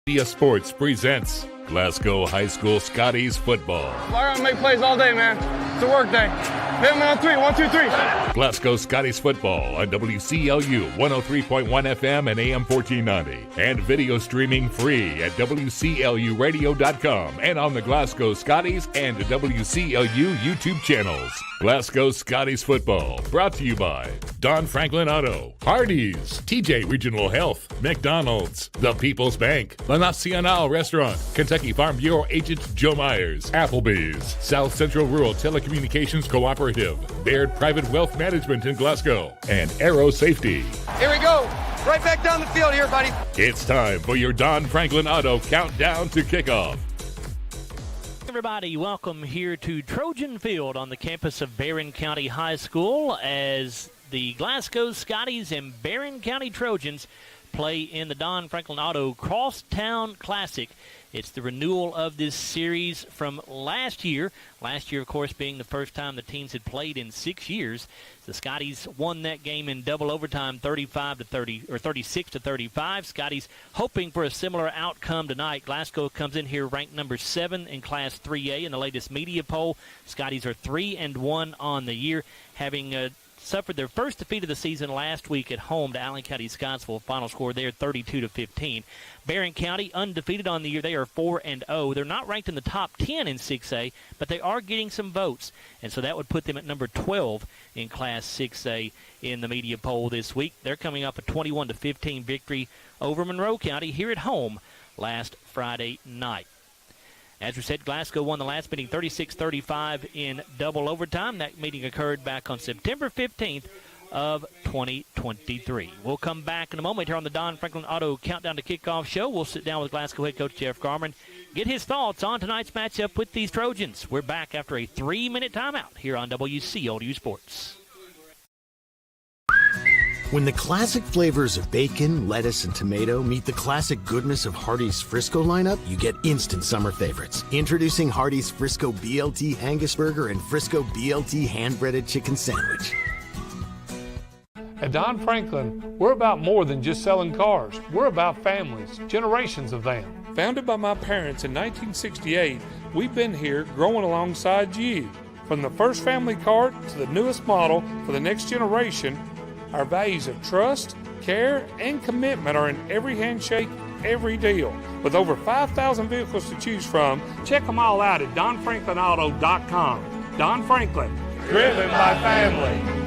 Media Sports presents Glasgow High School Scotties football. I gotta make plays all day, man. It's a work day. Hit him on three. 1, 2, 3. Glasgow Scotties football on WCLU 103.1 FM and AM 1490. And video streaming free at WCLUradio.com and on the Glasgow Scotties and WCLU YouTube channels. Glasgow Scotties football brought to you by Don Franklin Auto, Hardee's, TJ Regional Health, McDonald's, The People's Bank, La Nacional Restaurant, Kentucky Farm Bureau Agent Joe Myers, Applebee's, South Central Rural Telecommunications Cooperative, Baird Private Wealth Management in Glasgow, and Aero Safety. Here we go. Right back down the field here, buddy. It's time for your Don Franklin Auto countdown to kickoff. Everybody, welcome here to Trojan Field on the campus of Barren County High School as the Glasgow Scotties and Barren County Trojans play in the Don Franklin Auto Crosstown Classic. It's the renewal of this series from last year. Last year, of course, being the first time the teams had played in 6 years. The Scotties won that game in double overtime, 36-35. Scotties hoping for a similar outcome tonight. Glasgow comes in here ranked number 7 in Class 3A in the latest media poll. Scotties are 3-1 on the year, having suffered their first defeat of the season last week at home to Allen County Scottsville. Final score there 32-15. Barren County undefeated on the year. They are 4-0. They're not ranked in the top 10 in 6A, but they are getting some votes, and so that would put them at number 12 in Class 6A in the media poll this week. They're coming up a 21-15 victory over Monroe County here at home last Friday night. As we said, Glasgow won the last meeting 36-35 in double overtime. That meeting occurred back on September 15th of 2023. We'll come back in a moment here on the Don Franklin Auto Countdown to Kickoff show. We'll sit down with Glasgow head coach Jeff Garman, get his thoughts on tonight's matchup with these Trojans. We're back after a 3-minute timeout here on WCLU Sports. When the classic flavors of bacon, lettuce, and tomato meet the classic goodness of Hardee's Frisco lineup, you get instant summer favorites. Introducing Hardee's Frisco BLT Angus Burger and Frisco BLT Hand-Breaded Chicken Sandwich. At Don Franklin, we're about more than just selling cars. We're about families, generations of them. Founded by my parents in 1968, we've been here growing alongside you. From the first family car to the newest model for the next generation, our values of trust, care, and commitment are in every handshake, every deal. With over 5,000 vehicles to choose from, check them all out at DonFranklinAuto.com. Don Franklin, driven by family.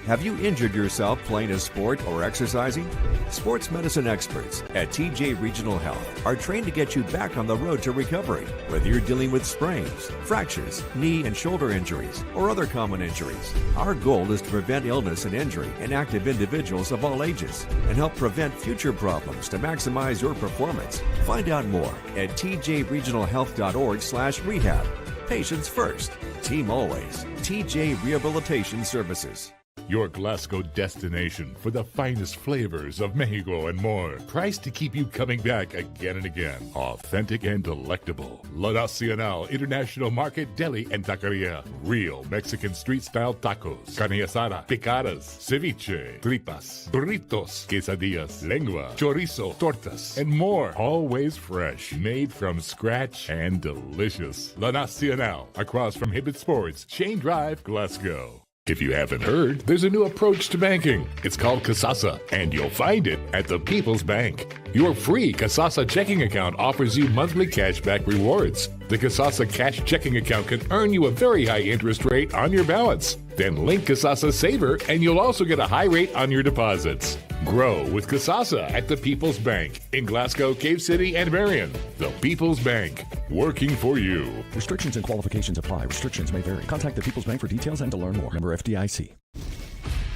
Have you injured yourself playing a sport or exercising? Sports medicine experts at TJ Regional Health are trained to get you back on the road to recovery. Whether you're dealing with sprains, fractures, knee and shoulder injuries, or other common injuries, our goal is to prevent illness and injury in active individuals of all ages and help prevent future problems to maximize your performance. Find out more at tjregionalhealth.org/rehab. Patients first, team always. TJ Rehabilitation Services. Your Glasgow destination for the finest flavors of Mexico and more. Priced to keep you coming back again and again. Authentic and delectable. La Nacional International Market Deli and Taqueria. Real Mexican street-style tacos. Carne asada, picadas, ceviche, tripas, burritos, quesadillas, lengua, chorizo, tortas, and more. Always fresh. Made from scratch and delicious. La Nacional. Across from Hibbett Sports, Shane Drive, Glasgow. If you haven't heard, there's a new approach to banking. It's called Kasasa, and you'll find it at the People's Bank. Your free Kasasa checking account offers you monthly cashback rewards. The Kasasa cash checking account can earn you a very high interest rate on your balance. Then link Kasasa Saver, and you'll also get a high rate on your deposits. Grow with Kasasa at the People's Bank in Glasgow, Cave City, and Marion. The People's Bank, working for you. Restrictions and qualifications apply. Restrictions may vary. Contact the People's Bank for details and to learn more. Member FDIC.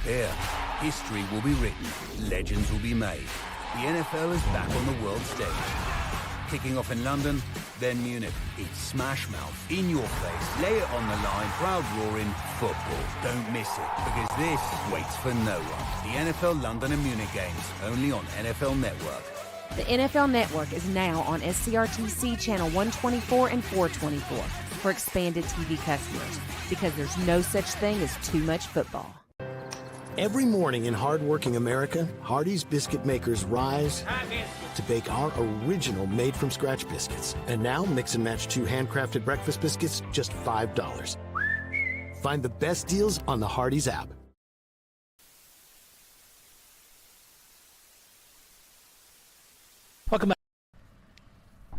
Here, history will be written. Legends will be made. The NFL is back on the world stage. Kicking off in London, then Munich. It's smash mouth, in your face, lay it on the line, proud roaring football. Don't miss it, because this waits for no one. The NFL London and Munich games, only on NFL Network. The NFL Network is now on SCRTC Channel 124 and 424 for expanded TV customers, because there's no such thing as too much football. Every morning in hardworking America, Hardee's biscuit makers rise to bake our original made-from-scratch biscuits. And now, mix and match 2 handcrafted breakfast biscuits, just $5. Find the best deals on the Hardee's app.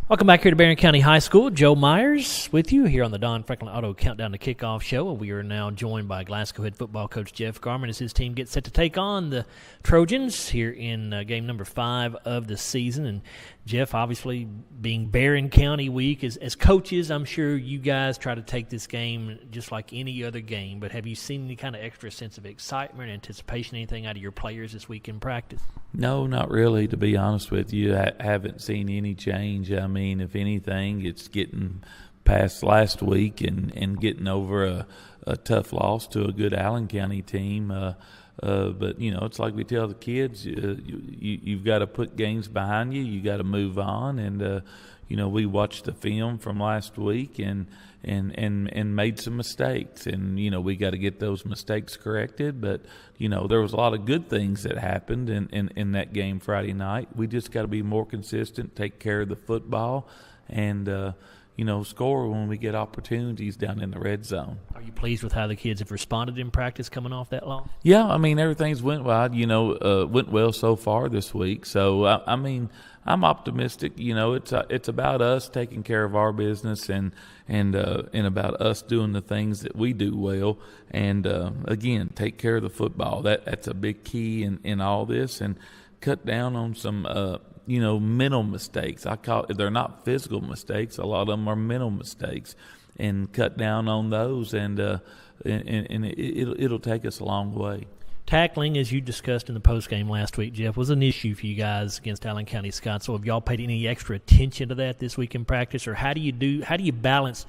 Welcome back here to Barren County High School. Joe Myers with you here on the Don Franklin Auto Countdown to Kickoff Show. We are now joined by Glasgow head football coach Jeff Garman as his team gets set to take on the Trojans here in game number 5 of the season. And Jeff, obviously being Barren County week, as coaches, I'm sure you guys try to take this game just like any other game. But have you seen any kind of extra sense of excitement, anticipation, anything out of your players this week in practice? No, not really, to be honest with you. I haven't seen any change. I mean, if anything, it's getting past last week and getting over a tough loss to a good Allen County team. But, it's like we tell the kids, you've got to put games behind you. You got to move on. And, we watched the film from last week and made some mistakes. And, we got to get those mistakes corrected. But, there was a lot of good things that happened in that game Friday night. We just got to be more consistent, take care of the football, and, score when we get opportunities down in the red zone. Are you pleased with how the kids have responded in practice coming off that loss? Yeah, I mean, everything's went well. Went well so far this week. So, I'm optimistic. It's about us taking care of our business and about us doing the things that we do well. And again, take care of the football. That's a big key in all this, and cut down on some mental mistakes. They're not physical mistakes. A lot of them are mental mistakes, and cut down on those, and it'll take us a long way. Tackling, as you discussed in the postgame last week, Jeff, was an issue for you guys against Allen County Scott. So have y'all paid any extra attention to that this week in practice, or how do you balance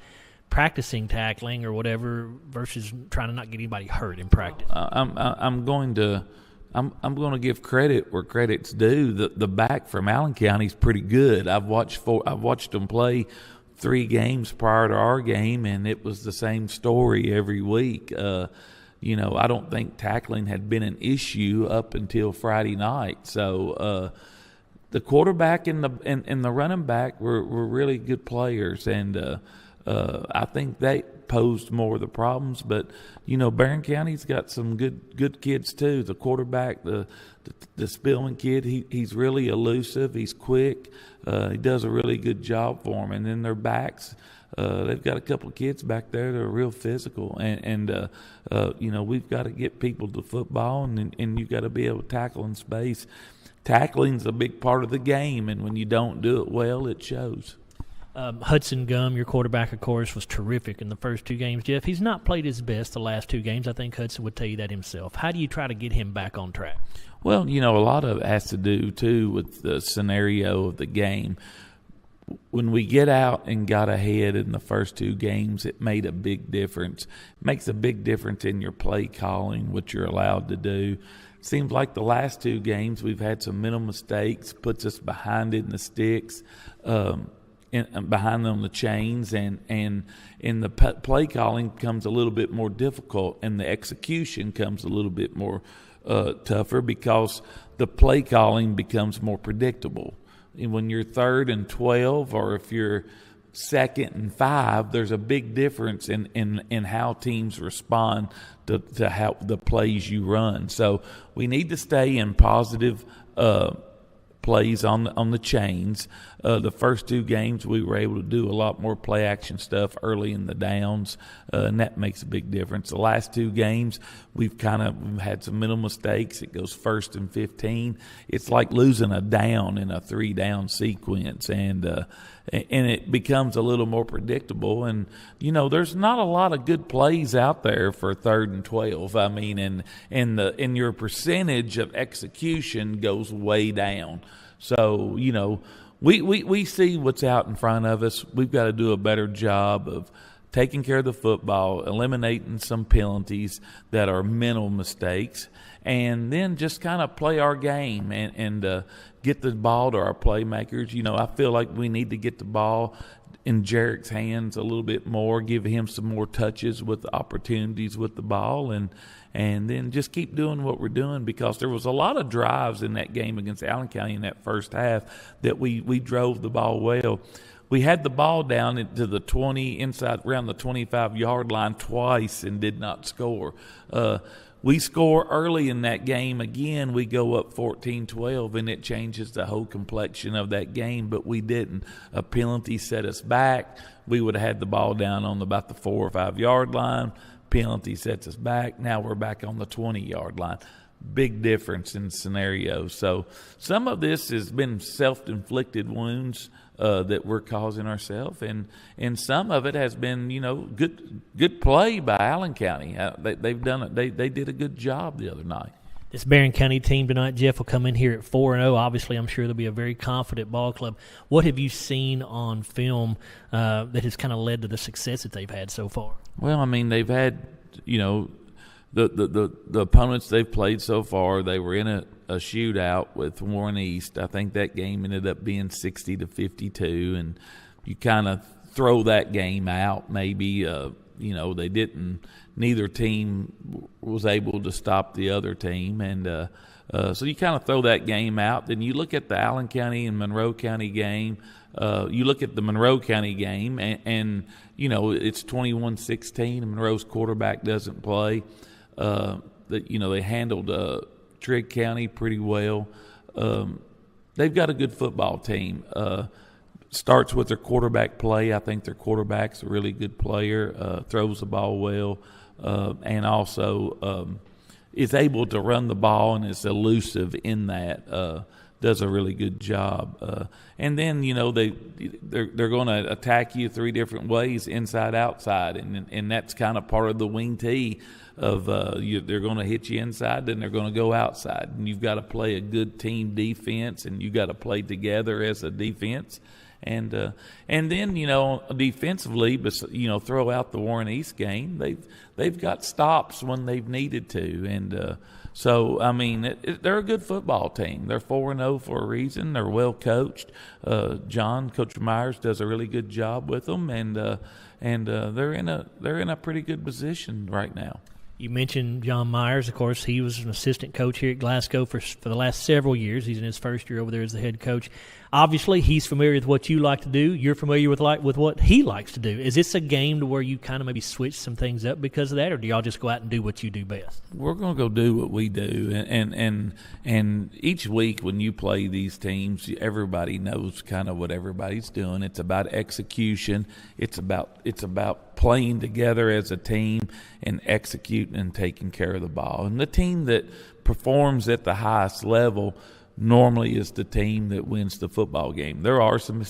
practicing tackling or whatever versus trying to not get anybody hurt in practice? I'm going to give credit where credit's due. The back from Allen County is pretty good. I've watched them play 3 games prior to our game, and it was the same story every week. I don't think tackling had been an issue up until Friday night. So the quarterback and the running back were really good players, and I think they posed more of the problems. But Barren County's got some good kids too. The quarterback, the Spillman kid, he's really elusive. He's quick. He does a really good job for them. And then their backs, they've got a couple of kids back there that are real physical. And we've got to get people to football, and you've got to be able to tackle in space. Tackling's a big part of the game, and when you don't do it well, it shows. Hudson Gum, your quarterback, of course, was terrific in the first 2 games. Jeff, he's not played his best the last 2 games. I think Hudson would tell you that himself. How do you try to get him back on track? Well, a lot of it has to do, too, with the scenario of the game. When we get out and got ahead in the first 2 games, it made a big difference. It makes a big difference in your play calling, what you're allowed to do. It seems like the last 2 games we've had some mental mistakes, puts us behind in the sticks, behind on the chains, and the play calling becomes a little bit more difficult, and the execution comes a little bit more tougher because the play calling becomes more predictable. And when you're 3rd and 12, or if you're 2nd and 5, there's a big difference in how teams respond to how the plays you run. So we need to stay in positive plays on the chains. The first 2 games we were able to do a lot more play action stuff early in the downs, and that makes a big difference. The last 2 games we've kind of had some mental mistakes. It goes 1st and 15. It's like losing a down in a 3-down sequence, and it becomes a little more predictable. And there's not a lot of good plays out there for 3rd and 12. I mean, and your percentage of execution goes way down. So we see what's out in front of us. We've got to do a better job of taking care of the football, eliminating some penalties that are mental mistakes, and then just kind of play our game and get the ball to our playmakers. I feel like we need to get the ball in Jarek's hands a little bit more, give him some more touches with opportunities with the ball, and then just keep doing what we're doing, because there was a lot of drives in that game against Allen County in that first half that we drove the ball well. We had the ball down into the 20, inside around the 25-yard line twice and did not score. We score early in that game again. We go up 14-12, and it changes the whole complexion of that game, but we didn't. A penalty set us back. We would have had the ball down on about the 4 or 5-yard line. Penalty sets us back. Now we're back on the 20-yard line. Big difference in scenarios. So some of this has been self-inflicted wounds that we're causing ourselves, and some of it has been, good play by Allen County. They've done it. They did a good job the other night. This Barren County team tonight, Jeff, will come in here at 4-0. Obviously, I'm sure they'll be a very confident ball club. What have you seen on film that has kind of led to the success that they've had so far? Well, I mean, they've had, the opponents they've played so far. They were in a shootout with Warren East. I think that game ended up being 60-52, and you kind of throw that game out. Maybe they didn't. Neither team was able to stop the other team, and so you kind of throw that game out. Then you look at the Allen County and Monroe County game. You look at the Monroe County game, and it's 21-16, and Monroe's quarterback doesn't play. They handled Trigg County pretty well. They've got a good football team. Starts with their quarterback play. I think their quarterback's a really good player, throws the ball well, and also is able to run the ball and is elusive in that. Does a really good job. And then, they're going to attack you 3 different ways, inside, outside, and that's kind of part of the wing tee of they're going to hit you inside, then they're going to go outside. And you've got to play a good team defense, and you've got to play together as a defense. And then, defensively, but throw out the Warren East game, they've got stops when they've needed to. And so, I mean, they're a good football team. They're 4-0 for a reason. They're well coached. Coach Myers does a really good job with them, and they're in a pretty good position right now. You mentioned John Myers. Of course, he was an assistant coach here at Glasgow for the last several years. He's in his first year over there as the head coach. Obviously, he's familiar with what you like to do. You're familiar with what he likes to do. Is this a game to where you kind of maybe switch some things up because of that, or do y'all just go out and do what you do best? We're going to go do what we do, and each week when you play these teams, everybody knows kind of what everybody's doing. It's about execution. It's about playing together as a team and executing and taking care of the ball. And the team that performs at the highest level normally is the team that wins the football game. There are some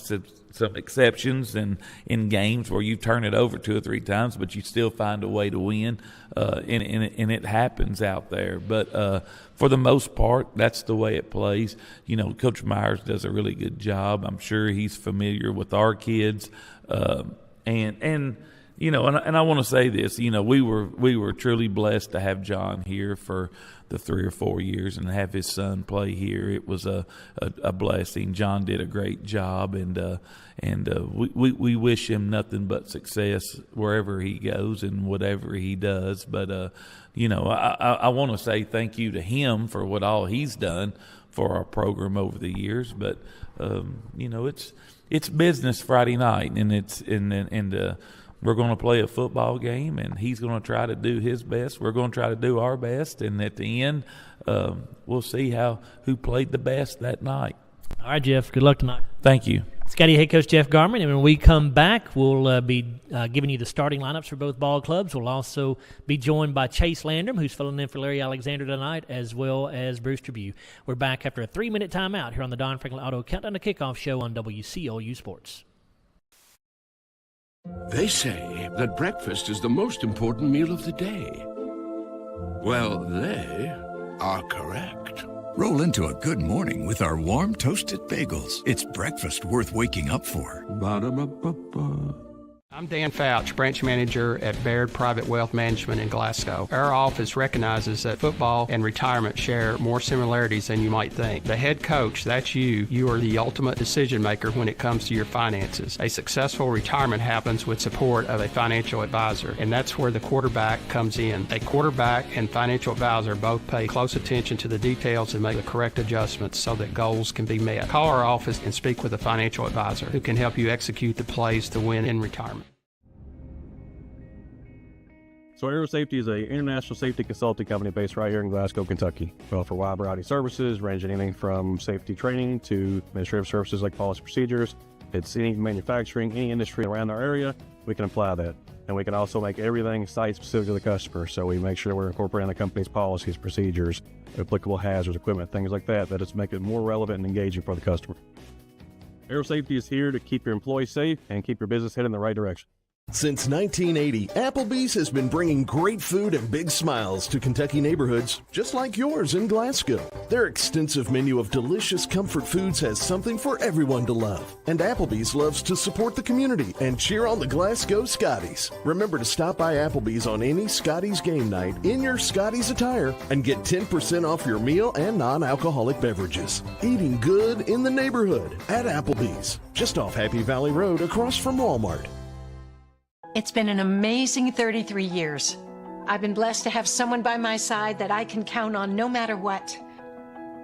exceptions in games where you turn it over 2 or 3 times, but you still find a way to win, and it happens out there. But for the most part, that's the way it plays. Coach Myers does a really good job. I'm sure he's familiar with our kids, and I want to say this. We were truly blessed to have John here for the 3 or 4 years and have his son play here. It was a blessing. John did a great job, and we wish him nothing but success wherever he goes and whatever he does. But I want to say thank you to him for what all he's done for our program over the years. But it's business Friday night, and we're going to play a football game, and he's going to try to do his best. We're going to try to do our best, and at the end, we'll see who played the best that night. All right, Jeff. Good luck tonight. Thank you. Scotty head coach Jeff Garman, and when we come back, we'll be giving you the starting lineups for both ball clubs. We'll also be joined by Chase Landrum, who's filling in for Larry Alexander tonight, as well as Bruce Tribune. We're back after a 3-minute timeout here on the Don Franklin Auto Countdown to Kickoff show on WCOU Sports. They say that breakfast is the most important meal of the day. Well, they are correct. Roll into a good morning with our warm toasted bagels. It's breakfast worth waking up for. Ba-da-ba-ba-ba. I'm Dan Fouch, branch manager at Baird Private Wealth Management in Glasgow. Our office recognizes that football and retirement share more similarities than you might think. The head coach, that's you. You are the ultimate decision maker when it comes to your finances. A successful retirement happens with support of a financial advisor, and that's where the quarterback comes in. A quarterback and financial advisor both pay close attention to the details and make the correct adjustments so that goals can be met. Call our office and speak with a financial advisor who can help you execute the plays to win in retirement. So Aero Safety is an international safety consulting company based right here in Glasgow, Kentucky. We offer a wide variety of services, ranging anything from safety training to administrative services like policy procedures. It's any manufacturing, any industry around our area, we can apply that. And we can also make everything site-specific to the customer. So we make sure we're incorporating the company's policies, procedures, applicable hazards, equipment, things like that, that it's make it more relevant and engaging for the customer. Aero Safety is here to keep your employees safe and keep your business headed in the right direction. Since 1980, Applebee's has been bringing great food and big smiles to Kentucky neighborhoods, just like yours in Glasgow. Their extensive menu of delicious comfort foods has something for everyone to love. And Applebee's loves to support the community and cheer on the Glasgow Scotties. Remember to stop by Applebee's on any Scotties game night in your Scotties attire and get 10% off your meal and non-alcoholic beverages. Eating good in the neighborhood at Applebee's, just off Happy Valley Road across from Walmart. It's been an amazing 33 years. I've been blessed to have someone by my side that I can count on no matter what.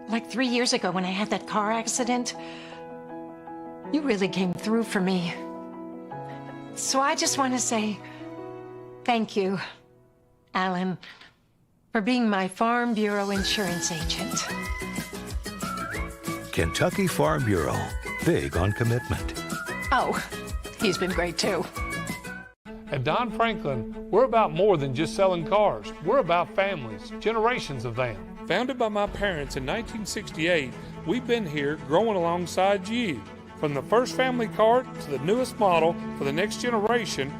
Like 3 years ago when I had that car accident, you really came through for me. So I just want to say thank you, Alan, for being my Farm Bureau insurance agent. Kentucky Farm Bureau, big on commitment. Oh, he's been great too. At Don Franklin, we're about more than just selling cars. We're about families, generations of them. Founded by my parents in 1968, we've been here growing alongside you. From the first family car to the newest model for the next generation,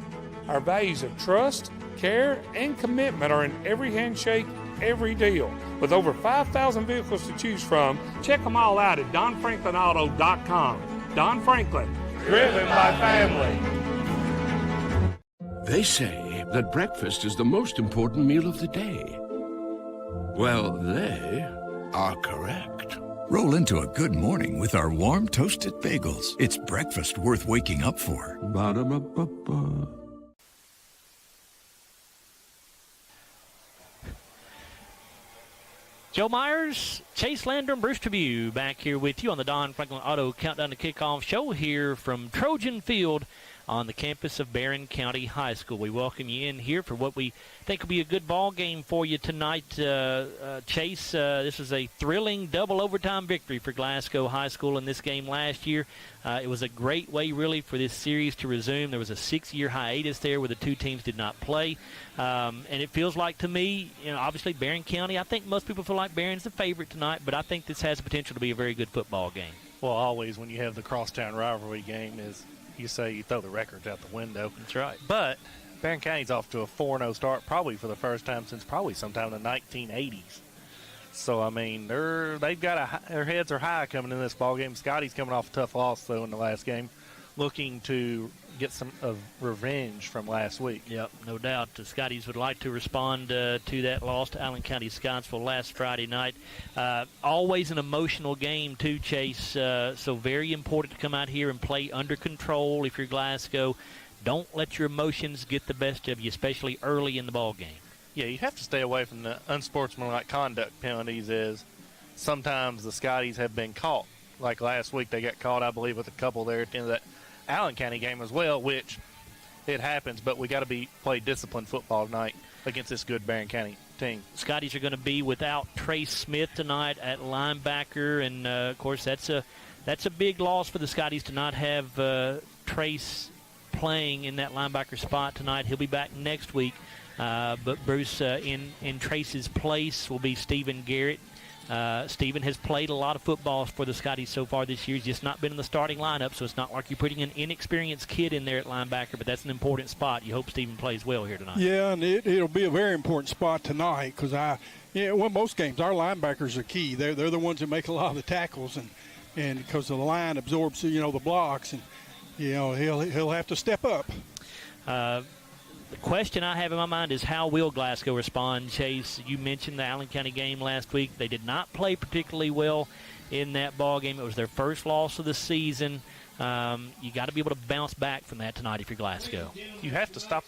our values of trust, care, and commitment are in every handshake, every deal. With over 5,000 vehicles to choose from, check them all out at DonFranklinAuto.com. Don Franklin, driven by family. They say that breakfast is the most important meal of the day. Well, they are correct. Roll into a good morning with our warm toasted bagels. It's breakfast worth waking up for. Ba-da-ba-ba-ba. Joe Myers, Chase Landrum, Bruce Tribune back here with you on the Don Franklin Auto Countdown to Kickoff show here from Trojan Field on the campus of Barren County High School. We welcome you in here for what we think will be a good ball game for you tonight. Chase, this is a thrilling double overtime victory for Glasgow High School in this game last year. It was a great way, really, for this series to resume. There was a 6-year hiatus there where the two teams did not play. And it feels like to me, obviously Barren County, I think most people feel like Barren's the favorite tonight, but I think this has the potential to be a very good football game. Well, always when you have the crosstown rivalry game is you say you throw the records out the window. That's right. But Barren County's off to a 4-0 start probably for the first time since probably sometime in the 1980s. So, I mean, they've got their heads are high coming in this ball game. Scotties coming off a tough loss, though, in the last game, looking to get some of revenge from last week. Yep, no doubt. The Scotties would like to respond to that loss to Allen County Scottsville last Friday night. Always an emotional game, too, Chase. So very important to come out here and play under control if you're Glasgow. Don't let your emotions get the best of you, especially early in the ball game. Yeah, you have to stay away from the unsportsmanlike conduct penalties, as sometimes the Scotties have been caught. Like last week, they got caught, I believe, with a couple there at the end of that Allen County game as well, which it happens, but we got to play disciplined football tonight against this good Barren County team. Scotties are going to be without Trace Smith tonight at linebacker, and of course that's a big loss for the Scotties to not have Trace playing in that linebacker spot tonight. He'll be back next week, but Bruce in Trace's place will be Stephen Garrett. Stephen has played a lot of football for the Scotties so far this year. He's just not been in the starting lineup, so it's not like you're putting an inexperienced kid in there at linebacker, but that's an important spot. You hope Stephen plays well here tonight. Yeah, and it'll be a very important spot tonight because most games, our linebackers are key. They're the ones that make a lot of the tackles, and because the line absorbs, the blocks, and he'll have to step up. The question I have in my mind is how will Glasgow respond? Chase, you mentioned the Allen County game last week. They did not play particularly well in that ball game. It was their first loss of the season. You got to be able to bounce back from that tonight if you're Glasgow. You have to stop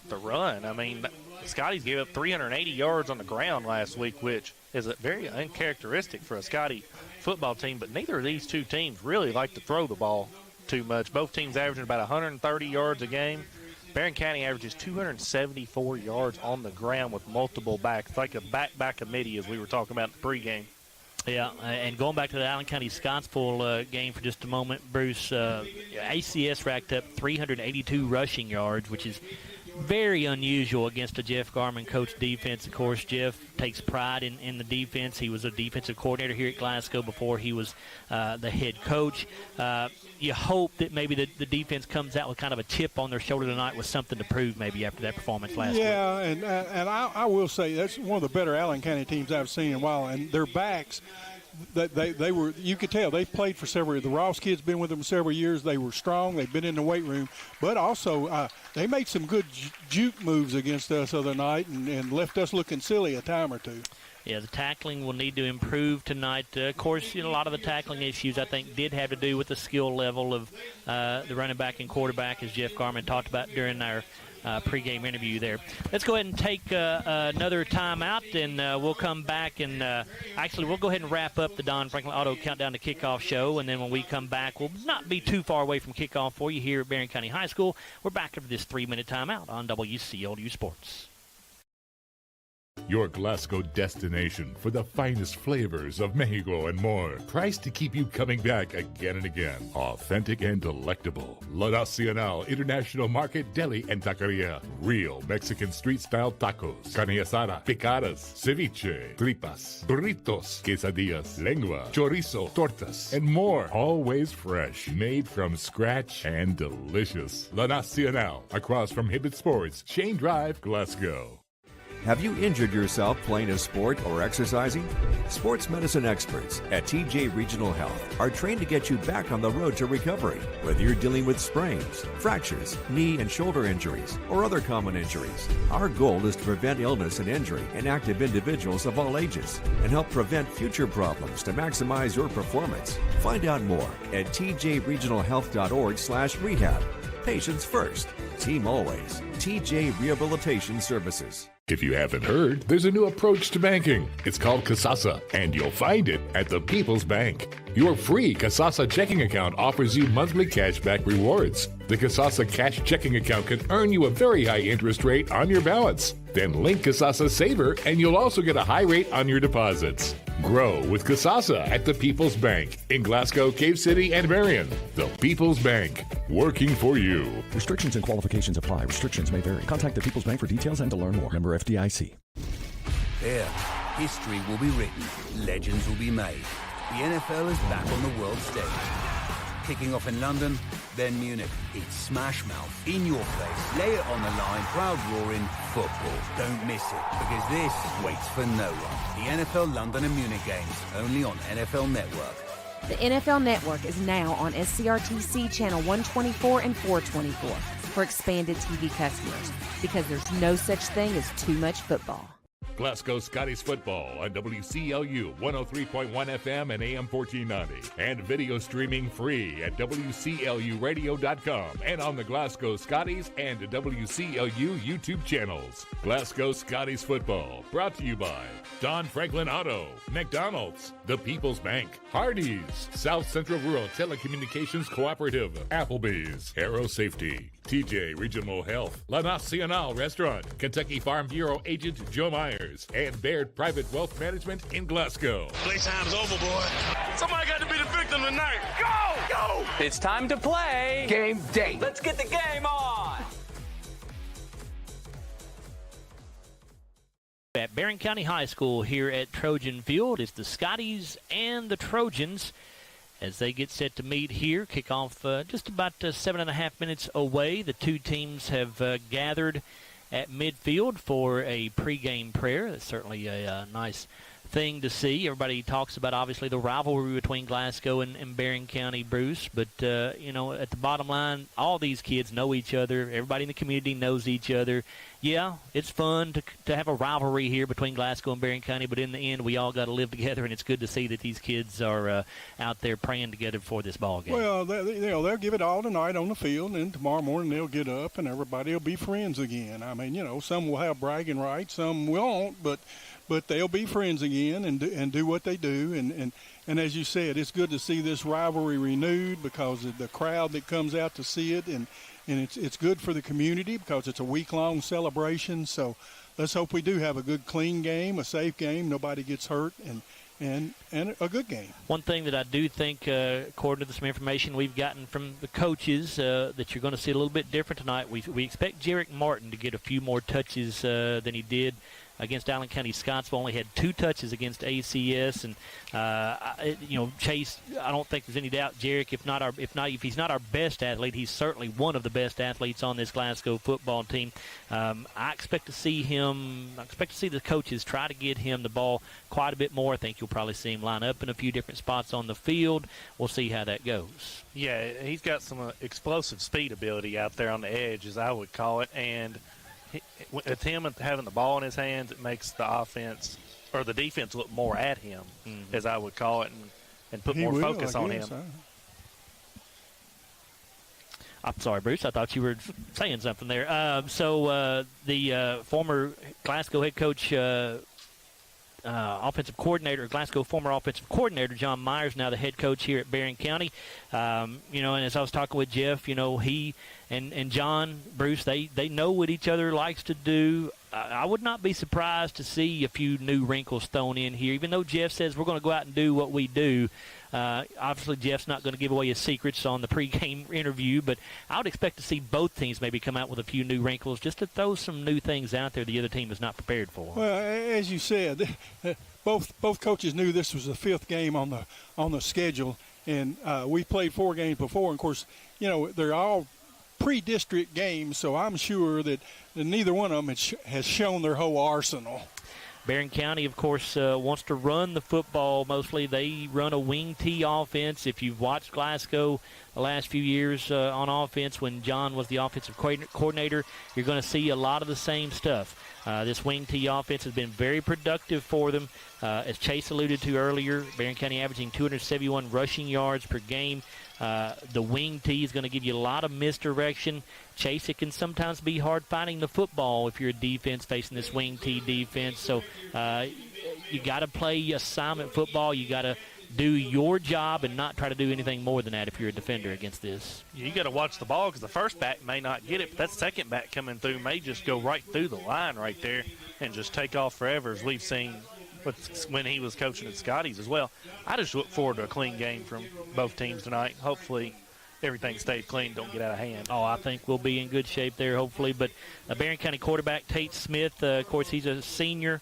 the run. I mean, the Scotties gave up 380 yards on the ground last week, which is very uncharacteristic for a Scottie football team. But neither of these two teams really like to throw the ball too much. Both teams averaging about 130 yards a game. Barren County averages 274 yards on the ground with multiple backs, like a back committee, as we were talking about in the pregame. Yeah, and going back to the Allen County Scottsville game for just a moment, Bruce, ACS racked up 382 rushing yards, which is very unusual against a Jeff Garman coach defense. Of course, Jeff takes pride in the defense. He was a defensive coordinator here at Glasgow before he was the head coach. You hope that maybe the defense comes out with kind of a chip on their shoulder tonight with something to prove maybe after that performance last week. Yeah, and I will say that's one of the better Allen County teams I've seen in a while, and their backs, they were, you could tell they played for several. The Ross kids been with them several years. They were strong. They've been in the weight room, but also they made some good juke moves against us the other night and left us looking silly a time or two. Yeah, the tackling will need to improve tonight. Of course, a lot of the tackling issues, I think, did have to do with the skill level of the running back and quarterback, as Jeff Garman talked about during our pregame interview there. Let's go ahead and take another timeout, and we'll come back. And actually, we'll go ahead and wrap up the Don Franklin Auto Countdown to Kickoff show, and then when we come back, we'll not be too far away from kickoff for you here at Barren County High School. We're back after this 3-minute timeout on WCLU Sports. Your Glasgow destination for the finest flavors of Mexico and more. Priced to keep you coming back again and again. Authentic and delectable. La Nacional International Market Deli and Taqueria. Real Mexican street-style tacos. Carne asada, picadas, ceviche, tripas, burritos, quesadillas, lengua, chorizo, tortas, and more. Always fresh. Made from scratch and delicious. La Nacional. Across from Hibbett Sports, Shane Drive, Glasgow. Have you injured yourself playing a sport or exercising? Sports medicine experts at TJ Regional Health are trained to get you back on the road to recovery. Whether you're dealing with sprains, fractures, knee and shoulder injuries, or other common injuries, our goal is to prevent illness and injury in active individuals of all ages and help prevent future problems to maximize your performance. Find out more at tjregionalhealth.org/rehab. Patients first, team always. TJ Rehabilitation Services. If you haven't heard, there's a new approach to banking. It's called Kasasa, and you'll find it at the People's Bank. Your free Kasasa checking account offers you monthly cashback rewards. The Kasasa cash checking account can earn you a very high interest rate on your balance. Then link Kasasa Saver, and you'll also get a high rate on your deposits. Grow with Kasasa at the People's Bank in Glasgow, Cave City, and Marion. The People's Bank, working for you. Restrictions and qualifications apply. Restrictions may vary. Contact the People's Bank for details and to learn more. Member FDIC. There, history will be written. Legends will be made. The NFL is back on the world stage. Kicking off in London, then Munich. It's smash mouth, in your face, lay it on the line, crowd roaring, football. Don't miss it, because this waits for no one. The NFL London and Munich games, only on NFL Network. The NFL Network is now on SCRTC Channel 124 and 424 for expanded TV customers, because there's no such thing as too much football. Glasgow Scotties football on WCLU 103.1 FM and AM 1490. And video streaming free at WCLUradio.com and on the Glasgow Scotties and WCLU YouTube channels. Glasgow Scotties football, brought to you by Don Franklin Auto, McDonald's, The People's Bank, Hardee's, South Central Rural Telecommunications Cooperative, Applebee's, Aero Safety, TJ Regional Health, La Nacional Restaurant, Kentucky Farm Bureau Agent Joe Myers, and Baird Private Wealth Management in Glasgow. Playtime's over, boy. Somebody got to be the victim tonight. Go! Go! It's time to play. Game day. Let's get the game on. At Barren County High School here at Trojan Field, it's the Scotties and the Trojans as they get set to meet here. Kickoff just about 7.5 minutes away. The two teams have gathered at midfield for a pregame prayer. That's certainly a nice thing to see. Everybody talks about, obviously, the rivalry between Glasgow and Barren County, Bruce. But, at the bottom line, all these kids know each other. Everybody in the community knows each other. Yeah, it's fun to have a rivalry here between Glasgow and Barren County, but in the end, we all got to live together, and it's good to see that these kids are out there praying together for this ball game. Well, they'll give it all tonight on the field, and tomorrow morning they'll get up, and everybody will be friends again. I mean, some will have bragging rights, some won't, but they'll be friends again and do what they do. And as you said, it's good to see this rivalry renewed because of the crowd that comes out to see it, and it's good for the community because it's a week-long celebration. So let's hope we do have a good, clean game, a safe game, nobody gets hurt, and a good game. One thing that I do think, according to some information we've gotten from the coaches, that you're going to see a little bit different tonight. We expect Jarek Martin to get a few more touches than he did against Allen County Scottsville. Only had 2 touches against ACS, and Chase. I don't think there's any doubt. Jarek, if he's not our best athlete, he's certainly one of the best athletes on this Glasgow football team. I expect to see him. I expect to see the coaches try to get him the ball quite a bit more. I think you'll probably see him line up in a few different spots on the field. We'll see how that goes. Yeah, he's got some explosive speed ability out there on the edge, as I would call it, and it's him having the ball in his hands. It makes the offense or the defense look more at him, as I would call it, and put more focus on him. I'm sorry, Bruce. I thought you were saying something there. The former Glasgow head coach, former offensive coordinator John Myers, now the head coach here at Barren County. And as I was talking with Jeff, he and John, Bruce, they know what each other likes to do. I would not be surprised to see a few new wrinkles thrown in here, even though Jeff says we're going to go out and do what we do. Obviously, Jeff's not going to give away his secrets on the pregame interview, but I would expect to see both teams maybe come out with a few new wrinkles just to throw some new things out there the other team is not prepared for. Well, as you said, both coaches knew this was the 5th game on the schedule, and we played 4 games before. And of course, they're all pre-district games, so I'm sure that neither one of them has shown their whole arsenal. Barren County, of course, wants to run the football mostly. They run a wing T offense. If you've watched Glasgow the last few years on offense when John was the offensive coordinator, you're going to see a lot of the same stuff. This wing T offense has been very productive for them. As Chase alluded to earlier, Barren County averaging 271 rushing yards per game. The wing T is going to give you a lot of misdirection. Chase, it can sometimes be hard finding the football if you're a defense facing this wing T defense. So you got to play assignment football. You got to do your job and not try to do anything more than that if you're a defender against this. You got to watch the ball because the first back may not get it, but that second back coming through may just go right through the line right there and just take off forever, as we've seen when he was coaching at Scotties as well. I just look forward to a clean game from both teams tonight. Hopefully everything stays clean, don't get out of hand. Oh, I think we'll be in good shape there, hopefully. But Barren County quarterback Tate Smith, of course, he's a senior.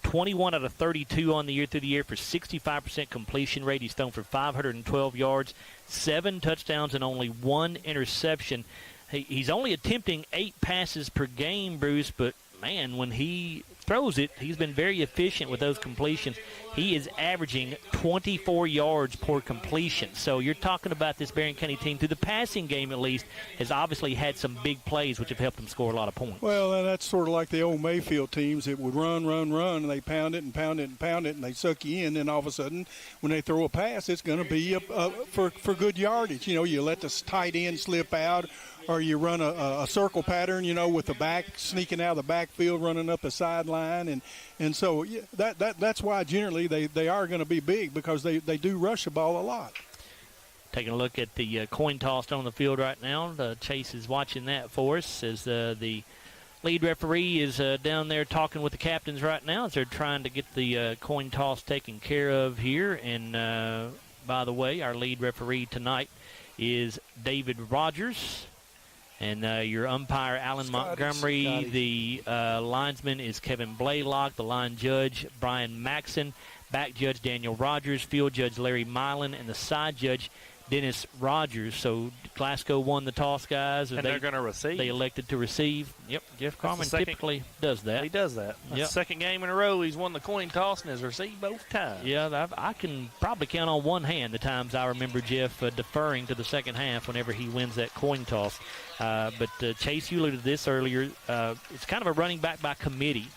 21 out of 32 on the year through the year for 65% completion rate. He's thrown for 512 yards, 7 touchdowns, and only 1 interception. He's only attempting 8 passes per game, Bruce, but, man, when he throws it, he's been very efficient with those completions. He is averaging 24 yards per completion. So you're talking about this Barren County team, through the passing game at least, has obviously had some big plays which have helped them score a lot of points. Well, that's sort of like the old Mayfield teams that would run, and they pound it, and they suck you in. Then all of a sudden, when they throw a pass, it's going to be for good yardage. You let the tight end slip out, or you run a circle pattern, with the back sneaking out of the backfield, running up the sideline. And so that's why generally they are going to be big, because they do rush the ball a lot. Taking a look at the coin toss on the field right now. Chase is watching that for us as the lead referee is down there talking with the captains right now as they're trying to get the coin toss taken care of here. And, by the way, our lead referee tonight is David Rogers. And your umpire, Alan Montgomery. Scottie. The linesman is Kevin Blaylock. The line judge, Brian Maxson. Back judge, Daniel Rogers. Field judge, Larry Milan. And the side judge, Dennis Rogers. So Glasgow won the toss, guys. And they're going to receive. They elected to receive. Yep, Jeff Carmen typically does that. He does that. That's the second game in a row he's won the coin toss and has received both times. Yeah, I can probably count on one hand the times I remember Jeff deferring to the second half whenever he wins that coin toss. But Chase, you alluded to this earlier. It's kind of a running back by committee.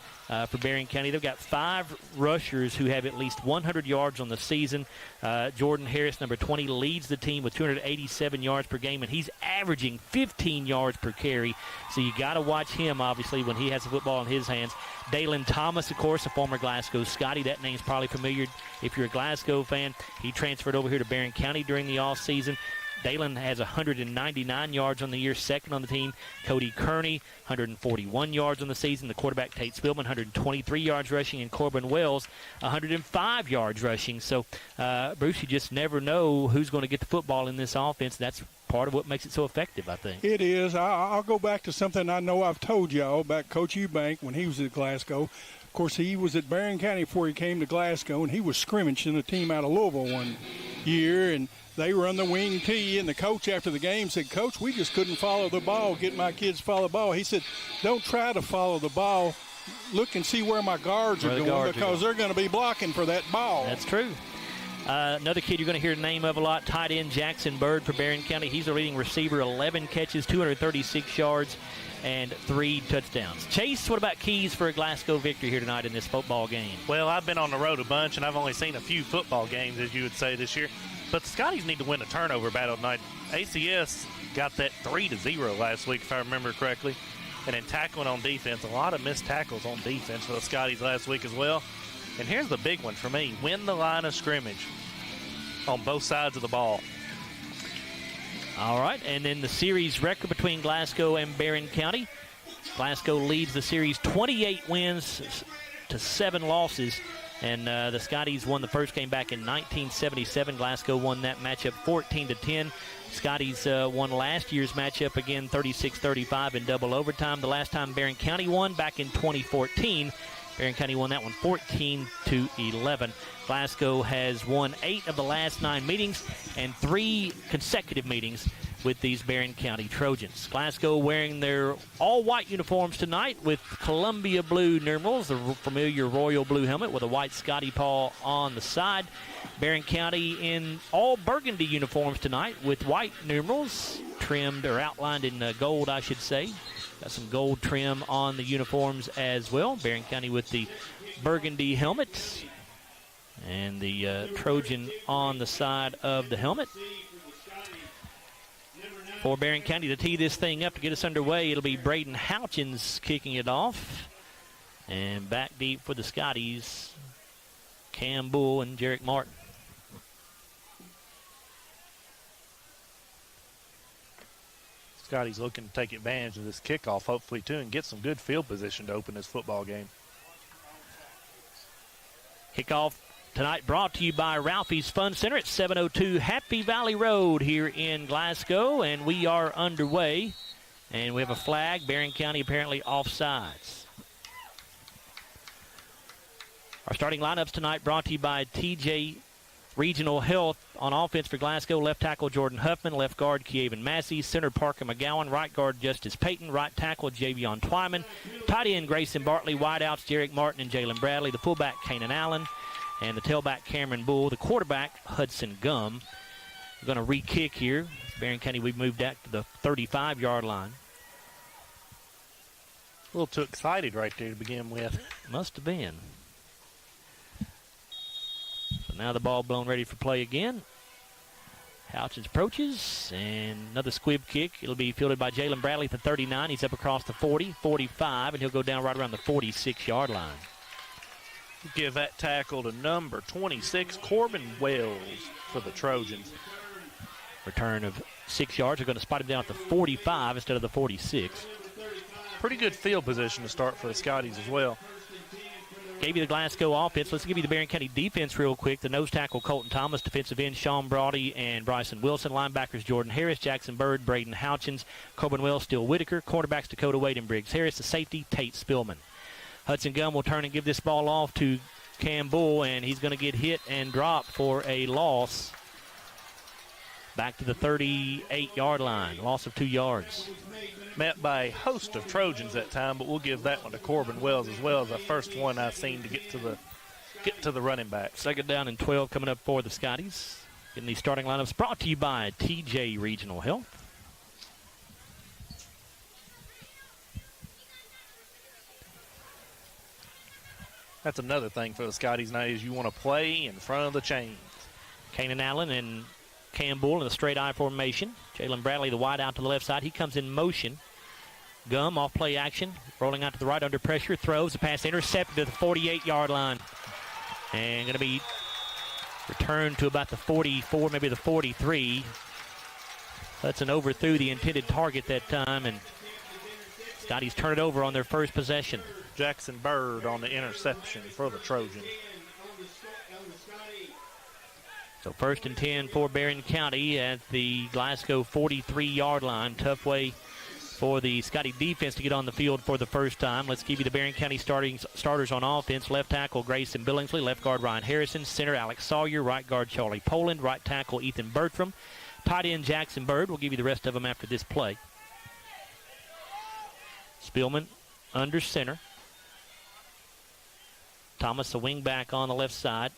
For Barren County. They've got 5 rushers who have at least 100 yards on the season. Jordan Harris, number 20, leads the team with 287 yards per game, and he's averaging 15 yards per carry. So you got to watch him, obviously, when he has the football in his hands. Dalen Thomas, of course, a former Glasgow Scottie. That name's probably familiar if you're a Glasgow fan. He transferred over here to Barren County during the offseason. Dalen has 199 yards on the year, second on the team. Cody Kearney, 141 yards on the season. The quarterback, Tate Spillman, 123 yards rushing. And Corbin Wells, 105 yards rushing. So, Bruce, you just never know who's going to get the football in this offense. That's part of what makes it so effective, I think. It is. I'll go back to something I know I've told y'all about Coach Eubank when he was at Glasgow. Of course, he was at Barren County before he came to Glasgow, and he was scrimmaging a team out of Louisville one year, and they were on the wing tee, and the coach after the game said, Coach, we just couldn't follow the ball, get my kids to follow the ball. He said, don't try to follow the ball. Look and see where my guards are going because they're going to be blocking for that ball. That's true. Another kid you're going to hear the name of a lot, tight end Jackson Bird for Barren County. He's a leading receiver, 11 catches, 236 yards, and 3 touchdowns. Chase, what about keys for a Glasgow victory here tonight in this football game? Well, I've been on the road a bunch, and I've only seen a few football games, as you would say, this year. But the Scotties need to win a turnover battle tonight. ACS got that 3-0 last week, if I remember correctly. And then tackling on defense, a lot of missed tackles on defense for the Scotties last week as well. And here's the big one for me. Win the line of scrimmage on both sides of the ball. All right, and then the series record between Glasgow and Barren County. Glasgow leads the series 28 wins to 7 losses. And the Scotties won the first game back in 1977. Glasgow won that matchup 14-10. Scotties won last year's matchup again 36-35 in double overtime. The last time Barren County won back in 2014. Barren County won that one 14-11. Glasgow has won 8 of the last 9 meetings and 3 consecutive meetings with these Barren County Trojans. Glasgow wearing their all-white uniforms tonight with Columbia blue numerals, the familiar royal blue helmet with a white Scottie paw on the side. Barren County in all burgundy uniforms tonight with white numerals, trimmed or outlined in gold, I should say. Got some gold trim on the uniforms as well. Barren County with the burgundy helmet and the Trojan on the side of the helmet. For Barren County to tee this thing up to get us underway, it'll be Braden Houchins kicking it off. And back deep for the Scotties, Cam Bull and Jarek Martin. Scotties looking to take advantage of this kickoff, hopefully, too, and get some good field position to open this football game. Kickoff tonight brought to you by Ralphie's Fun Center at 702 Happy Valley Road here in Glasgow, and we are underway. And we have a flag. Barren County apparently offsides. Our starting lineups tonight brought to you by TJ Regional Health. On offense for Glasgow, left tackle Jordan Huffman, left guard Kievan Massey, center Parker McGowan, right guard Justice Payton, right tackle Javion Twyman, tight end Grayson Bartley, wideouts Jarek Martin and Jalen Bradley, the fullback Kanan Allen, and the tailback Cameron Bull, the quarterback Hudson Gum. We're going to re-kick here. Barren County, we've moved back to the 35-yard line. A little too excited right there to begin with. Must have been. So now the ball blown ready for play again. Houchins approaches, and another squib kick. It'll be fielded by Jalen Bradley at the 39. He's up across the 40, 45, and he'll go down right around the 46-yard line. Give that tackle to number 26, Corbin Wells for the Trojans. Return of 6 yards. They're going to spot him down at the 45 instead of the 46. Pretty good field position to start for the Scotties as well. Gave you the Glasgow offense. Let's give you the Barren County defense real quick. The nose tackle, Colton Thomas. Defensive end, Sean Brody and Bryson Wilson. Linebackers, Jordan Harris, Jackson Bird, Braden Houchins, Corbin Wells, Steele Whitaker. Cornerbacks, Dakota Wade and Briggs Harris. The safety, Tate Spillman. Hudson Gum will turn and give this ball off to Cam Bull, and he's going to get hit and drop for a loss. back to the 38-yard line. Loss of 2 yards. Met by a host of Trojans that time, but we'll give that one to Corbin Wells as well as the first one I've seen to get to the running back. Second down and 12 coming up for the Scotties. In the starting lineups brought to you by TJ Regional Health. That's another thing for the Scotties now is you want to play in front of the chains. Kanan Allen and Campbell in a straight I formation. Jalen Bradley, the wide out to the left side. He comes in motion. Gum off play action. Rolling out to the right under pressure. Throws. The pass intercepted to the 48-yard line. And going to be returned to about the 44, maybe the 43. Hudson overthrew the intended target that time. And Scotties turn it over on their first possession. Jackson Bird on the interception for the Trojans. So 1st and 10 for Barren County at the Glasgow 43-yard line. Tough way for the Scottie defense to get on the field for the first time. Let's give you the Barren County starters on offense. Left tackle Grayson Billingsley, left guard Ryan Harrison, center Alex Sawyer, right guard Charlie Poland, right tackle Ethan Bertram, tight end Jackson Bird. We'll give you the rest of them after this play. Spielman under center. Thomas, the wingback on the left side.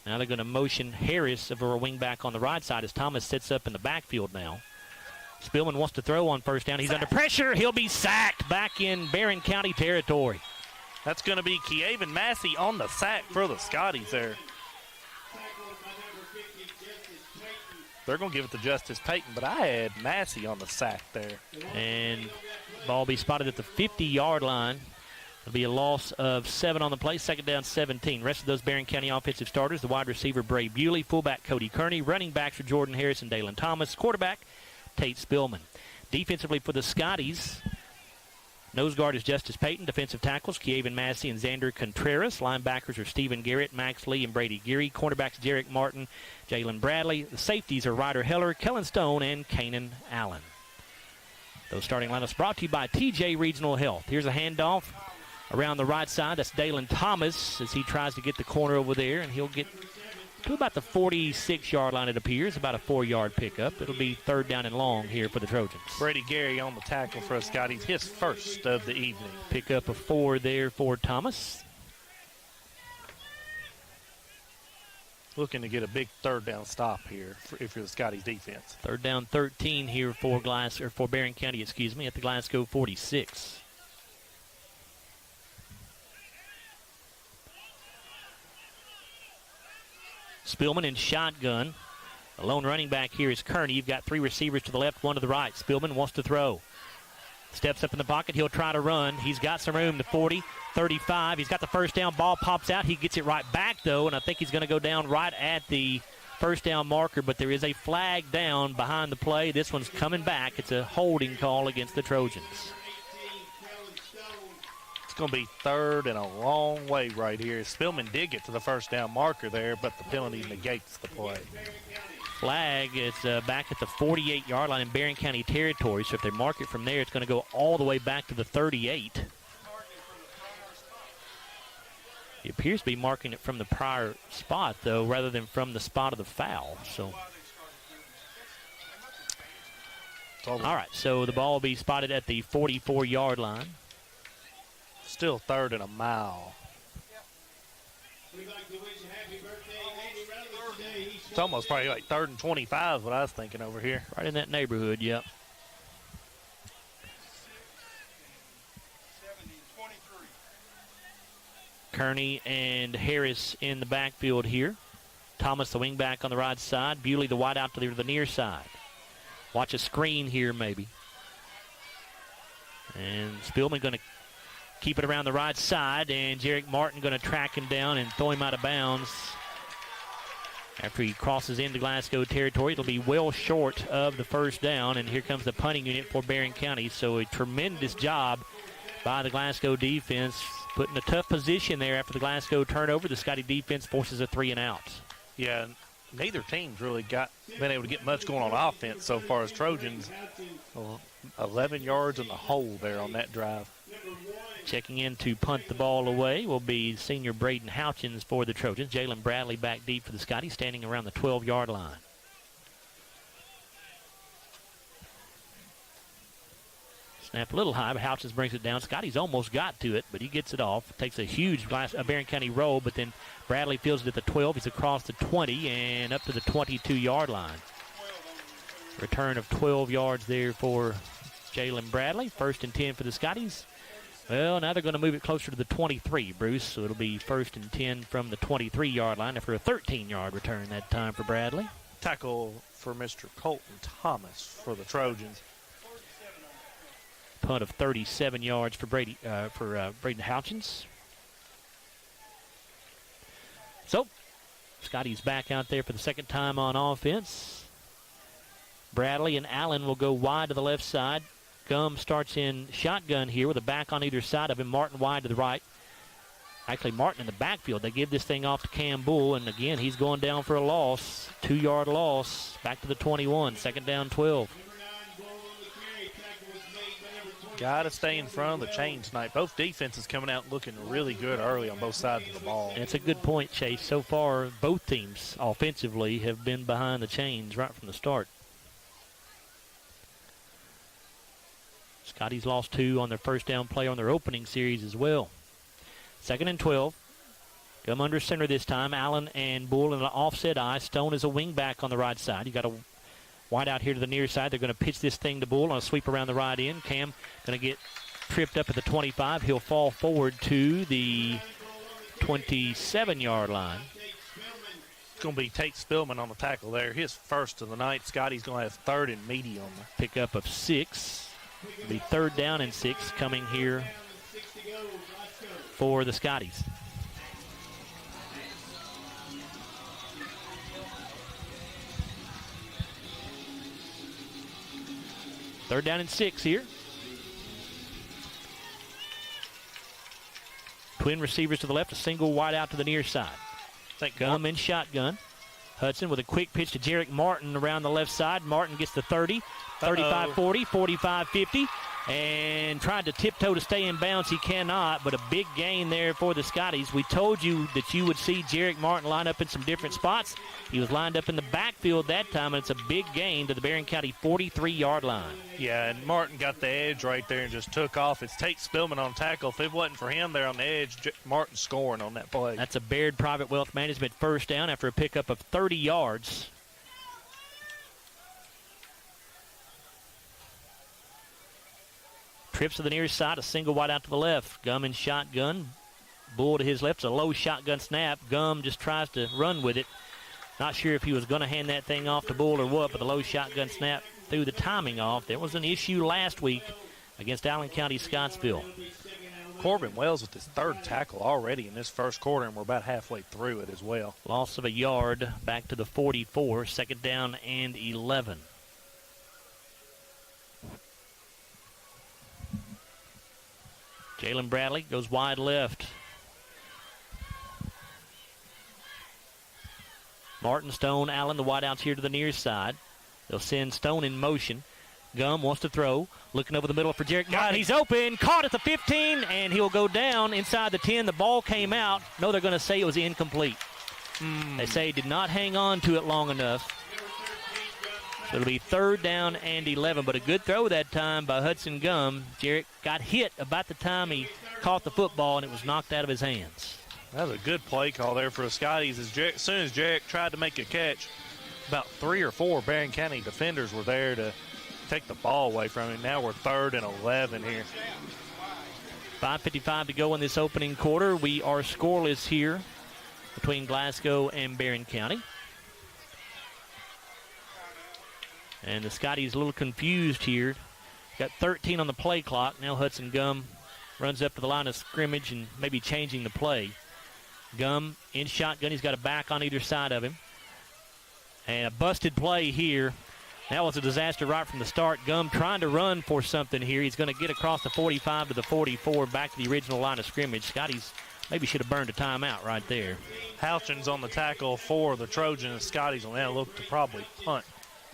Now they're going to motion Harris over a wingback on the right side as Thomas sits up in the backfield now. Spielman wants to throw on first down. He's under pressure. He'll be sacked back in Barren County territory. That's going to be Keaven Massey on the sack for the Scotties there. They're going to give it to Justice Payton, but I had Massey on the sack there. And ball be spotted at the 50-yard line. It'll be a loss of 7 on the play. Second down, 17. Rest of those Barren County offensive starters, the wide receiver Bray Bewley, fullback Cody Kearney, running backs are Jordan Harris and Dalen Thomas, quarterback Tate Spielman. Defensively for the Scotties, nose guard is Justice Payton, defensive tackles Keaven Massey and Xander Contreras, linebackers are Stephen Garrett, Max Lee, and Brady Geary, cornerbacks Jarek Martin, Jalen Bradley, the safeties are Ryder Heller, Kellen Stone, and Kanan Allen. Those starting lineups brought to you by TJ Regional Health. Here's a handoff around the right side. That's Dalen Thomas as he tries to get the corner over there, and he'll get to about the 46-yard line, it appears, about a 4-yard pickup. It'll be 3rd down and long here for the Trojans. Brady Geary on the tackle for the Scotties, his first of the evening. Pickup of 4 there for Thomas. Looking to get a big 3rd down stop here if you're the Scotties defense. 3rd down 13 here for Barren County, at the Glasgow 46. Spielman in shotgun. The lone running back here is Kearney. You've got 3 receivers to the left, 1 to the right. Spielman wants to throw. Steps up in the pocket. He'll try to run. He's got some room to 40, 35. He's got the first down. Ball pops out. He gets it right back, though, and I think he's going to go down right at the first down marker, but there is a flag down behind the play. This one's coming back. It's a holding call against the Trojans. It's going to be 3rd and a long way right here. Spielman did get to the first down marker there, but the penalty negates the play. Flag is back at the 48-yard line in Barren County territory, so if they mark it from there, it's going to go all the way back to the 38. He appears to be marking it from the prior spot, though, rather than from the spot of the foul. So, all right, so the ball will be spotted at the 44-yard line. Still 3rd and a mile. It's almost probably like 3rd and 25 is what I was thinking over here. Right in that neighborhood, yep. Kearney and Harris in the backfield here. Thomas, the wingback on the right side. Bewley, the wide out to the near side. Watch a screen here, maybe. And Spielman going to keep it around the right side, and Jarek Martin going to track him down and throw him out of bounds. After he crosses into Glasgow territory, it'll be well short of the first down, and here comes the punting unit for Barren County. So a tremendous job by the Glasgow defense, put in a tough position there after the Glasgow turnover. The Scottie defense forces a 3 and out. Yeah, neither team's really been able to get much going on offense so far as Trojans. 11 yards in the hole there on that drive. Checking in to punt the ball away will be senior Braden Houchins for the Trojans. Jalen Bradley back deep for the Scotties, standing around the 12-yard line. Snap a little high, but Houchins brings it down. Scotty's almost got to it, but he gets it off. Takes a huge Barren County roll, but then Bradley fields it at the 12. He's across the 20 and up to the 22-yard line. Return of 12 yards there for Jalen Bradley. 1st and 10 for the Scotties. Well, now they're going to move it closer to the 23, Bruce. So it'll be 1st and 10 from the 23-yard line after a 13-yard return that time for Bradley. Tackle for Mr. Colton Thomas for the Trojans. Punt of 37 yards for Braden Houchins. So, Scotty's back out there for the second time on offense. Bradley and Allen will go wide to the left side. Gum starts in shotgun here with a back on either side of him. Martin wide to the right. Actually, Martin in the backfield. They give this thing off to Cam Bull, and again, he's going down for a loss. 2-yard loss. Back to the 21. 2nd down, 12. Got to stay in front of the chain tonight. Both defenses coming out looking really good early on both sides of the ball. That's a good point, Chase. So far, both teams offensively have been behind the chains right from the start. Scotty's lost 2 on their first down play on their opening series as well. 2nd and 12. Come under center this time. Allen and Bull in an offset eye. Stone is a wing back on the right side. You got a wide out here to the near side. They're going to pitch this thing to Bull on a sweep around the right end. Cam going to get tripped up at the 25. He'll fall forward to the 27-yard line. It's going to be Tate Spillman on the tackle there. His first of the night. Scotty's going to have 3rd and medium. Pickup of 6. It'll be 3rd down and 6 coming here for the Scotties. Third down and 6 here. Twin receivers to the left, a single wide out to the near side. Gum in shotgun. Hudson with a quick pitch to Jarek Martin around the left side. Martin gets the 30, 35-40, 45-50, and tried to tiptoe to stay in bounds. He cannot, but a big gain there for the Scotties. We told you that you would see Jarek Martin line up in some different spots. He was lined up in the backfield that time, and it's a big gain to the Barren County 43-yard line. Yeah, and Martin got the edge right there and just took off. It's Tate Spillman on tackle. If it wasn't for him there on the edge, Martin scoring on that play. That's a Baird Private Wealth Management first down after a pickup of 30 yards. Trips to the near side, a single wide out to the left. Gum in shotgun. Bull to his left. It's a low shotgun snap. Gum just tries to run with it. Not sure if he was going to hand that thing off to Bull or what, but the low shotgun snap threw the timing off. There was an issue last week against Allen County Scottsville. Corbin Wells with his 3rd tackle already in this first quarter, and we're about halfway through it as well. Loss of a yard back to the 44. 2nd down and 11. Jalen Bradley goes wide left. Martin, Stone, Allen, the wideouts here to the near side. They'll send Stone in motion. Gum wants to throw. Looking over the middle for Jarek Martin. He's open. Caught at the 15, and he'll go down inside the 10. The ball came out. No, they're going to say it was incomplete. They say he did not hang on to it long enough. So it'll be 3rd down and 11, but a good throw that time by Hudson Gum. Jarek got hit about the time he caught the football, and it was knocked out of his hands. That was a good play call there for the Scotties. As soon as Jarek tried to make a catch, about 3 or 4 Barren County defenders were there to take the ball away from him. Now we're 3rd and 11 here. 5:55 to go in this opening quarter. We are scoreless here between Glasgow and Barren County. And the Scotties a little confused here. Got 13 on the play clock. Now Hudson Gum runs up to the line of scrimmage and maybe changing the play. Gum in shotgun. He's got a back on either side of him. And a busted play here. That was a disaster right from the start. Gum trying to run for something here. He's going to get across the 45 to the 44, back to the original line of scrimmage. Scotties maybe should have burned a timeout right there. Houchins on the tackle for the Trojans. Scotties will now look to probably punt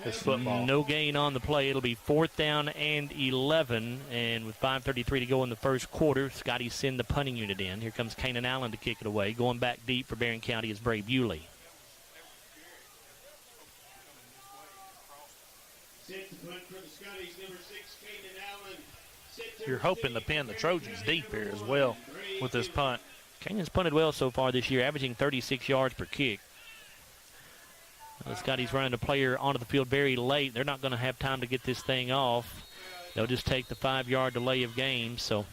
this football. No gain on the play. It'll be 4th down and 11. And with 5:33 to go in the first quarter, Scotties send the punting unit in. Here comes Kanan Allen to kick it away. Going back deep for Barren County is Bray Bewley. Set to punt for the Scotties, number 6, Kanan Allen. you're hoping to pin the Trojans deep here as well with this punt. Canyon's punted well so far this year, averaging 36 yards per kick. The Scotties running the player onto the field very late. They're not going to have time to get this thing off. They'll just take the 5-yard delay of game. So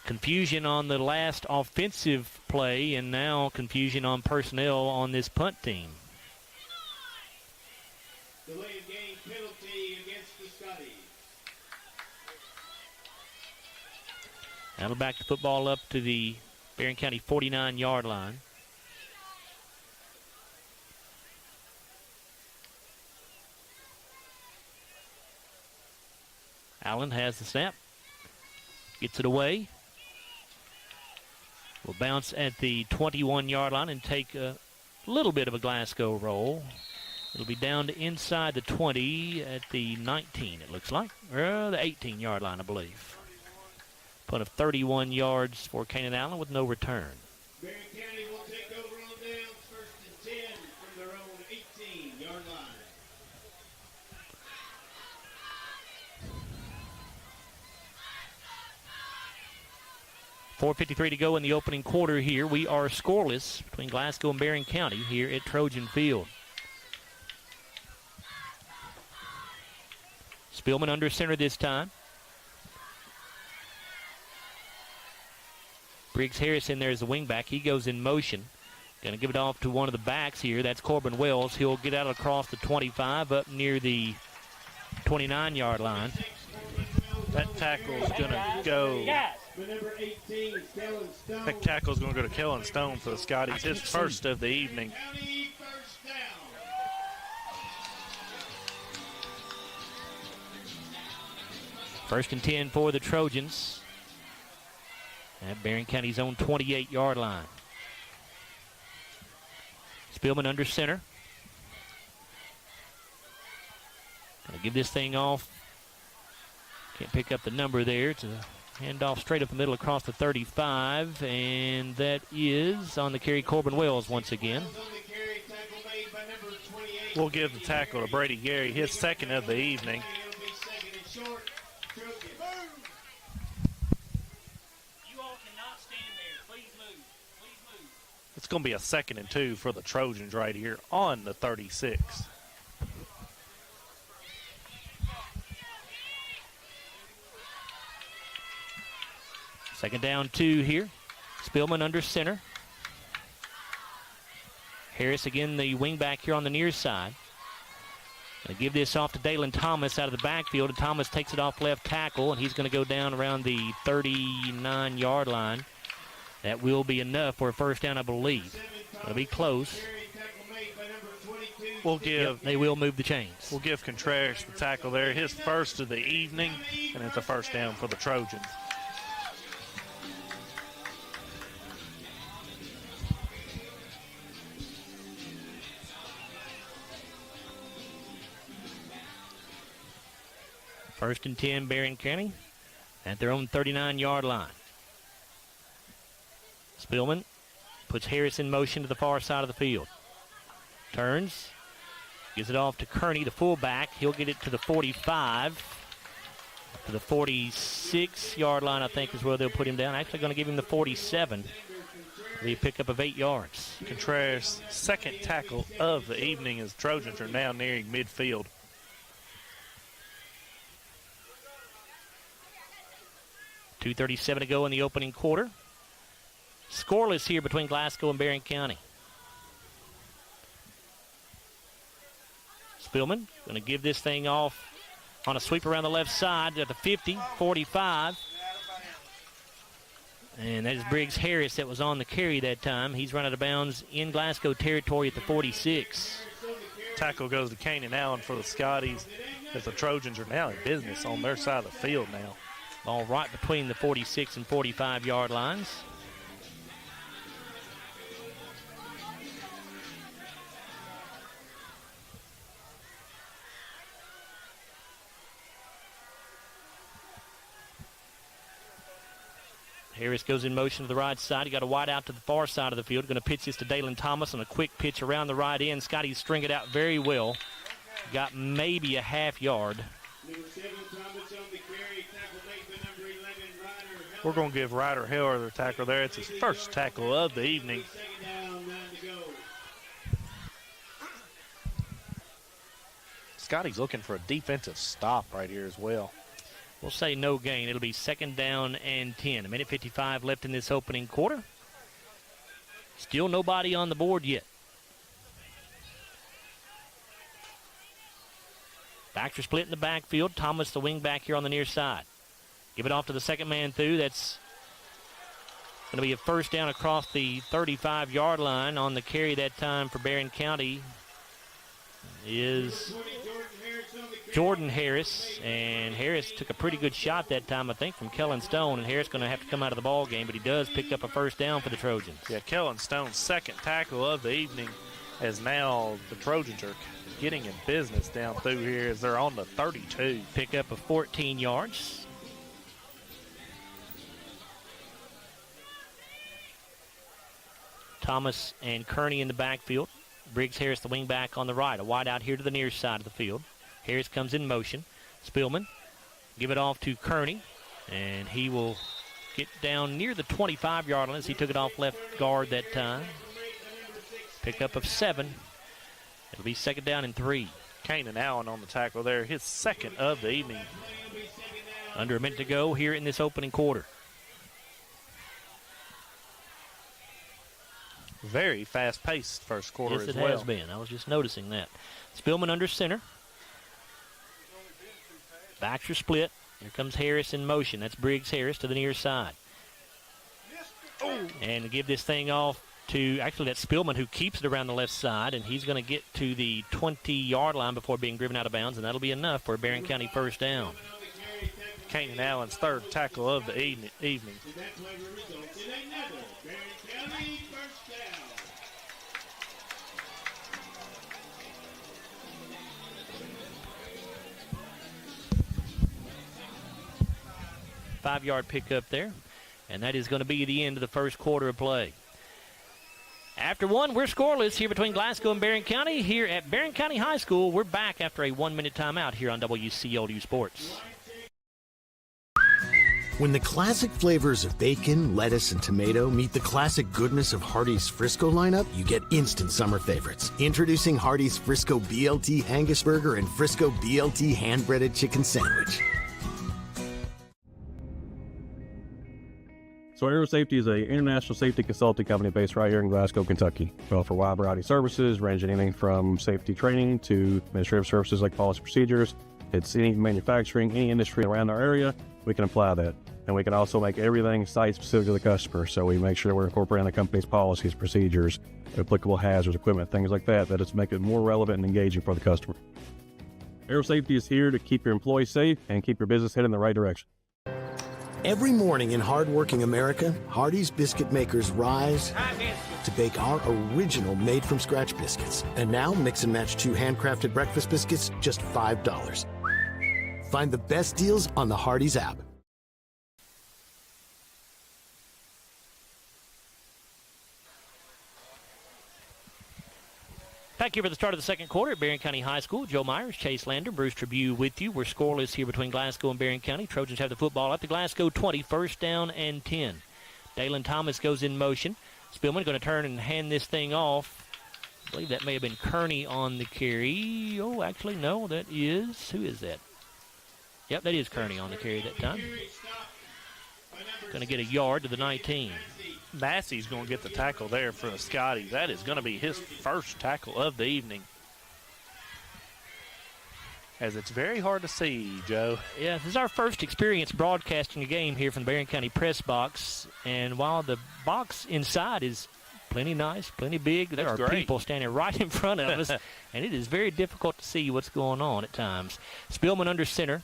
confusion on the last offensive play, and now confusion on personnel on this punt team. Delay of game penalty against the Scotties. That'll back the football up to the Barren County 49-yard line. Allen has the snap. Gets it away. Will bounce at the 21-yard line and take a little bit of a Glasgow roll. It'll be down to inside the 20 at the 19, it looks like. Or the 18-yard line, I believe. Punt of 31 yards for Canaan Allen with no return. Barren County will take over on downs, 1st and 10 from their own 18-yard line. .453 to go in the opening quarter here. We are scoreless between Glasgow and Barren County here at Trojan Field. Spielman under center this time. Briggs Harris in there as the wingback. He goes in motion. Going to give it off to one of the backs here. That's Corbin Wells. He'll get out across the 25 up near the 29-yard line. That tackle's going to go. That tackle's going to go to Kellen Stone for the Scotties. His first of the evening. First and 10 for the Trojans at Barren County's own 28-yard line. Spielman under center. Gonna give this thing off. Can't pick up the number there. It's a handoff straight up the middle across the 35, and that is on the carry Corbin Wells once again. We'll give the tackle to Brady Gary, his second of the evening. It's going to be a 2nd and 2 for the Trojans right here on the 36. Second down 2 here. Spielman under center. Harris again, the wingback here on the near side. Going to give this off to Dalen Thomas out of the backfield, and Thomas takes it off left tackle, and he's going to go down around the 39-yard line. That will be enough for a first down, I believe. Going to be close. We'll give. They will move the chains. We'll give Contreras the tackle there, his first of the evening, and it's a first down for the Trojans. First and 10, Barren County at their own 39-yard line. Spielman puts Harris in motion to the far side of the field. Turns, gives it off to Kearney, the fullback. He'll get it to the 45, to the 46-yard line, I think is where they'll put him down. Actually going to give him the 47. The pickup of 8 yards. Contreras' second tackle of the evening as Trojans are now nearing midfield. .237 to go in the opening quarter. Scoreless here between Glasgow and Barren County. Spielman going to give this thing off on a sweep around the left side at the 50, 45. And that is Briggs Harris that was on the carry that time. He's run out of bounds in Glasgow territory at the 46. Tackle goes to Canaan Allen for the Scotties as the Trojans are now in business on their side of the field now. Ball right between the 46 and 45-yard lines. Harris goes in motion to the right side. He got a wide out to the far side of the field. Going to pitch this to Dalen Thomas on a quick pitch around the right end. Scotties string it out very well. Got maybe a half yard. Number 7, Thomas on the carry. Tackle made by number We're going to give Ryder Heller the tackle there. It's his first tackle of the evening. Scotty's looking for a defensive stop right here as well. We'll say no gain. It'll be 2nd down and 10. A minute 55 left in this opening quarter. Still nobody on the board yet. Backs are split in the backfield. Thomas, the wing back here on the near side. Give it off to the second man through. That's going to be a first down across the 35-yard line. On the carry that time for Barren County is Jordan Harris. And Harris took a pretty good shot that time, I think, from Kellen Stone. And Harris going to have to come out of the ball game, but he does pick up a first down for the Trojans. Yeah, Kellen Stone's second tackle of the evening, as now the Trojans are getting in business down through here as they're on the 32. Pick up of 14 yards. Thomas and Kearney in the backfield. Briggs Harris, the wing back, on the right. A wide out here to the near side of the field. Harris comes in motion. Spillman, give it off to Kearney, and he will get down near the 25-yard line as he took it off left guard that time. Pick up of 7. It'll be 2nd down and 3. Kanan Allen on the tackle there, his second of the evening. Under a minute to go here in this opening quarter. Very fast-paced first quarter yes, as it well. has been. I was just noticing that. Spillman under center. Backs are split. Here comes Harris in motion. That's Briggs Harris to the near side. And to give this thing off to, actually, that's Spillman who keeps it around the left side, and he's going to get to the 20-yard line before being driven out of bounds, and that'll be enough for a Barren County first down. Kanan Allen's third tackle of the evening. 5-yard pickup there, and that is going to be the end of the first quarter of play. After one, we're scoreless here between Glasgow and Barren County. Here at Barren County High School, we're back after a 1-minute timeout here on WCLU Sports. When the classic flavors of bacon, lettuce, and tomato meet the classic goodness of Hardee's Frisco lineup, you get instant summer favorites. Introducing Hardee's Frisco BLT Angus Burger and Frisco BLT hand-breaded chicken sandwich. So Aero Safety is an international safety consulting company based right here in Glasgow, Kentucky. We offer a wide variety of services, ranging anything from safety training to administrative services like policy procedures. It's any manufacturing, any industry around our area, we can apply that. And we can also make everything site-specific to the customer. So we make sure that we're incorporating the company's policies, procedures, applicable hazards, equipment, things like that, that it's make it more relevant and engaging for the customer. Aero Safety is here to keep your employees safe and keep your business headed in the right direction. Every morning in hardworking America, Hardee's biscuit makers rise to bake our original made-from-scratch biscuits. And now, mix and match 2 handcrafted breakfast biscuits, just $5. Find the best deals on the Hardee's app. Back here for the start of the second quarter at Barren County High School. Joe Myers, Chase Lander, Bruce Tribune with you. We're scoreless here between Glasgow and Barren County. Trojans have the football at the Glasgow 20, first down and 10. Dalen Thomas goes in motion. Spillman going to turn and hand this thing off. I believe that may have been Kearney on the carry. Oh, actually, no, that is, who is that? Yep, that is Kearney on the carry that time. Going to get a yard to the 19. Massey's going to get the tackle there for the Scotties. That is going to be his first tackle of the evening. As it's very hard to see, Joe. Yeah, this is our first experience broadcasting a game here from the Barren County press box. And while the box inside is plenty nice, plenty big, there are people standing right in front of us. And it is very difficult to see what's going on at times. Spillman under center.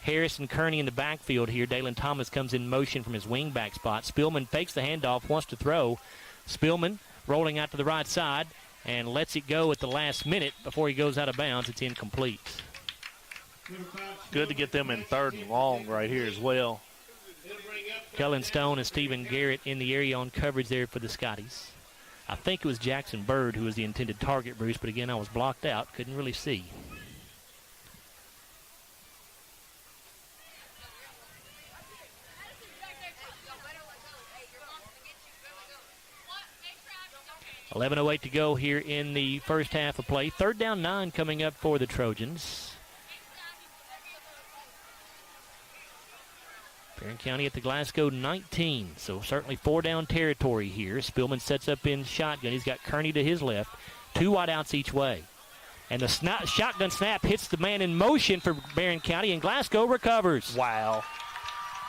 Harris and Kearney in the backfield here. Dalen Thomas comes in motion from his wingback spot. Spillman fakes the handoff, wants to throw. Spillman rolling out to the right side and lets it go at the last minute before he goes out of bounds. It's incomplete. Good to get them in 3rd and long right here as well. Kellen Stone and Stephen Garrett in the area on coverage there for the Scotties. I think it was Jackson Bird who was the intended target, Bruce, but again, I was blocked out. Couldn't really see. 11:08 to go here in the first half of play. 3rd down 9 coming up for the Trojans. Barren County at the Glasgow 19, so certainly 4-down territory here. Spillman sets up in shotgun. He's got Kearney to his left. 2 wideouts each way. And the shotgun snap hits the man in motion for Barren County, and Glasgow recovers. Wow.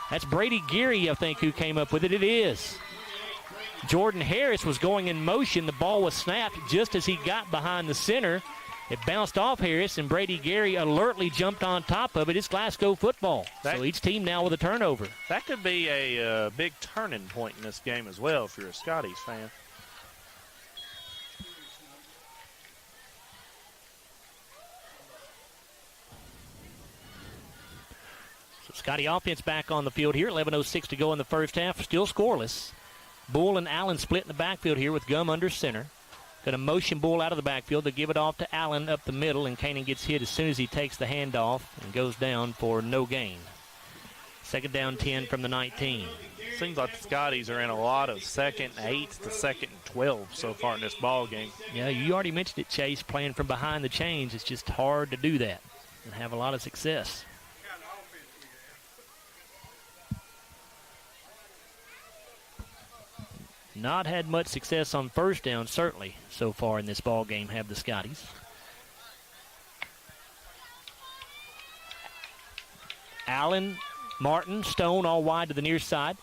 That's Brady Geary, I think, who came up with it. It is. Jordan Harris was going in motion. The ball was snapped just as he got behind the center. It bounced off Harris, and Brady Geary alertly jumped on top of it. It's Glasgow football. So each team now with a turnover. That could be a big turning point in this game as well if you're a Scotties fan. So Scottie offense back on the field here. 11:06 to go in the first half. Still scoreless. Bull and Allen split in the backfield here with Gum under center. Going to motion Bull out of the backfield to give it off to Allen up the middle, and Kanan gets hit as soon as he takes the handoff and goes down for no gain. 2nd down 10 from the 19. Seems like the Scotties are in a lot of 2nd and 8 to 2nd and 12 so far in this ball game. Yeah, you already mentioned it, Chase, playing from behind the chains. It's just hard to do that and have a lot of success. Not had much success on 1st down, certainly, so far in this ball game, have the Scotties. Allen, Martin, Stone all wide to the near side.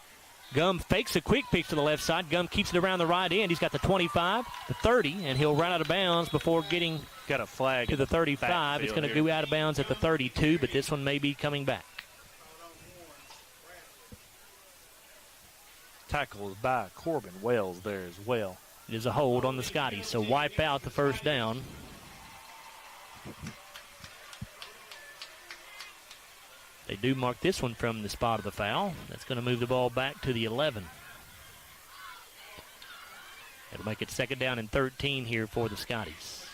Gum fakes a quick pitch to the left side. Gum keeps it around the right end. He's got the 25, the 30, and he'll run out of bounds before getting got a flag to the 35. It's going to go out of bounds at the 32, but this one may be coming back. Tackled by Corbin Wells there as well. It is a hold on the Scotties, so wipe out the 1st down. They do mark this one from the spot of the foul. That's going to move the ball back to the 11. It'll make it 2nd down and 13 here for the Scotties.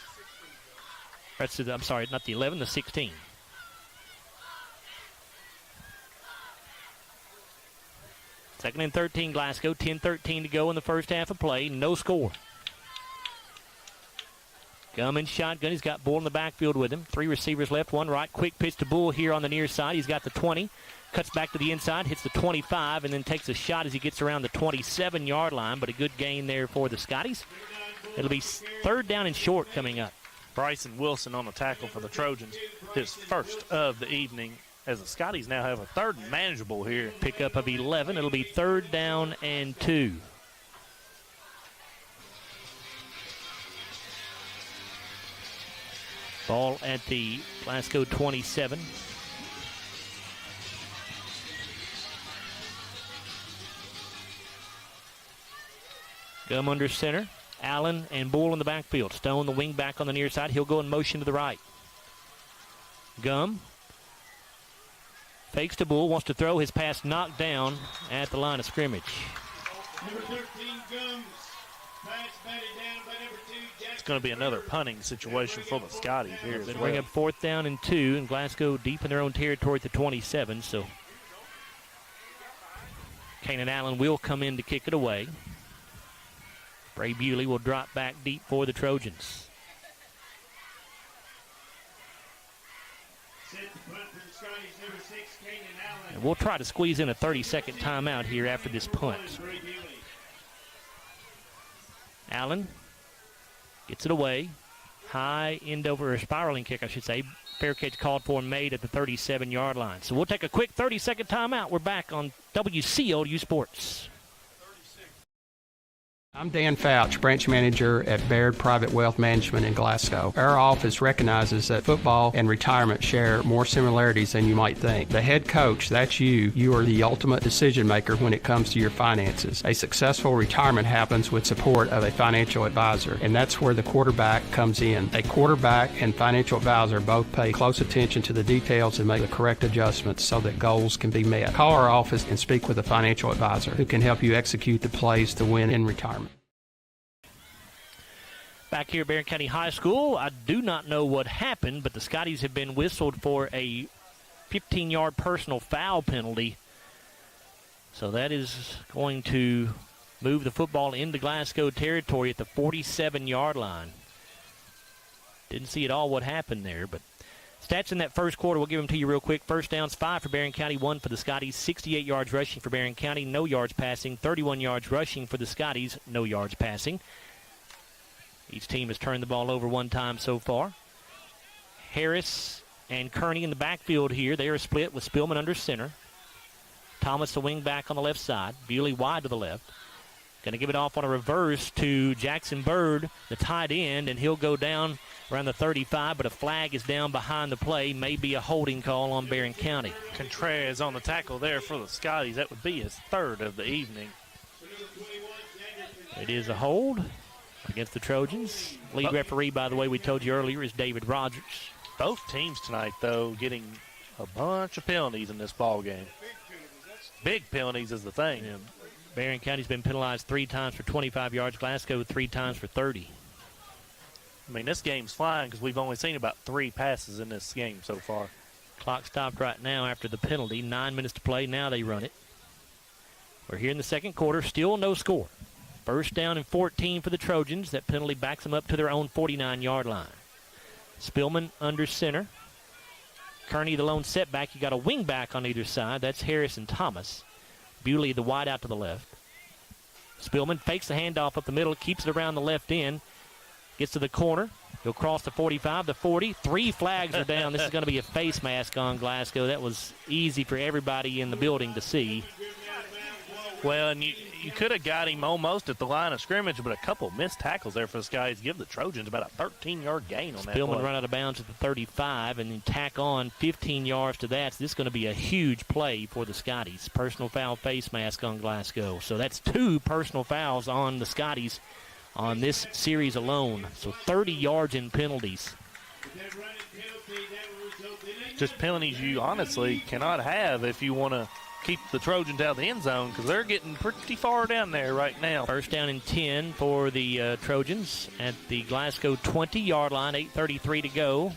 I'm sorry, not the 11, the 16. Second and 13, Glasgow. 10-13 to go in the first half of play. No score. Gum in shotgun. He's got Bull in the backfield with him. 3 receivers left, 1 right. Quick pitch to Bull here on the near side. He's got the 20. Cuts back to the inside, hits the 25, and then takes a shot as he gets around the 27-yard line. But a good gain there for the Scotties. It'll be 3rd down and short coming up. Bryson Wilson on the tackle for the Trojans. His first of the evening, as the Scotties now have a 3rd and manageable here. Pickup of 11. It'll be 3rd down and 2. Ball at the Glasgow 27. Gum under center. Allen and Bull in the backfield. Stone, the wing back on the near side. He'll go in motion to the right. Gum fakes to Bull, wants to throw. His pass knocked down at the line of scrimmage. Number 13, Gums. Pass batted down by number 2, Jackson. It's going to be another punting situation for the Scotties here. They bring up 4th down and 2, and Glasgow deep in their own territory at the 27. So Kanan Allen will come in to kick it away. Bray Bewley will drop back deep for the Trojans. And we'll try to squeeze in a 30-second timeout here after this punt. Allen gets it away. High end over, a spiraling kick, I should say. Fair catch called for and made at the 37-yard line. So we'll take a quick 30-second timeout. We're back on WCOU Sports. I'm Dan Fouch, branch manager at Baird Private Wealth Management in Glasgow. Our office recognizes that football and retirement share more similarities than you might think. The head coach, that's you. You are the ultimate decision maker when it comes to your finances. A successful retirement happens with support of a financial advisor, and that's where the quarterback comes in. A quarterback and financial advisor both pay close attention to the details and make the correct adjustments so that goals can be met. Call our office and speak with a financial advisor who can help you execute the plays to win in retirement. Back here at Barren County High School, I do not know what happened, but the Scotties have been whistled for a 15-yard personal foul penalty. So that is going to move the football into Glasgow territory at the 47-yard line. Didn't see at all what happened there, but stats in that first quarter, we'll give them to you real quick. First downs, 5 for Barren County, 1 for the Scotties. 68 yards rushing for Barren County, no yards passing. 31 yards rushing for the Scotties, no yards passing. Each team has turned the ball over one time so far. Harris and Kearney in the backfield here. They are split with Spillman under center. Thomas, the wing back on the left side. Bewley wide to the left. Going to give it off on a reverse to Jackson Bird, the tight end, and he'll go down around the 35, but a flag is down behind the play. Maybe a holding call on Barren County. Contreras on the tackle there for the Scotties. That would be his third of the evening. It is a hold against the Trojans. Lead referee, by the way, we told you earlier, is David Rogers. Both teams tonight, though, getting a bunch of penalties in this ball game. Big penalties is the thing. Yeah. Barren County's been penalized 3 times for 25 yards. Glasgow 3 times for 30. I mean, this game's flying because we've only seen about 3 passes in this game so far. Clock stopped right now after the penalty. 9 minutes to play. Now they run it. We're here in the second quarter. Still no score. First down and 14 for the Trojans. That penalty backs them up to their own 49-yard line. Spillman under center. Kearney, the lone setback. You got a wing back on either side. That's Harris and Thomas. Bewley, the wide out to the left. Spillman fakes the handoff up the middle, keeps it around the left end, gets to the corner. He'll cross the 45, the 40. 3 flags are down. This is going to be a face mask on Glasgow. That was easy for everybody in the building to see. Well, and you could have got him almost at the line of scrimmage, but a couple missed tackles there for the Skies give the Trojans about a 13-yard gain on that play. Spillman run out of bounds at the 35 and then tack on 15 yards to that. So this is going to be a huge play for the Scotties. Personal foul face mask on Glasgow. So that's 2 personal fouls on the Scotties on this series alone. So 30 yards in penalties. Just penalties you honestly cannot have if you want to keep the Trojans out of the end zone because they're getting pretty far down there right now. First down and 10 for the Trojans at the Glasgow 20-yard line, 8:33 to go.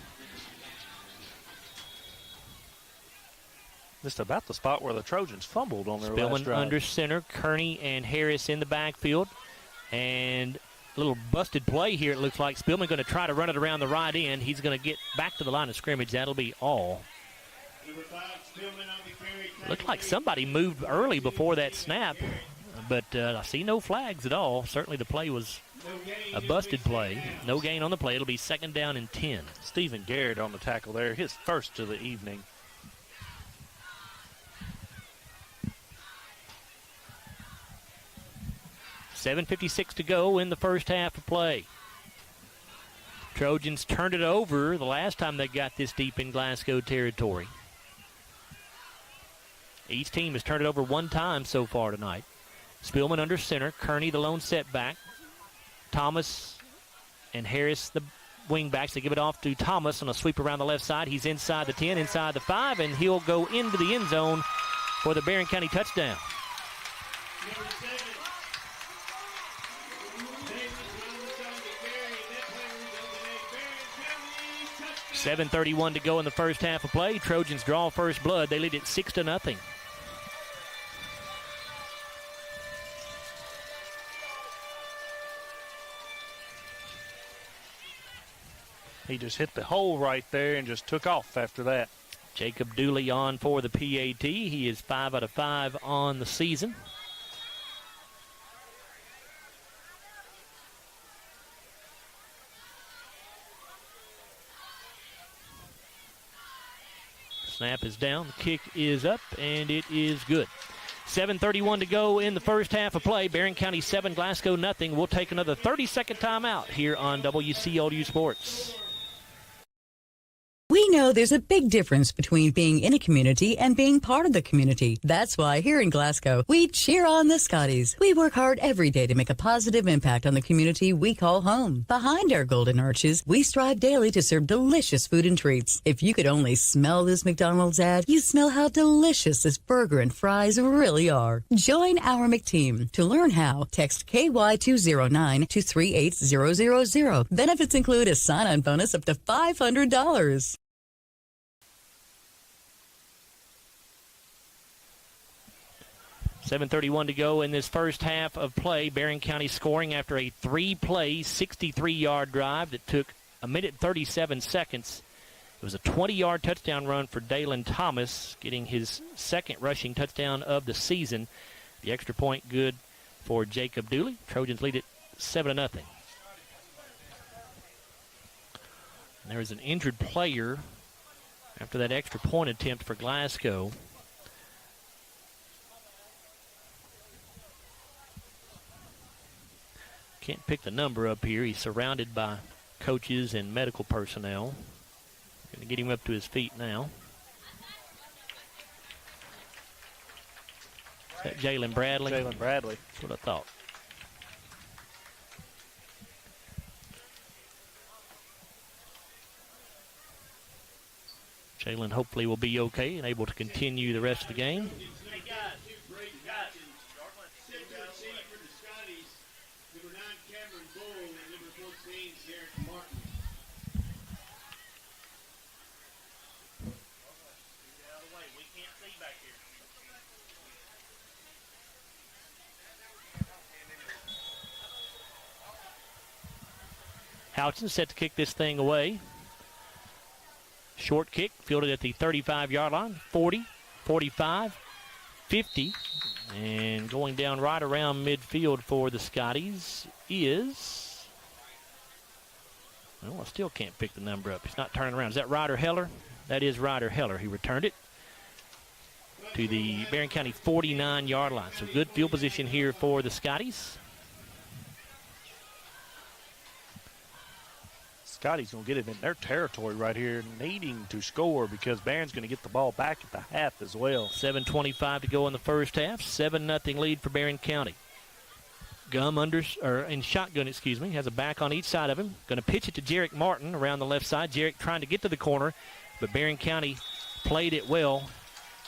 Just about the spot where the Trojans fumbled on their last drive. Spillman under center, Kearney and Harris in the backfield. And a little busted play here, it looks like. Spillman going to try to run it around the right end. He's going to get back to the line of scrimmage. That'll be all. Looked like somebody moved early before that snap, but I see no flags at all. Certainly the play was a busted play. No gain on the play. It'll be second down and 10. Stephen Garrett on the tackle there, his first of the evening. $7:56 to go in the first half of play. Trojans turned it over the last time they got this deep in Glasgow territory. Each team has turned it over 1 time so far tonight. Spillman under center. Kearney, the lone setback. Thomas and Harris, the wingbacks. They give it off to Thomas on a sweep around the left side. He's inside the 10, inside the 5, and he'll go into the end zone for the Barren County touchdown. $7:31 to go in the first half of play. Trojans draw first blood. They lead it 6-0. He just hit the hole right there and just took off after that. Jacob Dooley on for the PAT. He is 5 out of 5 on the season. Snap is down, the kick is up, and it is good. 7:31 to go in the first half of play. Barren County 7, Glasgow nothing. We'll take another 30-second timeout here on WCLU Sports. We know there's a big difference between being in a community and being part of the community. That's why here in Glasgow, we cheer on the Scotties. We work hard every day to make a positive impact on the community we call home. Behind our golden arches, we strive daily to serve delicious food and treats. If you could only smell this McDonald's ad, you'd smell how delicious this burger and fries really are. Join our McTeam. To learn how, text KY209 to 38000. Benefits include a sign-on bonus up to $500. 7:31 to go in this first half of play. Barren County scoring after a 3-play, 63-yard drive that took a minute and 37 seconds. It was a 20-yard touchdown run for Dalen Thomas, getting his second rushing touchdown of the season. The extra point good for Jacob Dooley. Trojans lead it 7-0. There is an injured player after that extra point attempt for Glasgow. Can't pick the number up here. He's surrounded by coaches and medical personnel. Going to get him up to his feet now. Is that Jalen Bradley? Jalen Bradley. That's what I thought. Jalen hopefully will be okay and able to continue the rest of the game. Houchin set to kick this thing away. Short kick, fielded at the 35-yard line. 40, 45, 50. And going down right around midfield for the Scotties is... Well, I still can't pick the number up. He's not turning around. Is that Ryder Heller? That is Ryder Heller. He returned it to the Barren County 49-yard line. So good field position here for the Scotties. Scotty's going to get it in their territory right here, needing to score because Barron's going to get the ball back at the half as well. 7:25 to go in the first half. 7-0 lead for Barren County. Gum in shotgun, has a back on each side of him. Going to pitch it to Jarek Martin around the left side. Jarek trying to get to the corner, but Barren County played it well.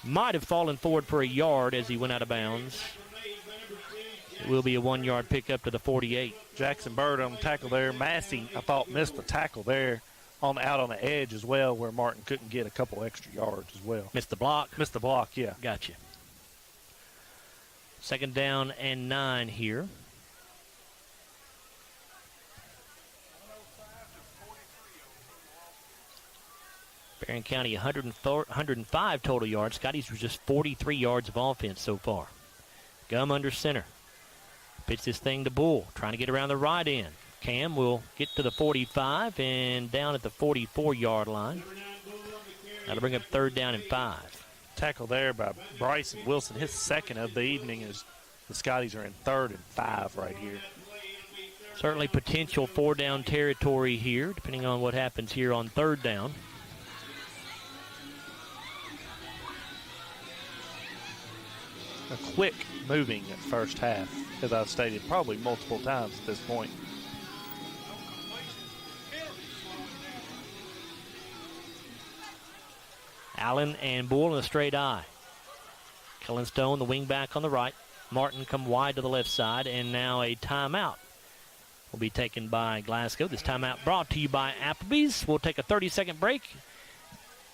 Might have fallen forward for a yard as he went out of bounds. It will be a 1-yard pickup to the 48. Jackson Bird on the tackle there. Massey, I thought, missed the tackle there out on the edge as well, where Martin couldn't get a couple extra yards as well. Missed the block? Missed the block, yeah. Gotcha. 2nd down and 9 here. Barren County 105 total yards. Scotties was just 43 yards of offense so far. Gum under center. Pitch this thing to Bull, trying to get around the right end. Cam will get to the 45 and down at the 44-yard line. That'll bring up 3rd down and 5. Tackle there by Bryson Wilson, his second of the evening, as the Scotties are in 3rd and 5 right here. Certainly potential 4-down territory here, depending on what happens here on 3rd down. A quick moving at first half, as I've stated probably multiple times at this point. Allen and Bull in a straight eye. Kellen Stone, the wing back on the right. Martin come wide to the left side, and now a timeout will be taken by Glasgow. This timeout brought to you by Applebee's. We'll take a 30-second break.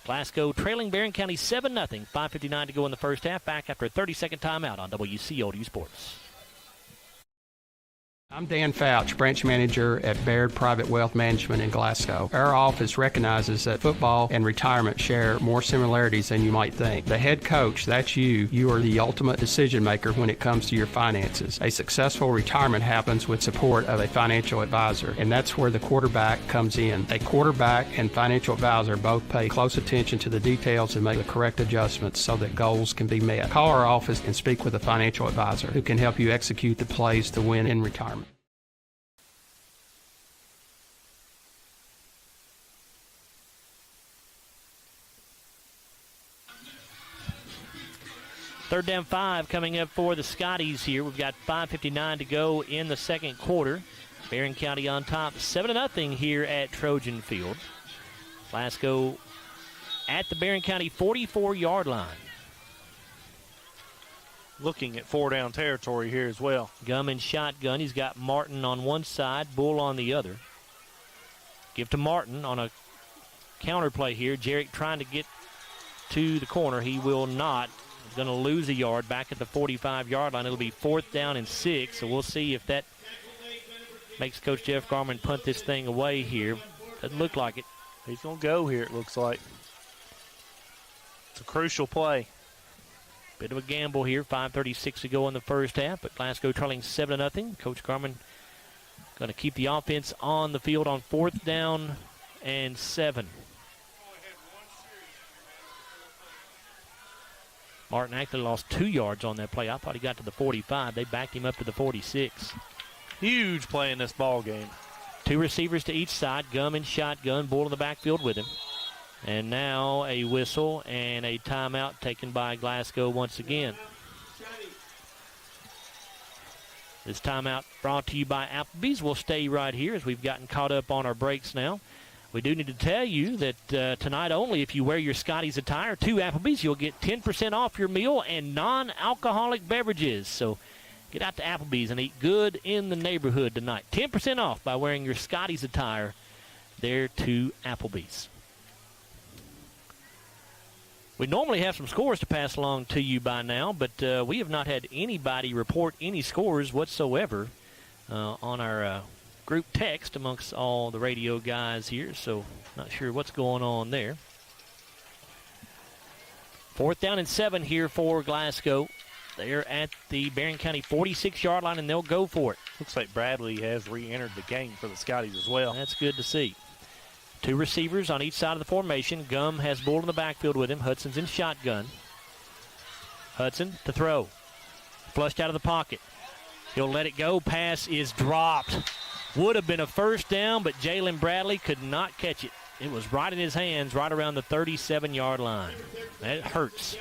Glasgow trailing Barren County 7-0. 5:59 to go in the first half. Back after a 30-second timeout on WCOD Sports. I'm Dan Fouch, branch manager at Baird Private Wealth Management in Glasgow. Our office recognizes that football and retirement share more similarities than you might think. The head coach, that's you. You are the ultimate decision maker when it comes to your finances. A successful retirement happens with support of a financial advisor, and that's where the quarterback comes in. A quarterback and financial advisor both pay close attention to the details and make the correct adjustments so that goals can be met. Call our office and speak with a financial advisor who can help you execute the plays to win in retirement. Third down 5 coming up for the Scotties here. We've got 5:59 to go in the second quarter. Barren County on top, 7-0 here at Trojan Field. Glasgow at the Barren County 44-yard line. Looking at 4-down territory here as well. Gum and shotgun. He's got Martin on one side, Bull on the other. Give to Martin on a counter play here. Jarek trying to get to the corner. He will not. He's going to lose a yard back at the 45-yard line. It'll be 4th down and 6, so we'll see if that makes Coach Jeff Garman punt this thing away here. Doesn't look like it. He's going to go here, it looks like. It's a crucial play. Bit of a gamble here. 5:36 to go in the first half, but Glasgow trailing 7-0. Coach Garman going to keep the offense on the field on 4th down and 7. Martin actually lost 2 yards on that play. I thought he got to the 45. They backed him up to the 46. Huge play in this ball game. 2 receivers to each side. Gum in shotgun. Bull in the backfield with him. And now a whistle and a timeout taken by Glasgow once again. This timeout brought to you by Applebee's. We'll stay right here as we've gotten caught up on our breaks now. We do need to tell you that tonight only, if you wear your Scotties attire to Applebee's, you'll get 10% off your meal and non-alcoholic beverages. So get out to Applebee's and eat good in the neighborhood tonight. 10% off by wearing your Scotties attire there to Applebee's. We normally have some scores to pass along to you by now, but we have not had anybody report any scores whatsoever on our group text amongst all the radio guys here, so not sure what's going on there. 4th down and 7 here for Glasgow. They're at the Barren County 46-yard line, and they'll go for it. Looks like Bradley has re-entered the game for the Scotties as well. That's good to see. 2 receivers on each side of the formation. Gum has Bull in the backfield with him. Hudson's in shotgun. Hudson to throw. Flushed out of the pocket. He'll let it go. Pass is dropped. Would have been a first down, but Jalen Bradley could not catch it. It was right in his hands, right around the 37-yard line. That hurts.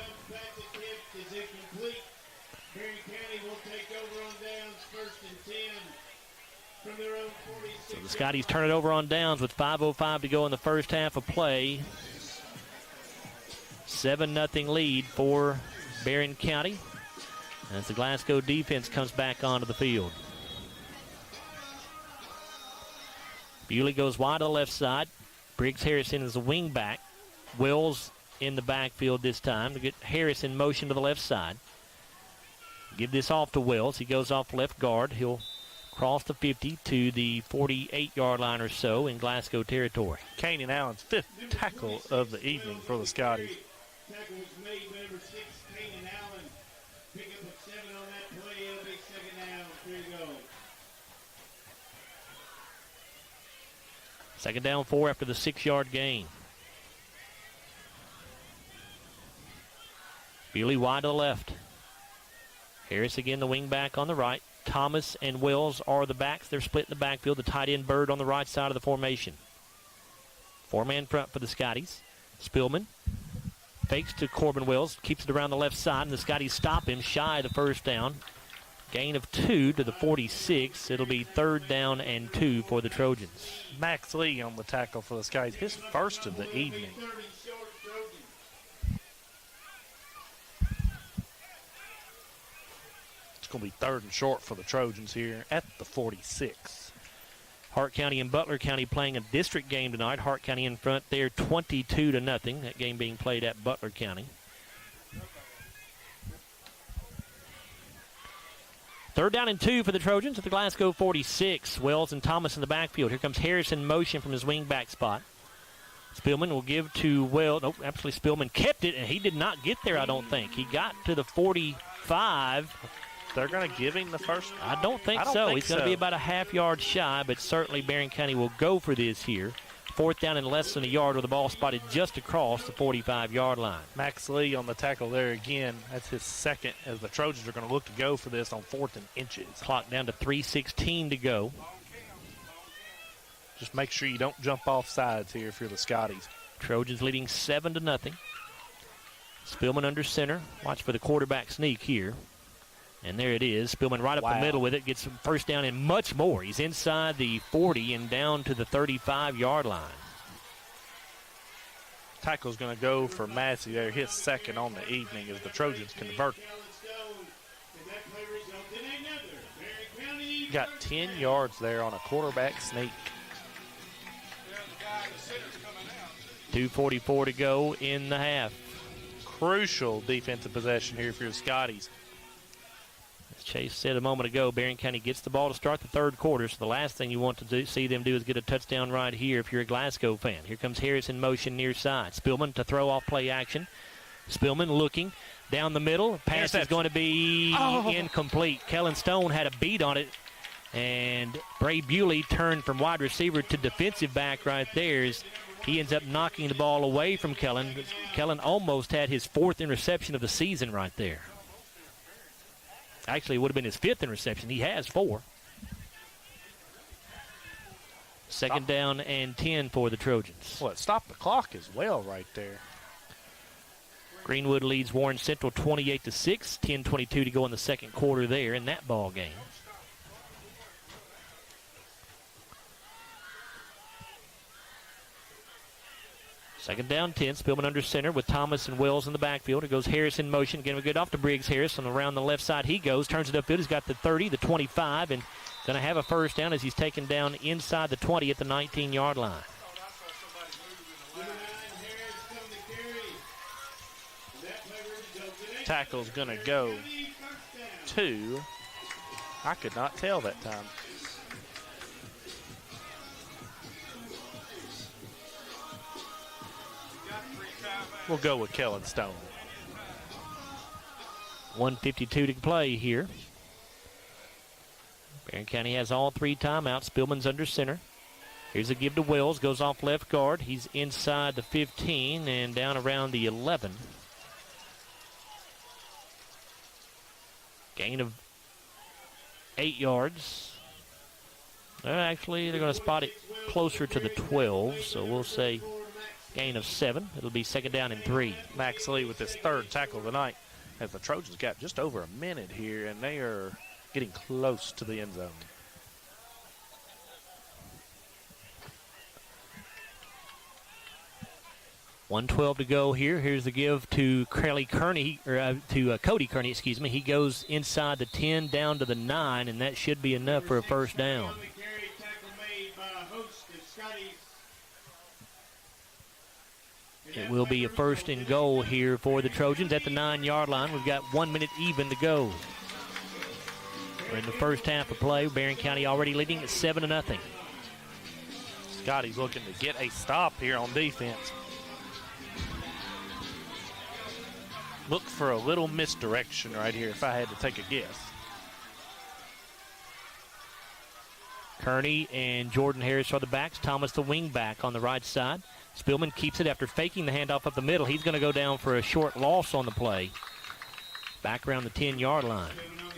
So the Scotties turn it over on downs with 5:05 to go in the first half of play. 7-0 lead for Barren County as the Glasgow defense comes back onto the field. Bewley goes wide to the left side. Briggs Harrison is a wing back. Wells in the backfield this time to get Harris in motion to the left side. Give this off to Wells. He goes off left guard. He'll cross the 50 to the 48-yard line or so in Glasgow territory. Kanan Allen's 5th tackle of the evening for the Scotties. Tackle was made by number 6, Kanan Allen. Pick up a 7 on that play. It'll be 2nd down. 3 to go. 2nd down 4 after the 6-yard gain. Bewley wide to the left. Harris again the wing back on the right. Thomas and Wells are the backs. They're split in the backfield. The tight end Bird on the right side of the formation. 4-man front for the Scotties. Spillman fakes to Corbin Wells. Keeps it around the left side, and the Scotties stop him shy of the first down. Gain of 2 to the 46. It'll be 3rd down and 2 for the Trojans. Max Lee on the tackle for the Scotties. His first of the evening. It's going to be 3rd and short for the Trojans here at the 46. Hart County and Butler County playing a district game tonight. Hart County in front there 22-0. That game being played at Butler County. 3rd down and 2 for the Trojans at the Glasgow 46. Wells and Thomas in the backfield. Here comes Harris in motion from his wing-back spot. Spillman will give to Wells. Nope, absolutely Spillman kept it, and he did not get there, I don't think. He got to the 45. They're going to give him the first? I don't think so. He's going to be about a half-yard shy, but certainly Barren County will go for this here. 4th down and less than a yard with the ball spotted just across the 45-yard line. Max Lee on the tackle there again. That's his 2nd as the Trojans are going to look to go for this on 4th and inches. Clock down to 3:16 to go. Just make sure you don't jump off sides here if you're the Scotties. Trojans leading 7-0. Spillman under center. Watch for the quarterback sneak here. And there it is. Spillman right up the middle with it. Gets some first down and much more. He's inside the 40 and down to the 35-yard line. Tackle's going to go for Massey there. His 2nd on the evening as the Trojans convert. Got 10 yards there on a quarterback sneak. 2:44 to go in the half. crucial defensive possession here for your Scotties. As Chase said a moment ago, Barren County gets the ball to start the third quarter, so the last thing you want to see them do is get a touchdown right here if you're a Glasgow fan. Here comes Harris in motion near side. Spillman to throw off play action. Spillman looking down the middle. Pass is going to be incomplete. Kellen Stone had a beat on it, and Bray Bewley turned from wide receiver to defensive back right there. He ends up knocking the ball away from Kellen. Kellen almost had his 4th interception of the season right there. Actually, it would have been his 5th interception. He has 4. Second down and 10 for the Trojans. Well, it stopped the clock as well right there. Greenwood leads Warren Central 28-6. 10:22 to go in the second quarter there in that ball game. Second down, 10. Spillman under center with Thomas and Wells in the backfield. It goes Harris in motion. Getting a good off to Briggs. Harris, and around the left side he goes. Turns it upfield. He's got the 30, the 25, and going to have a first down as he's taken down inside the 20 at the 19-yard line. Tackle's going to go to, I could not tell that time. We'll go with Kellen Stone. 1:52 to play here. Barren County has all 3 timeouts. Spillman's under center. Here's a give to Wells. Goes off left guard. He's inside the 15 and down around the 11. Gain of 8 yards. Actually, they're going to spot it closer to the 12, so we'll say gain of 7. It'll be second down and 3. Max Lee with his 3rd tackle of the night, as the Trojans got just over a minute here, and they are getting close to the end zone. $1:12 to go here. Here's the give to Cody Kearney. He goes inside the 10 down to the 9, and that should be enough for a first down. It will be a first and goal here for the Trojans at the 9-yard line. We've got 1 minute even to go. We're in the first half of play. Barren County already leading at 7-0. Scotty's looking to get a stop here on defense. Look for a little misdirection right here if I had to take a guess. Kearney and Jordan Harris are the backs. Thomas the wing back on the right side. Spillman keeps it after faking the handoff up the middle. He's going to go down for a short loss on the play. Back around the 10-yard line.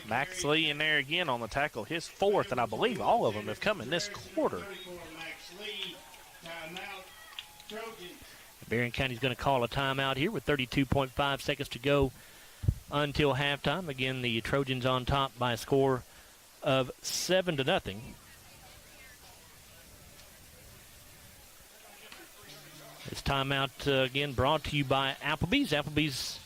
Max Lee in there again on the tackle. His 4th, and I believe all of them have come in this quarter. Barren County's going to call a timeout here with 32.5 seconds to go until halftime. Again, the Trojans on top by a score of 7-0. This timeout, again, brought to you by Applebee's. Applebee's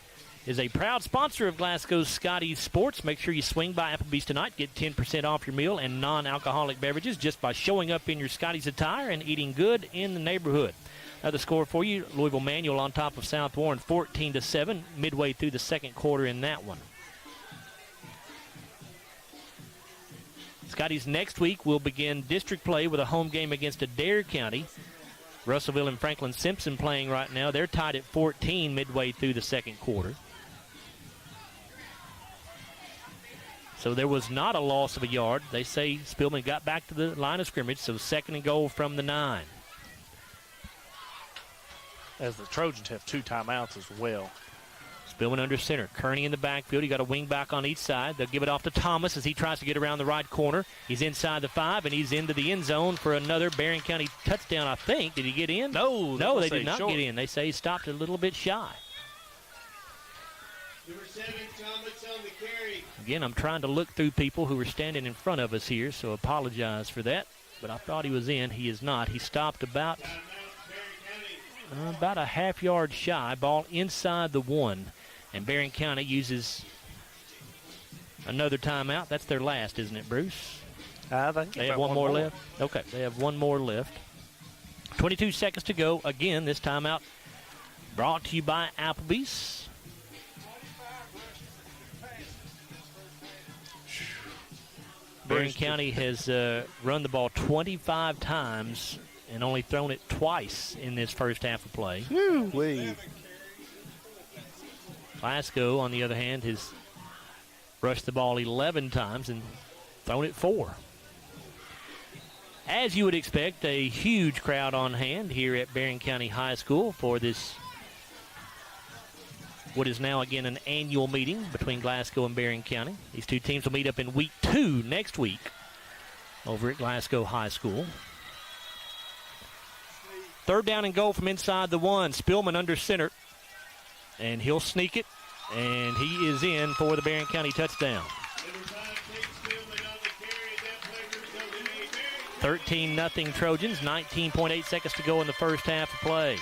is a proud sponsor of Glasgow Scottie Sports. Make sure you swing by Applebee's tonight. Get 10% off your meal and non-alcoholic beverages just by showing up in your Scotties attire and eating good in the neighborhood. Another score for you, Louisville Manual on top of South Warren, 14-7, midway through the second quarter in that one. Scotties next week will begin district play with a home game against Adair County. Russellville and Franklin Simpson playing right now. They're tied at 14 midway through the second quarter. So there was not a loss of a yard. They say Spillman got back to the line of scrimmage, so second and goal from the 9. As the Trojans have 2 timeouts as well. Spillman under center. Kearney in the backfield. You got a wing back on each side. They'll give it off to Thomas as he tries to get around the right corner. He's inside the 5, and he's into the end zone for another Barren County touchdown, I think. Did he get in? No, they did not get in. They say he stopped a little bit shy. Number 7, Thomas on the carry. Again, I'm trying to look through people who are standing in front of us here, so apologize for that. But I thought he was in. He is not. He stopped about a half-yard shy. Ball inside the 1. And Barren County uses another timeout. That's their last, isn't it, Bruce? I think they have one more left. Okay, they have one more left. 22 seconds to go. Again, this timeout brought to you by Applebee's. Barren County has run the ball 25 times and only thrown it twice in this first half of play. Glasgow, on the other hand, has rushed the ball 11 times and thrown it 4. As you would expect, a huge crowd on hand here at Barren County High School for this, what is now again an annual meeting between Glasgow and Barren County. These two teams will meet up in week 2 next week over at Glasgow High School. 3rd down and goal from inside the 1. Spillman under center, and he'll sneak it, and he is in for the Barren County touchdown. 13-0 Trojans, 19.8 seconds to go in the first half of play.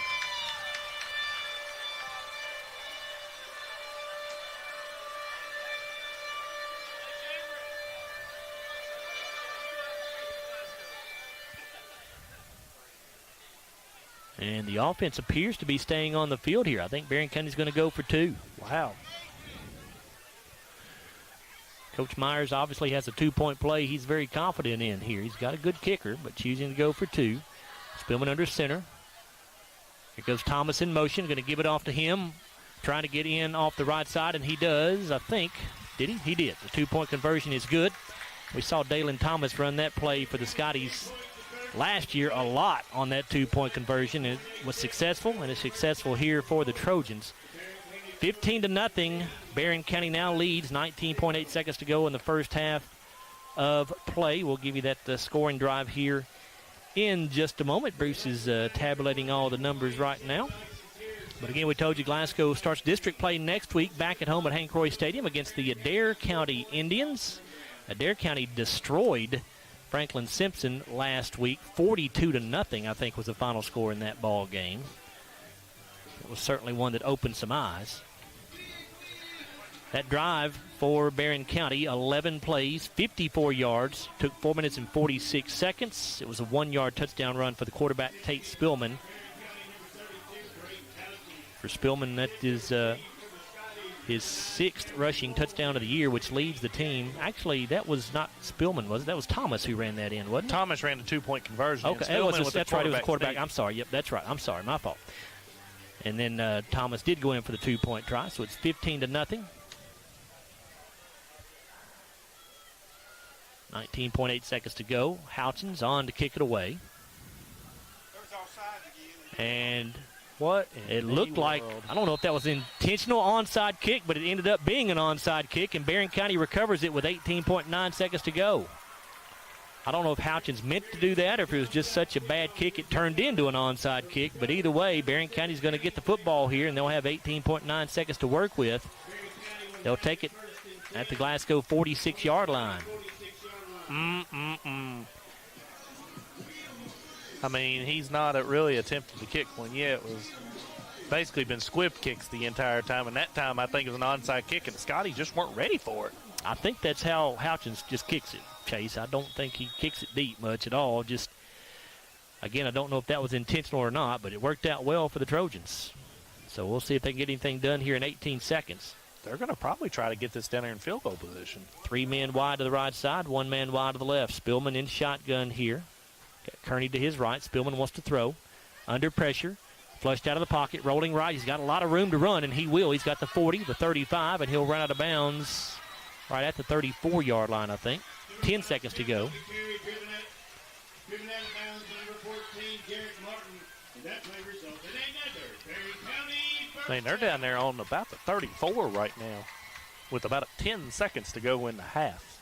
And the offense appears to be staying on the field here. I think Barren County's going to go for 2. Wow. Coach Myers obviously has a 2-point play he's very confident in here. He's got a good kicker, but choosing to go for 2. Spillman under center. Here goes Thomas in motion, going to give it off to him. Trying to get in off the right side, and he does, I think. Did he? He did. The 2-point conversion is good. We saw Dalen Thomas run that play for the Scotties last year a lot on that 2-point conversion. It was successful, and it's successful here for the Trojans. 15-0. Barren County now leads. 19.8 seconds to go in the first half of play. We'll give you that scoring drive here in just a moment. Bruce is tabulating all the numbers right now. But again, we told you Glasgow starts district play next week back at home at Hank Roy Stadium against the Adair County Indians. Adair County destroyed Franklin Simpson last week. 42-0, I think, was the final score in that ball game. It was certainly one that opened some eyes. That drive for Barren County, 11 plays, 54 yards, took 4 minutes and 46 seconds. It was a 1-yard touchdown run for the quarterback, Tate Spillman. For Spillman, that is his 6th rushing touchdown of the year, which leads the team. Actually, that was not Spillman, was it? That was Thomas who ran that in, wasn't it? Thomas ran the 2-point conversion. Okay, that's right, it was a quarterback. I'm sorry, yep, that's right. I'm sorry, my fault. And then Thomas did go in for the 2-point try, so it's 15-0. 19.8 seconds to go. Houchins on to kick it away. And what? It looked like, I don't know if that was an intentional onside kick, but it ended up being an onside kick, and Barren County recovers it with 18.9 seconds to go. I don't know if Houchins meant to do that or if it was just such a bad kick it turned into an onside kick, but either way, Barren County's going to get the football here, and they'll have 18.9 seconds to work with. They'll take it at the Glasgow 46-yard line. I mean, he's not really attempted to kick one yet. It was basically been squib kicks the entire time, and that time I think it was an onside kick, and the Scotties just weren't ready for it. I think that's how Houchins just kicks it, Chase. I don't think he kicks it deep much at all. Just, again, I don't know if that was intentional or not, but it worked out well for the Trojans. So we'll see if they can get anything done here in 18 seconds. They're going to probably try to get this down there in field goal position. 3 men wide to the right side, 1 man wide to the left. Spillman in shotgun here. Got Kearney to his right. Spillman wants to throw. Under pressure. Flushed out of the pocket. Rolling right. He's got a lot of room to run, and he will. He's got the 40, the 35, and he'll run out of bounds right at the 34-yard line, I think. 10 seconds to go. I mean, they're down there on about the 34 right now with about 10 seconds to go in the half.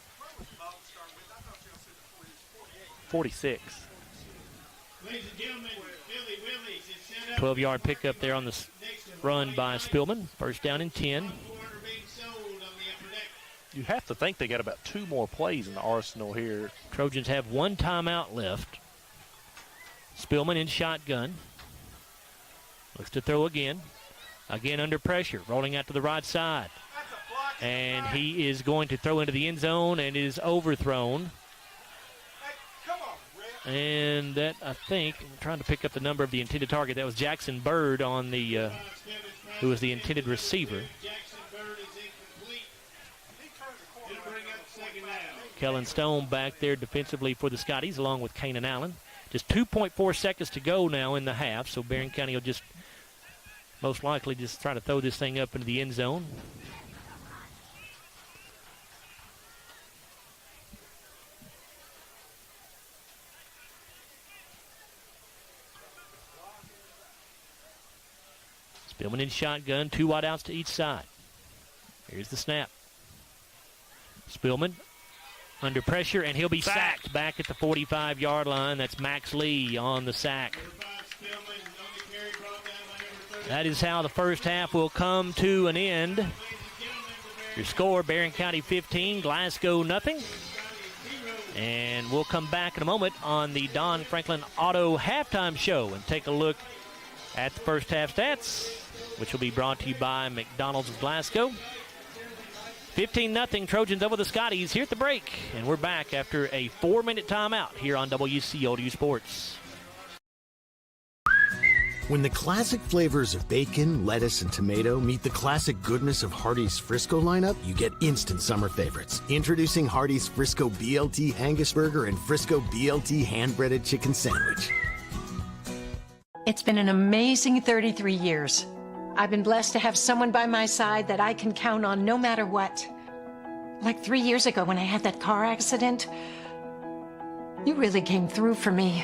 46. 12-yard pickup there on the run by Spillman. First down and 10. You have to think they got about 2 more plays in the arsenal here. Trojans have 1 timeout left. Spillman in shotgun. Looks to throw again. Again under pressure, rolling out to the right side. And he is going to throw into the end zone and is overthrown. And that, I think, I'm trying to pick up the number of the intended target. That was Jackson Bird on the, who was the intended receiver. Kellen Stone back there defensively for the Scotties, along with Kanan Allen. Just 2.4 seconds to go now in the half, so Barren County will just most likely just try to throw this thing up into the end zone. Spillman in shotgun, 2 wideouts to each side. Here's the snap. Spillman under pressure, and he'll be sacked back at the 45-yard line. That's Max Lee on the sack. That is how the first half will come to an end. Your score, Barren County 15, Glasgow nothing. And we'll come back in a moment on the Don Franklin Auto Halftime Show and take a look at the first half stats, which will be brought to you by McDonald's of Glasgow. 15-0 Trojans over the Scotties here at the break. And we're back after a 4-minute timeout here on WCOU Sports. When the classic flavors of bacon, lettuce, and tomato meet the classic goodness of Hardee's Frisco lineup, you get instant summer favorites. Introducing Hardee's Frisco BLT Angus Burger and Frisco BLT Hand-Breaded Chicken Sandwich. It's been an amazing 33 years. I've been blessed to have someone by my side that I can count on no matter what. Like 3 years ago when I had that car accident, you really came through for me.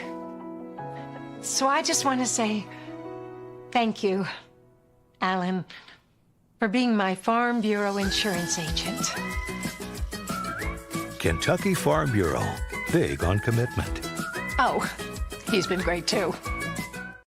So I just want to say thank you, Alan, for being my Farm Bureau insurance agent. Kentucky Farm Bureau, big on commitment. Oh, he's been great too.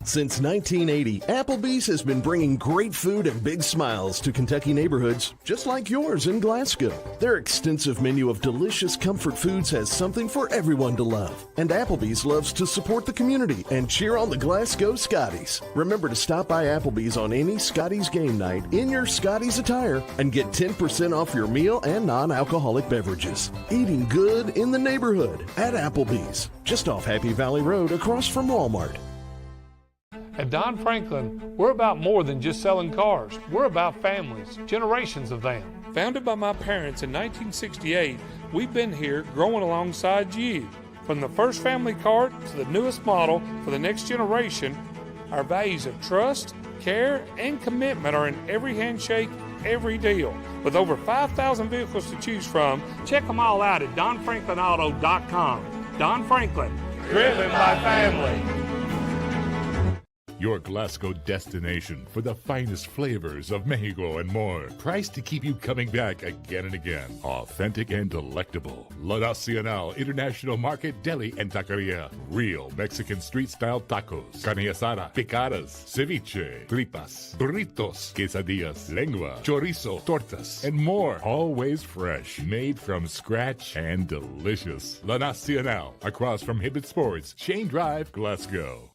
Since 1980, Applebee's has been bringing great food and big smiles to Kentucky neighborhoods, just like yours in Glasgow. Their extensive menu of delicious comfort foods has something for everyone to love. And Applebee's loves to support the community and cheer on the Glasgow Scotties. Remember to stop by Applebee's on any Scotties game night in your Scotties attire and get 10% off your meal and non-alcoholic beverages. Eating good in the neighborhood at Applebee's, just off Happy Valley Road across from Walmart. At Don Franklin, we're about more than just selling cars. We're about families, generations of them. Founded by my parents in 1968, we've been here growing alongside you. From the first family car to the newest model for the next generation, our values of trust, care, and commitment are in every handshake, every deal. With over 5,000 vehicles to choose from, check them all out at donfranklinauto.com. Don Franklin, driven by family. Your Glasgow destination for the finest flavors of Mexico and more. Priced to keep you coming back again and again. Authentic and delectable. La Nacional International Market Deli and Taqueria. Real Mexican street-style tacos. Carne asada, picadas, ceviche, tripas, burritos, quesadillas, lengua, chorizo, tortas, and more. Always fresh. Made from scratch and delicious. La Nacional. Across from Hibbett Sports, Shane Drive, Glasgow.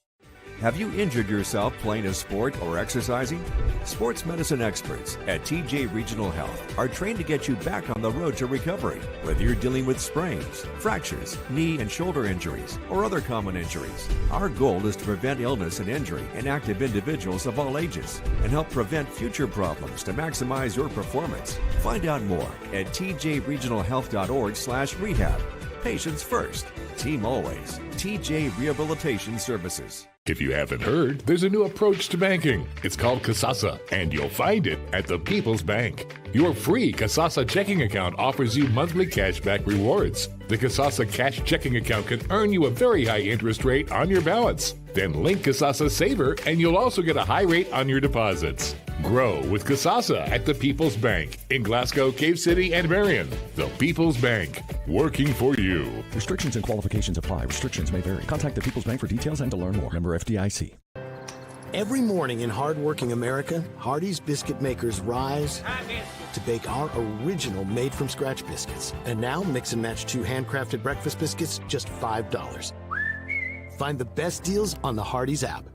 Have you injured yourself playing a sport or exercising? Sports medicine experts at TJ Regional Health are trained to get you back on the road to recovery. Whether you're dealing with sprains, fractures, knee and shoulder injuries, or other common injuries, our goal is to prevent illness and injury in active individuals of all ages and help prevent future problems to maximize your performance. Find out more at tjregionalhealth.org/rehab. Patients first, team always. TJ Rehabilitation Services. If you haven't heard, there's a new approach to banking. It's called Kasasa, and you'll find it at the People's Bank. Your free Kasasa checking account offers you monthly cashback rewards. The Kasasa cash checking account can earn you a very high interest rate on your balance. Then link Kasasa Saver, and you'll also get a high rate on your deposits. Grow with Kasasa at the People's Bank in Glasgow, Cave City, and Marion. The People's Bank, working for you. Restrictions and qualifications apply. Restrictions may vary. Contact the People's Bank for details and to learn more. Member FDIC. Every morning in hardworking America, Hardee's biscuit makers rise to bake our original made-from-scratch biscuits. And now, mix and match 2 handcrafted breakfast biscuits, just $5. Find the best deals on the Hardee's app.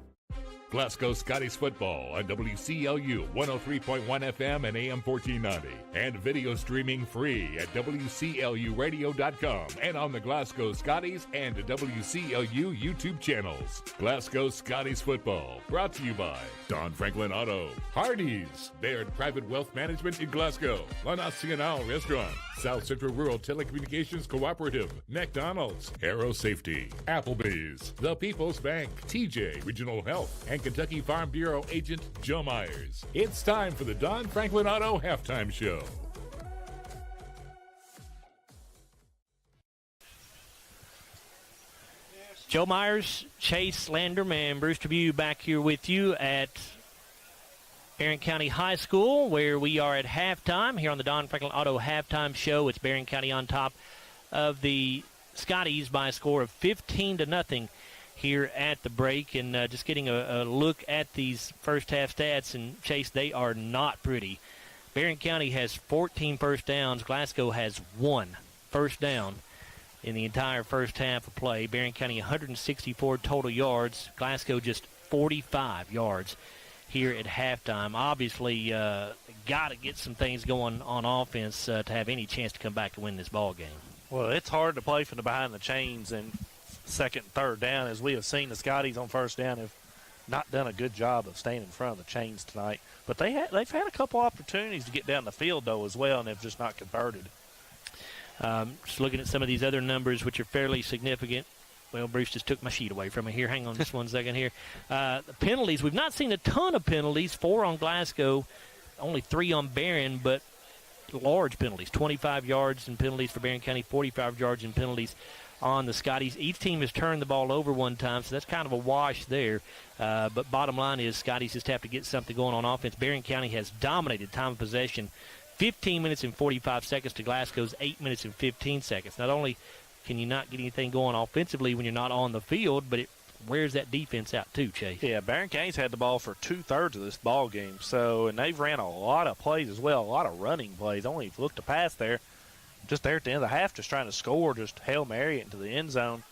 Glasgow Scotties football on WCLU 103.1 FM and AM 1490. And video streaming free at WCLUradio.com and on the Glasgow Scotties and WCLU YouTube channels. Glasgow Scotties football, brought to you by Don Franklin Auto, Hardee's, Baird Private Wealth Management in Glasgow, La Nacional Restaurant, South Central Rural Telecommunications Cooperative, McDonald's, Aero Safety, Applebee's, The People's Bank, TJ Regional Health, and Kentucky Farm Bureau agent Joe Myers. It's time for the Don Franklin Auto Halftime Show. Joe Myers, Chase Landerman, and Bruce Tribune back here with you at Barren County High School, where we are at halftime here on the Don Franklin Auto Halftime Show. It's Barren County on top of the Scotties by a score of 15-0 here at the break. And just getting a look at these first half stats, and Chase, they are not pretty. Barren County has 14 first downs. Glasgow has 1 first down in the entire first half of play. Barren County 164 total yards. Glasgow just 45 yards here at halftime. Obviously, got to get some things going on offense to have any chance to come back and win this ball game. Well, it's hard to play from the behind the chains and second and third down. As we have seen, the Scotties on first down have not done a good job of staying in front of the chains tonight. But they've had a couple opportunities to get down the field, though, as well, and they've just not converted. Just looking at some of these other numbers, which are fairly significant. Well, Bruce just took my sheet away from me here. Hang on just 1 second here. The penalties, we've not seen a ton of penalties. 4 on Glasgow, only 3 on Barren, but large penalties. 25 yards in penalties for Barren County, 45 yards in penalties on the Scotties. Each team has turned the ball over one time, so that's kind of a wash there. But bottom line is Scotties just have to get something going on offense. Barren County has dominated time of possession, 15 minutes and 45 seconds to Glasgow's 8 minutes and 15 seconds. Not only can you not get anything going offensively when you're not on the field, but it wears that defense out too, Chase. Yeah, Barren County's had the ball for 2/3 of this ball game, and they've ran a lot of plays as well, a lot of running plays. Only looked to pass there, just there at the end of the half, just trying to score, just Hail Mary it into the end zone.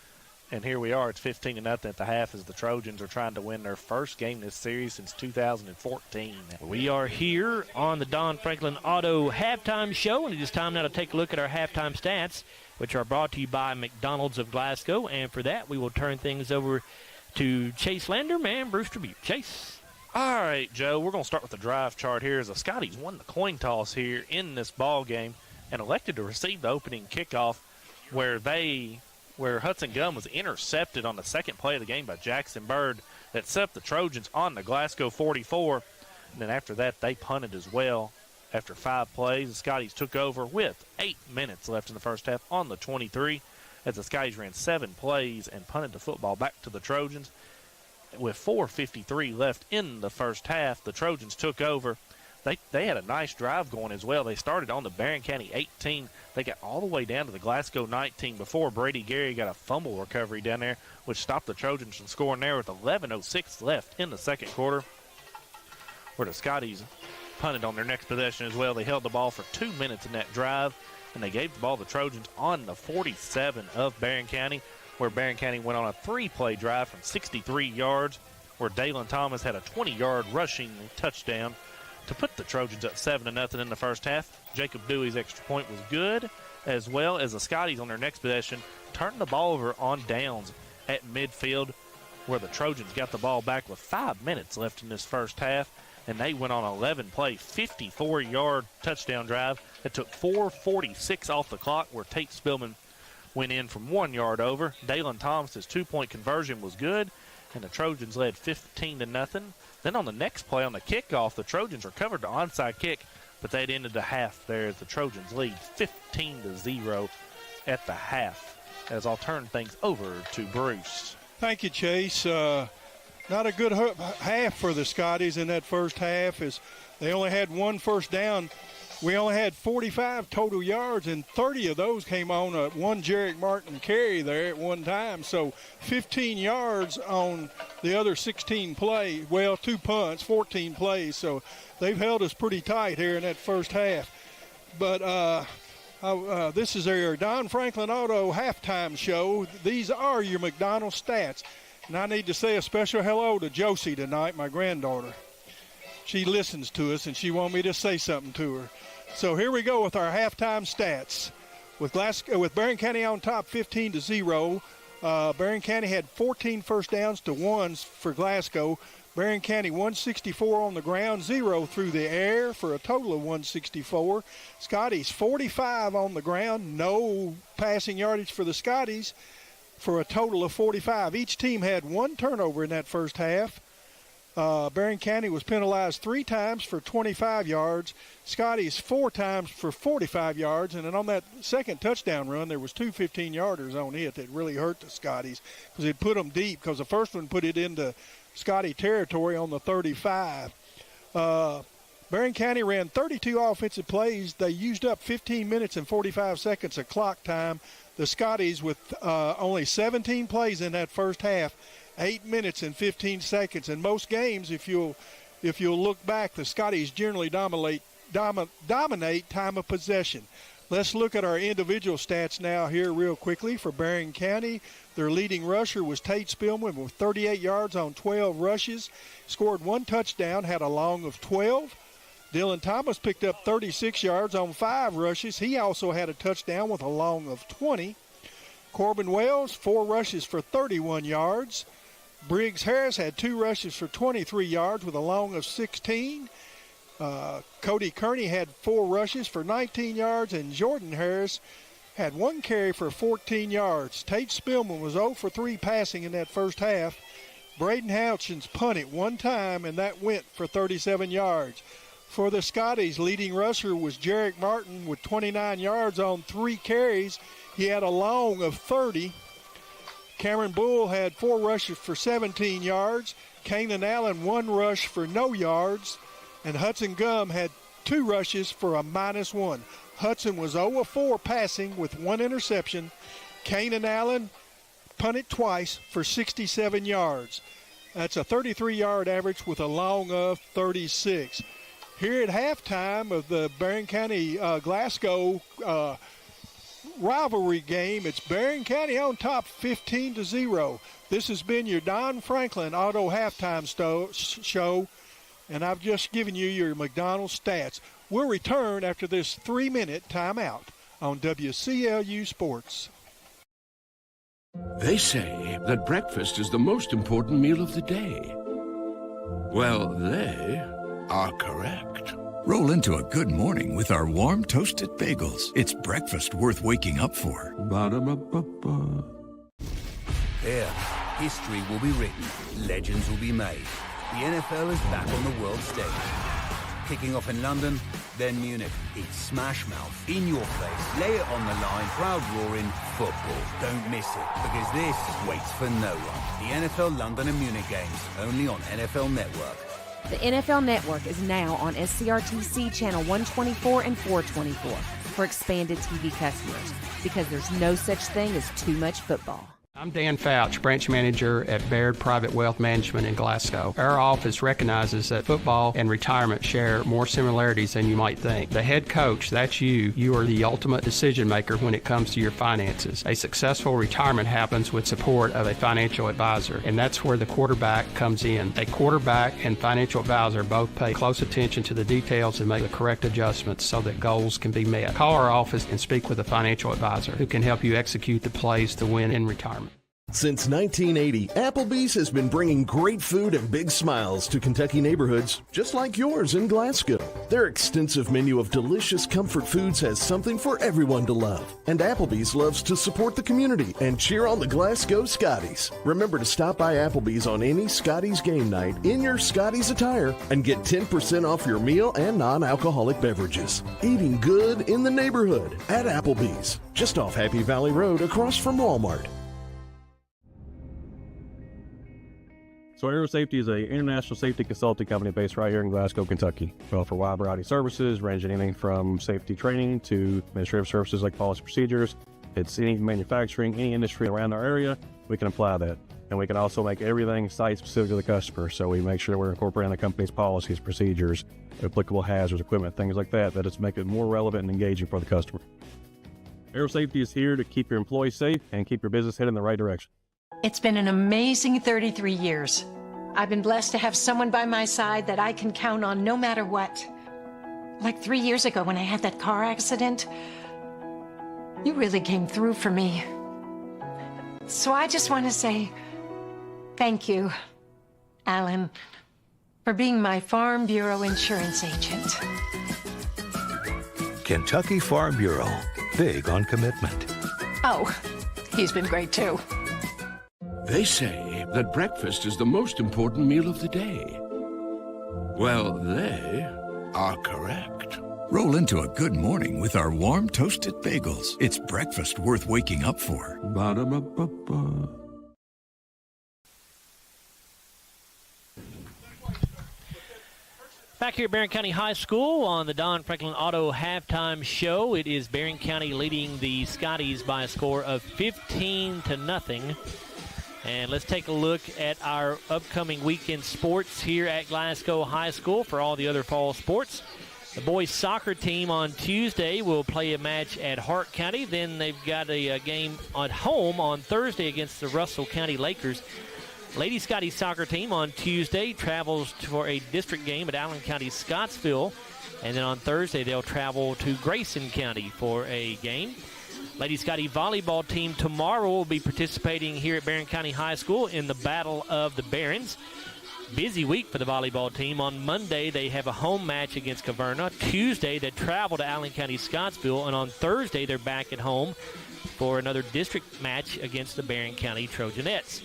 And here we are, it's 15-0 at the half as the Trojans are trying to win their first game this series since 2014. We are here on the Don Franklin Auto Halftime Show, and it is time now to take a look at our halftime stats, which are brought to you by McDonald's of Glasgow. And for that, we will turn things over to Chase Landerman and Bruce Tribune. Chase. All right, Joe, we're going to start with the drive chart here as the Scotties won the coin toss here in this ball game and elected to receive the opening kickoff where Hudson Gunn was intercepted on the second play of the game by Jackson Bird that set up the Trojans on the Glasgow 44. And then after that, they punted as well. After 5 plays, the Scotties took over with 8 minutes left in the first half on the 23 as the Scotties ran 7 plays and punted the football back to the Trojans. With 4:53 left in the first half, the Trojans took over. They had a nice drive going as well. They started on the Barren County 18. They got all the way down to the Glasgow 19 before Brady Gary got a fumble recovery down there, which stopped the Trojans from scoring there with 11:06 left in the second quarter, where the Scotties punted on their next possession as well. They held the ball for 2 minutes in that drive, and they gave the ball to the Trojans on the 47 of Barren County, where Barren County went on a 3-play drive from 63 yards, where Dalen Thomas had a 20-yard rushing touchdown to put the Trojans up 7-0 in the first half. Jacob Dewey's extra point was good, as well as the Scotties on their next possession turned the ball over on downs at midfield, where the Trojans got the ball back with 5 minutes left in this first half, and they went on an 11-play, 54-yard touchdown drive that took 4:46 off the clock, where Tate Spillman went in from 1 yard over. Dalen Thomas's 2-point conversion was good, and the Trojans led 15-0. Then on the next play on the kickoff, the Trojans recovered the onside kick, but that ended the half there as the Trojans lead 15-0 at the half. As I'll turn things over to Bruce. Thank you, Chase. Not a good half for the Scotties in that first half, as they only had 1 first down. We only had 45 total yards, and 30 of those came on one Jarek Martin carry there at one time. So 15 yards on the other 16 plays. Well, 2 punts, 14 plays. So they've held us pretty tight here in that first half. But this is our Don Franklin Auto halftime show. These are your McDonald's stats. And I need to say a special hello to Josie tonight, my granddaughter. She listens to us, and she wanted me to say something to her. So here we go with our halftime stats. With Barren County on top 15-0, Barren County had 14 first downs to 1 for Glasgow. Barren County 164 on the ground, 0 through the air for a total of 164. Scotties 45 on the ground, no passing yardage for the Scotties for a total of 45. Each team had 1 turnover in that first half. Barren County was penalized 3 times for 25 yards. Scotties 4 times for 45 yards. And then on that second touchdown run, there was 2 15-yarders on it that really hurt the Scotties because it put them deep, because the first one put it into Scottie territory on the 35. Barren County ran 32 offensive plays. They used up 15 minutes and 45 seconds of clock time. The Scotties, with only 17 plays in that first half, 8 minutes and 15 seconds. In most games, if you'll look back, the Scotties generally dominate time of possession. Let's look at our individual stats now here real quickly for Barren County. Their leading rusher was Tate Spillman with 38 yards on 12 rushes, scored 1 touchdown, had a long of 12. Dylan Thomas picked up 36 yards on 5 rushes. He also had a touchdown with a long of 20. Corbin Wells, 4 rushes for 31 yards. Briggs Harris had 2 rushes for 23 yards with a long of 16. Cody Kearney had 4 rushes for 19 yards, and Jordan Harris had 1 carry for 14 yards. Tate Spillman was 0 for 3 passing in that first half. Braden Houchins punted 1 time, and that went for 37 yards. For the Scotties, leading rusher was Jarek Martin with 29 yards on 3 carries. He had a long of 30. Cameron Bull had 4 rushes for 17 yards. Kanan Allen 1 rush for no yards. And Hudson Gum had 2 rushes for a -1. Hudson was 0 of 4 passing with 1 interception. Kanan Allen punted twice for 67 yards. That's a 33-yard average with a long of 36. Here at halftime of the Barren County Glasgow rivalry game, it's Barren County on top 15-0. This has been your Don Franklin Auto Halftime Show, and I've just given you your McDonald's stats. We'll return after this 3-minute timeout on WCLU Sports. They say that breakfast is the most important meal of the day. Well, they are correct. Roll into a good morning with our warm toasted bagels. It's breakfast worth waking up for. Ba-da-ba-ba-ba. Here, history will be written, legends will be made. The NFL is back on the world stage. Kicking off in London, then Munich. It's smash mouth, in your face, lay it on the line, proud roaring football. Don't miss it, because this waits for no one. The NFL London and Munich games, only on NFL Network. The NFL Network is now on SCRTC Channel 124 and 424 for expanded TV customers, because there's no such thing as too much football. I'm Dan Fouch, branch manager at Baird Private Wealth Management in Glasgow. Our office recognizes that football and retirement share more similarities than you might think. The head coach, that's you. You are the ultimate decision maker when it comes to your finances. A successful retirement happens with support of a financial advisor, and that's where the quarterback comes in. A quarterback and financial advisor both pay close attention to the details and make the correct adjustments so that goals can be met. Call our office and speak with a financial advisor who can help you execute the plays to win in retirement. Since 1980, Applebee's has been bringing great food and big smiles to Kentucky neighborhoods just like yours in Glasgow. Their extensive menu of delicious comfort foods has something for everyone to love. And Applebee's loves to support the community and cheer on the Glasgow Scotties. Remember to stop by Applebee's on any Scotties game night in your Scotties attire and get 10% off your meal and non-alcoholic beverages. Eating good in the neighborhood at Applebee's, just off Happy Valley Road across from Walmart. So Aero Safety is an international safety consulting company based right here in Glasgow, Kentucky. We offer a wide variety of services, ranging anything from safety training to administrative services like policy procedures. It's any manufacturing, any industry around our area, we can apply that. And we can also make everything site-specific to the customer. So we make sure we're incorporating the company's policies, procedures, applicable hazards, equipment, things like that, that it's make it more relevant and engaging for the customer. Aero Safety is here to keep your employees safe and keep your business headed in the right direction. It's been an amazing 33 years. I've been blessed to have someone by my side that I can count on no matter what. Like 3 years ago when I had that car accident, you really came through for me. So I just want to say thank you, Alan, for being my Farm Bureau insurance agent. Kentucky Farm Bureau, big on commitment. Oh, he's been great too. They say that breakfast is the most important meal of the day. Well, they are correct. Roll into a good morning with our warm toasted bagels. It's breakfast worth waking up for. Ba-da-ba-ba-ba. Back here at Barren County High School on the Don Franklin Auto Halftime Show. It is Barren County leading the Scotties by a score of 15-0. And let's take a look at our upcoming weekend sports here at Glasgow High School for all the other fall sports. The boys soccer team on Tuesday will play a match at Hart County. Then they've got a game at home on Thursday against the Russell County Lakers. Lady Scottie soccer team on Tuesday travels for a district game at Allen County Scottsville. And then on Thursday they'll travel to Grayson County for a game. Lady Scottie volleyball team tomorrow will be participating here at Barren County High School in the Battle of the Barrens. Busy week for the volleyball team. On Monday, they have a home match against Caverna. Tuesday, they travel to Allen County Scottsville. And on Thursday, they're back at home for another district match against the Barren County Trojanettes.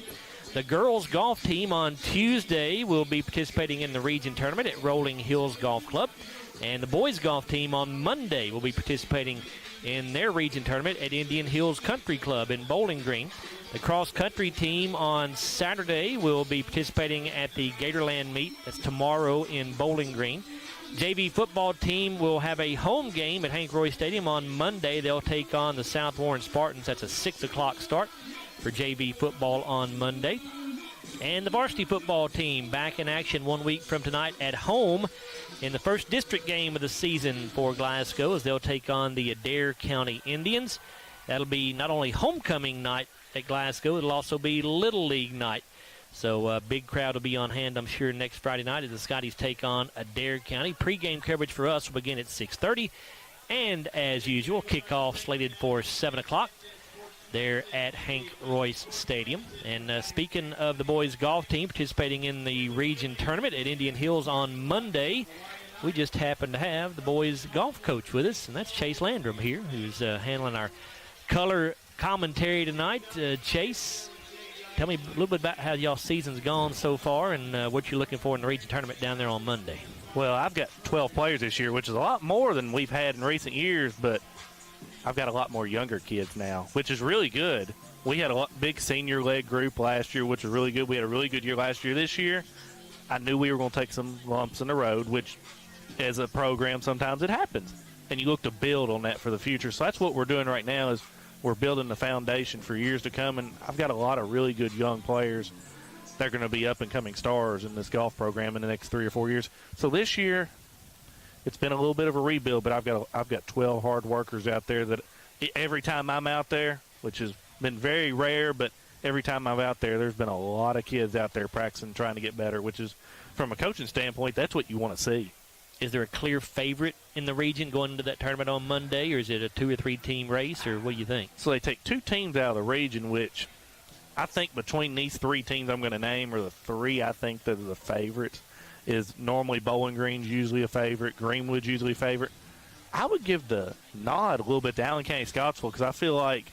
The girls golf team on Tuesday will be participating in the region tournament at Rolling Hills Golf Club. And the boys golf team on Monday will be participating in their region tournament at Indian Hills Country Club in Bowling Green. The cross-country team on Saturday will be participating at the Gatorland meet. That's tomorrow in Bowling Green. JV football team will have a home game at Hank Roy Stadium on Monday. They'll take on the South Warren Spartans. That's a 6 o'clock start for JV football on Monday. And the varsity football team back in action 1 week from tonight at home in the first district game of the season for Glasgow as they'll take on the Adair County Indians. That'll be not only homecoming night at Glasgow, it'll also be Little League night. So a big crowd will be on hand, I'm sure, next Friday night as the Scotties take on Adair County. Pregame coverage for us will begin at 6:30. And as usual, kickoff slated for 7 o'clock. There at Hank Royce Stadium. And speaking of the boys golf team participating in the region tournament at Indian Hills on Monday, we just happen to have the boys golf coach with us, and that's Chase Landrum here, who's handling our color commentary tonight. Chase, tell me a little bit about how y'all's season's gone so far and what you're looking for in the region tournament down there on Monday. Well, I've got 12 players this year, which is a lot more than we've had in recent years, but I've got a lot more younger kids now, which is really good. We had a big senior-led group last year, which was really good. We had a really good year last year. This year, I knew we were going to take some lumps in the road, which as a program sometimes it happens. And you look to build on that for the future. So that's what we're doing right now is we're building the foundation for years to come. And I've got a lot of really good young players that are going to be up-and-coming stars in this golf program in the next 3 or 4 years. So this year, it's been a little bit of a rebuild, but I've got 12 hard workers out there that every time I'm out there, which has been very rare, but every time I'm out there, there's been a lot of kids out there practicing, trying to get better, which is, from a coaching standpoint, that's what you want to see. Is there a clear favorite in the region going into that tournament on Monday, or is it a 2 or 3 team race, or what do you think? So they take 2 teams out of the region, which I think between these 3 teams I'm going to name are the 3 I think that are the favorites. Is normally Bowling Green's usually a favorite, Greenwood's usually a favorite. I would give the nod a little bit to Allen County Scottsville because I feel like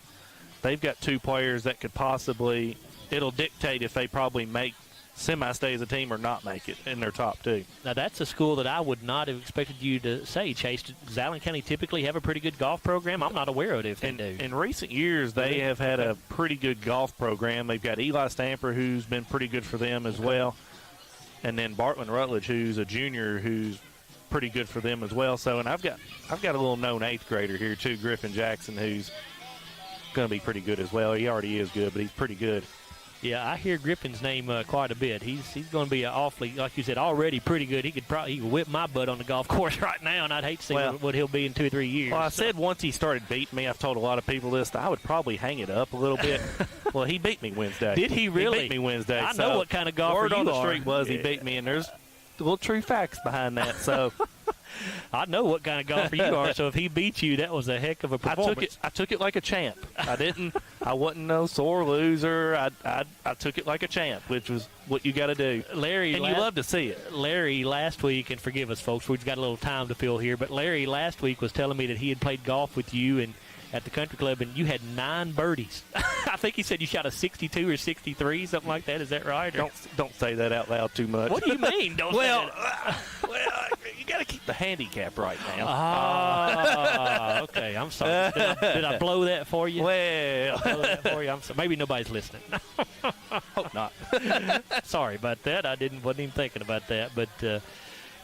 they've got 2 players that could possibly, it'll dictate if they probably make semi-stay as a team or not make it in their top 2. Now, that's a school that I would not have expected you to say, Chase. Does Allen County typically have a pretty good golf program? I'm not aware of it if they do. In recent years, they have had a pretty good golf program. They've got Eli Stamper, who's been pretty good for them as well. And then Bartland Rutledge, who's a junior, who's pretty good for them as well. So, and I've got a little known 8th grader here too, Griffin Jackson, who's going to be pretty good as well. He already is good, but he's pretty good. Yeah, I hear Griffin's name quite a bit. He's going to be awfully, like you said, already pretty good. He could whip my butt on the golf course right now, and I'd hate to see what he'll be in 2 or 3 years. Well, I said once he started beating me, I've told a lot of people this, that I would probably hang it up a little bit. Well, he beat me Wednesday. Did he really? He beat me Wednesday. I know what kind of golfer you are. Word on the street was he beat me, and there's little true facts behind that. So I know what kind of golfer you are, so if he beat you, that was a heck of a performance. I took it like a champ. I wasn't no sore loser. I took it like a champ, which was what you got to do. Larry, and you love to see it. Larry last week, and forgive us, folks, we've got a little time to fill here, but Larry last week was telling me that he had played golf with you and at the country club, and you had 9 birdies. I think he said you shot a 62 or 63, something like that. Is that right? Don't say that out loud too much. What do you mean? Well, you got to keep the handicap right now. Okay. I'm sorry. Did I blow that for you? Well, blow that for you? I'm sorry. Maybe nobody's listening. Hope not. Sorry about that. Wasn't even thinking about that, but.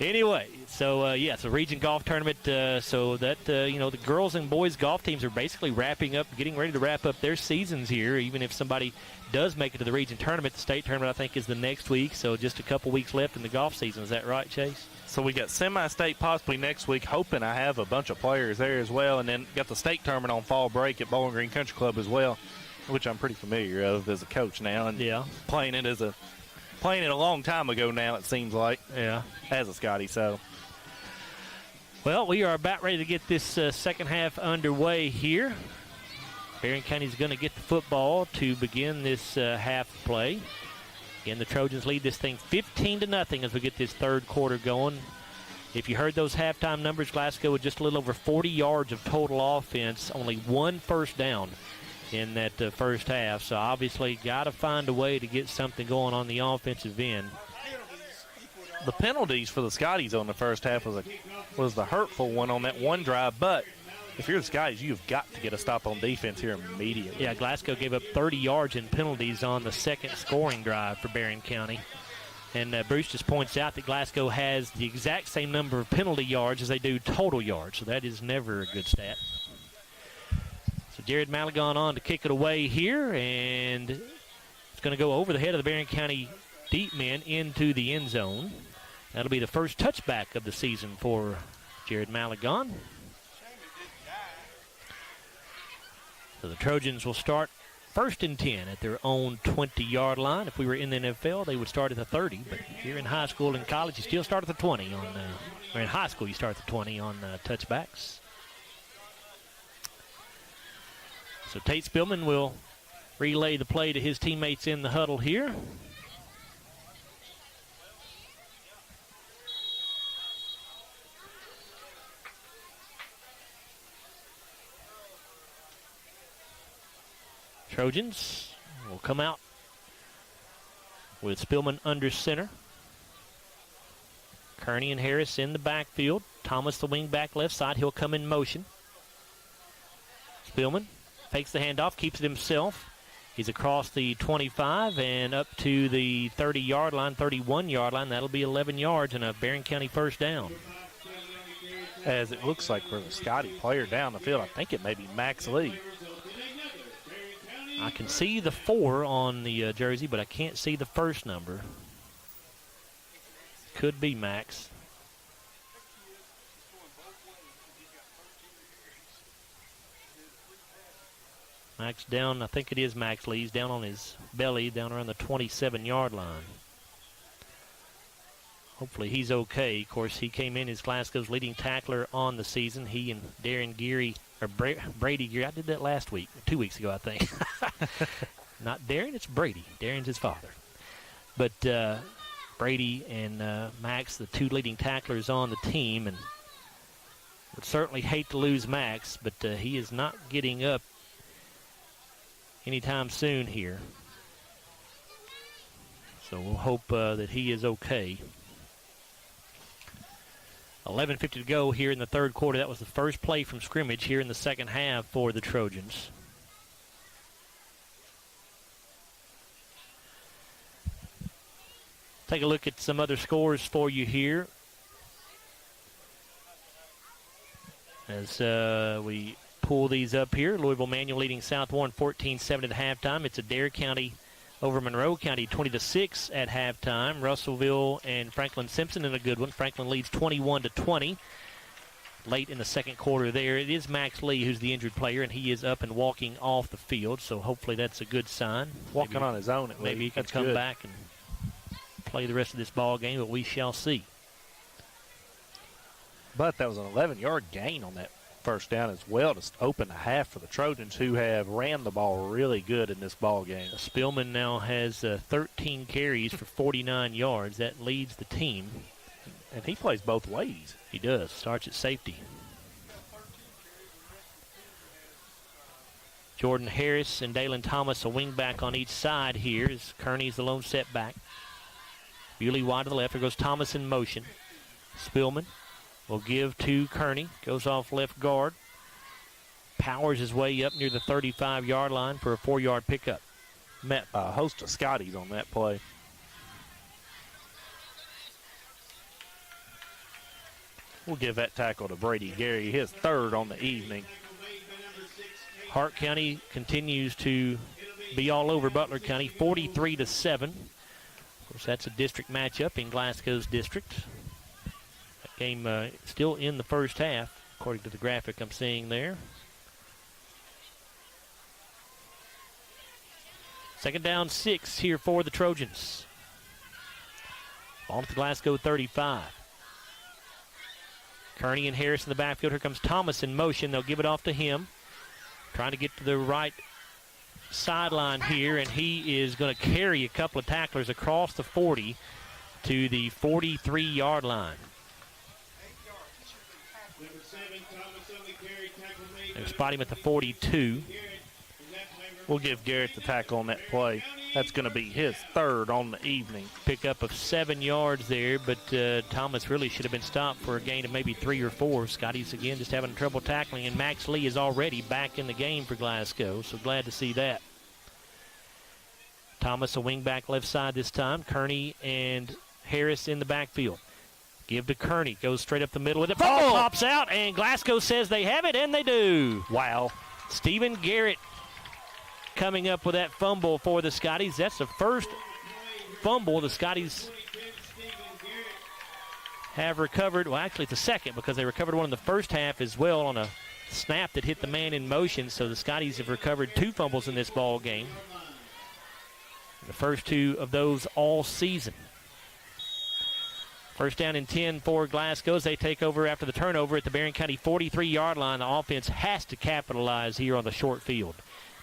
Anyway, so it's a region golf tournament. So that the girls and boys golf teams are basically getting ready to wrap up their seasons here. Even if somebody does make it to the region tournament, the state tournament I think is the next week. So just a couple weeks left in the golf season. Is that right, Chase? So we got semi-state possibly next week. Hoping I have a bunch of players there as well, and then got the state tournament on fall break at Bowling Green Country Club as well, which I'm pretty familiar of as a coach now, and playing it a long time ago now, it seems like. Yeah. As a Scottie, so. Well, we are about ready to get this second half underway here. Barren County's going to get the football to begin this half play. Again, the Trojans lead this thing 15-0 as we get this third quarter going. If you heard those halftime numbers, Glasgow with just a little over 40 yards of total offense, only 1 first down in that first half. So obviously got to find a way to get something going on the offensive end. The penalties for the Scotties on the first half was the hurtful one on that one drive, but if you're the Scotties, you've got to get a stop on defense here immediately. Yeah, Glasgow gave up 30 yards in penalties on the second scoring drive for Barren County. And Bruce just points out that Glasgow has the exact same number of penalty yards as they do total yards, so that is never a good stat. So Jared Malagon on to kick it away here, and it's going to go over the head of the Barren County deep men into the end zone. That'll be the first touchback of the season for Jared Malagon. So the Trojans will start first and 10 at their own 20-yard line. If we were in the NFL, they would start at the 30. But here in high school and college, you still start at the 20 or in high school, you start at the 20 on touchbacks. So Tate Spillman will relay the play to his teammates in the huddle here. Trojans will come out with Spillman under center. Kearney and Harris in the backfield. Thomas, the wing back left side. He'll come in motion. Spillman fakes the handoff, keeps it himself. He's across the 25 and up to the 30-yard line, 31-yard line. That'll be 11 yards and a Barren County first down. As it looks like for the Scottie player down the field, I think it may be Max Lee. I can see the 4 on the jersey, but I can't see the first number. Could be Max. Max down, I think it is Max Lee. He's down on his belly, down around the 27-yard line. Hopefully he's okay. Of course, he came in as Glasgow's leading tackler on the season. He and Darren Geary, or Brady Geary, I did that last week, 2 weeks ago, I think. Not Darren, it's Brady. Darren's his father. But Brady and Max, the 2 leading tacklers on the team, and would certainly hate to lose Max, but he is not getting up anytime soon here. So we'll hope that he is okay. 11:50 to go here in the third quarter. That was the first play from scrimmage here in the second half for the Trojans. Take a look at some other scores for you here. As we pull these up here, Louisville Manual leading South Warren 14-7 at halftime. It's Adair County over Monroe County 20-6 at halftime. Russellville and Franklin Simpson in a good one. Franklin leads 21-20 late in the second quarter there. It is Max Lee who's the injured player, and he is up and walking off the field, so hopefully that's a good sign. Walking on his own. Maybe he can come back and play the rest of this ball game, but we shall see. But that was an 11-yard gain on that first down as well to open the half for the Trojans, who have ran the ball really good in this ball game. Spillman now has 13 carries for 49 yards. That leads the team. And he plays both ways. He does. Starts at safety. Jordan Harris and Dalen Thomas, a wingback on each side here, as Kearney's the lone setback. Bewley wide to the left. There goes Thomas in motion. Spillman will give to Kearney. Goes off left guard. Powers his way up near the 35-yard line for a 4-yard pickup. Met a host of Scotties on that play. We'll give that tackle to Brady Gary, his third on the evening. Hart County continues to be all over Butler County, 43-7. Of course, that's a district matchup in Glasgow's district. That game still in the first half, according to the graphic I'm seeing there. Second down, 6 here for the Trojans. Ball to the Glasgow 35. Kearney and Harris in the backfield. Here comes Thomas in motion. They'll give it off to him. Trying to get to the right sideline here, and he is going to carry a couple of tacklers across the 40 to the 43-yard line. They'll spot him at the 42. We'll give Garrett the tackle on that play. That's going to be his third on the evening. Pickup of 7 yards there, but Thomas really should have been stopped for a gain of maybe 3 or 4. Scotties, again, just having trouble tackling, and Max Lee is already back in the game for Glasgow, so glad to see that. Thomas, a wingback left side this time. Kearney and Harris in the backfield. Give to Kearney. Goes straight up the middle with it. Ball pops out, and Glasgow says they have it, and they do. Wow. Stephen Garrett coming up with that fumble for the Scotties. That's the first fumble the Scotties have recovered. Well, actually, it's the second because they recovered one in the first half as well on a snap that hit the man in motion. So the Scotties have recovered 2 fumbles in this ball game. The first 2 of those all season. First down and 10 for Glasgow as they take over after the turnover at the Barren County 43-yard line. The offense has to capitalize here on the short field.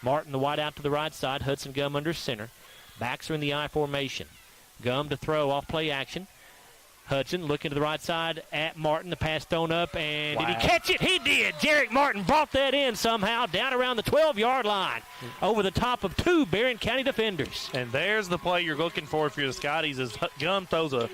Martin, the wide out to the right side. Hudson Gum under center. Backs are in the I formation. Gum to throw off play action. Hudson looking to the right side at Martin. The pass thrown up, and did he catch it? He did. Jarek Martin brought that in somehow down around the 12-yard line over the top of 2 Barren County defenders. And there's the play you're looking for if you're the Scotties, as Gum throws a